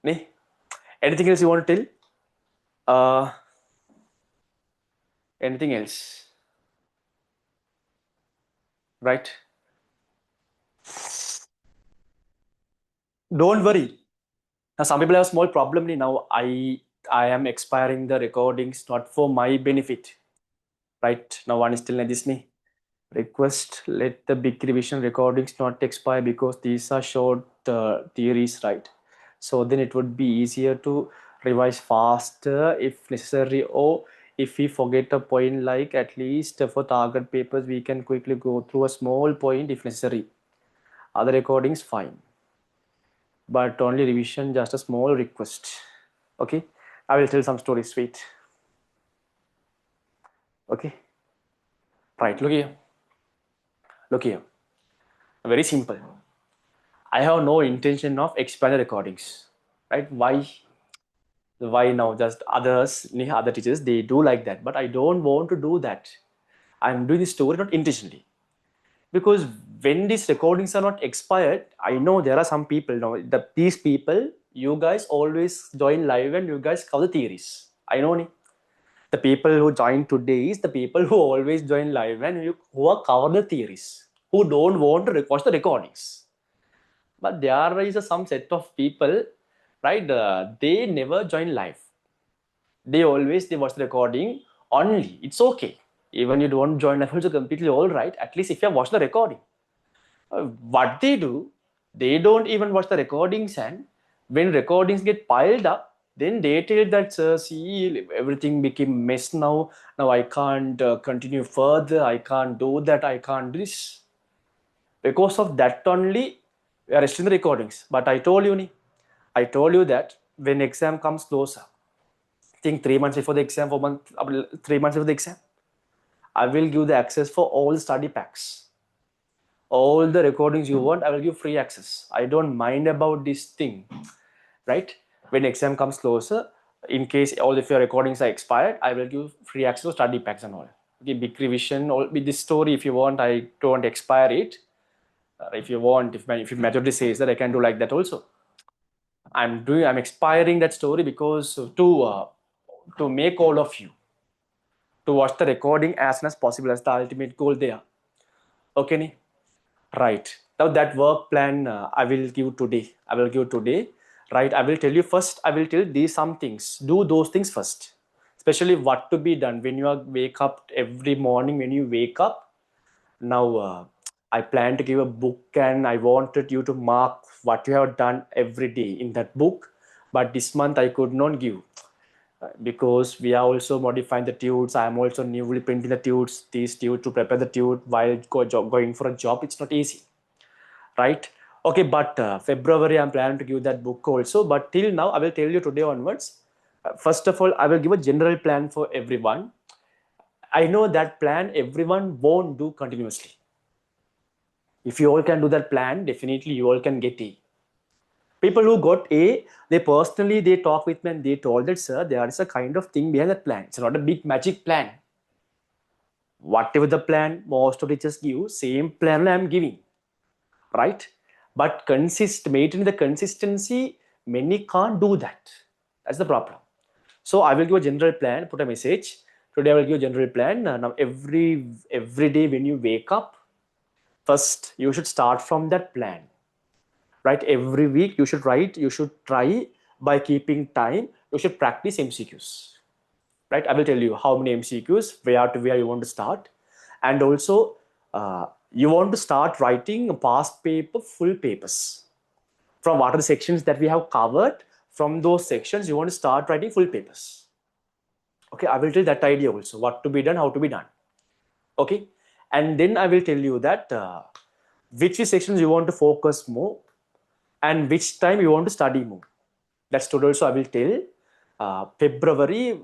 Ne? Anything else you want to tell? Anything else? Right? Don't worry. Now, some people have a small problem. Now, I am expiring the recordings not for my benefit. Right? Now, one is still like this. Request let the big revision recordings not expire because these are short theories, right? So then it would be easier to revise faster if necessary, or if we forget a point, like at least for target papers we can quickly go through a small point if necessary. Other recordings fine, but only revision just a small request. Okay, I will tell some stories. Wait. Okay, right, look here, look here, very simple. I have no intention of expanding recordings, right? Why now? Just others, other teachers, they do like that, but I don't want to do that. I'm doing this story not intentionally, because when these recordings are not expired, I know there are some people now. These people, you guys always join live and you guys cover the theories. I know, the people who join today is the people who always join live and who are cover the theories, who don't want to watch the recordings. But there is some set of people, right? They never join live. They watch the recording only. It's okay. Even you don't join live, also completely all right. At least if you have watched the recording. What they do, they don't even watch the recordings, and when recordings get piled up, then they tell that, sir, see, everything became mess now. Now I can't continue further. I can't do that. I can't do this. Because of that only, we are still in the recordings. But I told you that when exam comes closer, I think 3 months before the exam, 4 months, 3 months before the exam, I will give the access for all study packs. All the recordings you want, I will give free access. I don't mind about this thing, right? When exam comes closer, in case all of your recordings are expired, I will give free access to study packs and all. Okay, big revision, all with this story. If you want, I don't expire it. If you want, if majority says that, I can do like that also. I'm expiring that story because to make all of you to watch the recording as soon as possible as the ultimate goal there. Okay, right. Now that work plan I will give today. Right? I will tell you first. I will tell these some things. Do those things first. Especially what to be done when you wake up every morning. When you wake up, now I plan to give a book and I wanted you to mark what you have done every day in that book. But this month I could not give because we are also modifying the tutes. I am also newly printing the tutes, these tutes to prepare the tute while going for a job. It's not easy, right? Okay, but February I'm planning to give that book also. But till now, I will tell you today onwards. First of all, I will give a general plan for everyone. I know that plan everyone won't do continuously. If you all can do that plan, definitely you all can get A. People who got A, they talk with me and they told that, sir, there is a kind of thing behind that plan. It's not a big magic plan. Whatever the plan most of teachers give, same plan I am giving, right? But maintaining the consistency, many can't do that. That's the problem. So I will give a general plan, put a message. Today I will give a general plan. Now every day when you wake up, first you should start from that plan. Right? Every week you should write, you should try by keeping time, you should practice MCQs. right? I will tell you how many MCQs, where to where you want to start. And also, you want to start writing past paper, full papers. From what are the sections that we have covered, from those sections, you want to start writing full papers. Okay, I will tell that idea also, what to be done, how to be done. Okay, and then I will tell you that which sections you want to focus more and which time you want to study more. That's today also I will tell. February,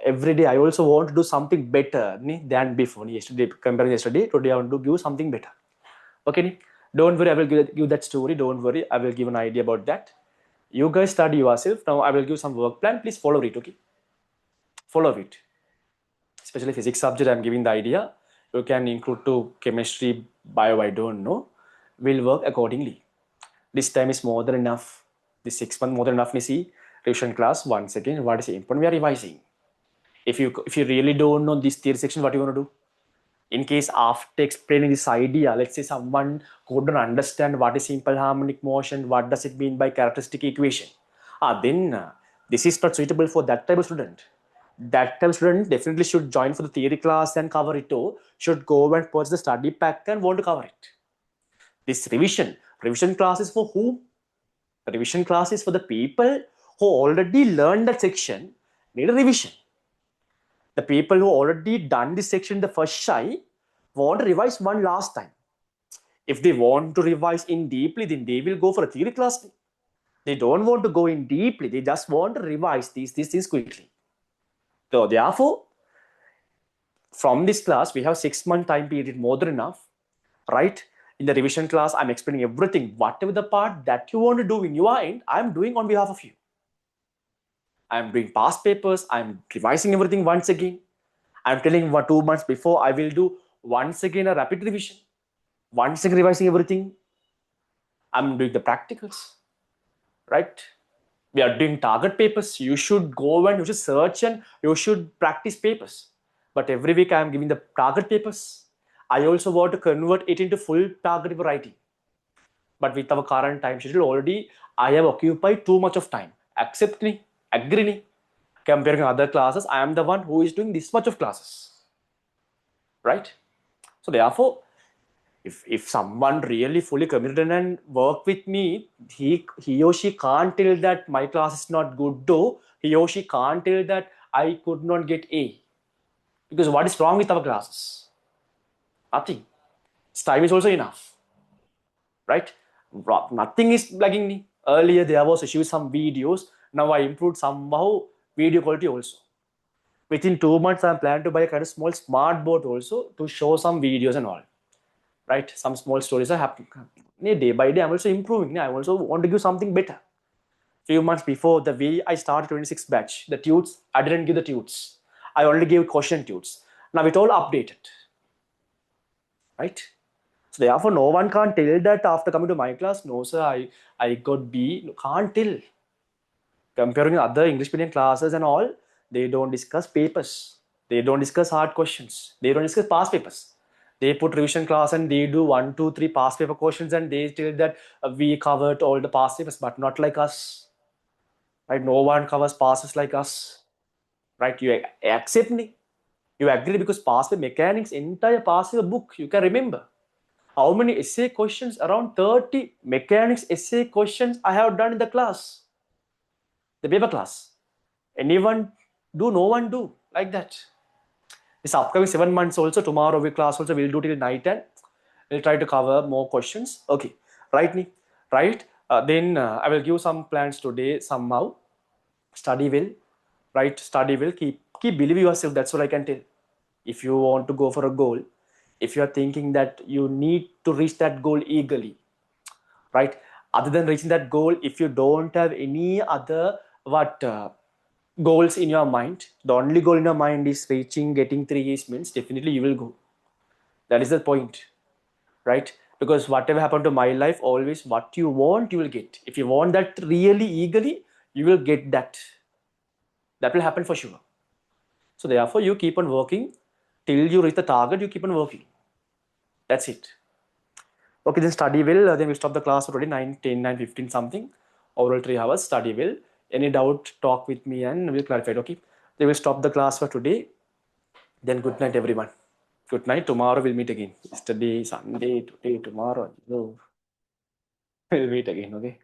every day I also want to do something better than before. Yesterday, comparing yesterday, today I want to give something better. Okay, don't worry, I will give that story. Don't worry, I will give an idea about that. You guys study yourself. Now I will give some work plan. Please follow it, okay? Follow it. Especially physics subject, I'm giving the idea. You can include to chemistry, bio, I don't know. We'll work accordingly. This time is more than enough. This 6 months more than enough. See, revision class once again. What is important? We are revising. If you really don't know this theory section, what you want to do? In case after explaining this idea, let's say someone couldn't understand what is simple harmonic motion, what does it mean by characteristic equation, then this is not suitable for that type of student. That type of student definitely should join for the theory class and cover it too. Should go and purchase the study pack and want to cover it. This revision class is for whom? Revision class is for the people who already learned that section, need a revision. The people who already done this section the first try want to revise one last time. If they want to revise in deeply, then they will go for a theory class. They don't want to go in deeply. They just want to revise these things quickly. So therefore, from this class, we have 6 month time period, more than enough, right? In the revision class, I'm explaining everything. Whatever the part that you want to do in your end, I'm doing on behalf of you. I'm doing past papers. I'm revising everything once again. I'm telling what 2 months before, I will do once again a rapid revision. Once again revising everything. I'm doing the practicals, right? We are doing target papers. You should go and you should search and you should practice papers. But every week I'm giving the target papers. I also want to convert it into full target writing. But with our current time schedule already, I have occupied too much of time. Accept me, agree me. Comparing other classes, I am the one who is doing this much of classes, right? So therefore, if someone really fully committed and work with me, he or she can't tell that my class is not good though. He or she can't tell that I could not get A. Because what is wrong with our classes? Nothing. Time is also enough, right? Nothing is lagging me. Earlier there was issue with some videos. Now I improved somehow video quality also. Within 2 months, I'm planning to buy a kind of small smart board also to show some videos and all. Right? Some small stories are happening. Day by day, I'm also improving. I also want to give something better. Few months before, the way I started 26 batch, the tudes, I didn't give the tudes. I only gave question tudes. Now it all updated. Right? So therefore, no one can't tell that after coming to my class, no sir, I got B. No, can't tell. Comparing other English medium classes and all, they don't discuss papers. They don't discuss hard questions. They don't discuss past papers. They put revision class and they do 1, 2, 3 past paper questions and they tell that we covered all the past papers, but not like us. Right? No one covers passes like us. Right? You accept me. You agree because past paper mechanics, entire past paper book, you can remember. How many essay questions? Around 30 mechanics essay questions I have done in the class. The paper class. Anyone do? No one do like that. This upcoming 7 months also, tomorrow we class also we'll do till night and we'll try to cover more questions. Okay, right, Nick? Right? Then I will give some plans today somehow. Study well, right? Study well. Keep believing yourself. That's all I can tell. If you want to go for a goal, if you are thinking that you need to reach that goal eagerly, right? Other than reaching that goal, if you don't have any other goals in your mind, the only goal in your mind is getting 3 A's means definitely you will go. That is the point, right? Because whatever happened to my life, always what you want, you will get. If you want that really eagerly, you will get that. That will happen for sure. So therefore, you keep on working till you reach the target. You keep on working. That's it. Okay, then study well. Then we stop the class already 9, 10, 9, 15 something. Overall 3 hours. Study well. Any doubt, talk with me and we'll clarify it. Okay. they will stop the class for today. Then good night, everyone. Good night. Tomorrow we'll meet again. Yesterday, Sunday, today, tomorrow. We'll meet again. Okay.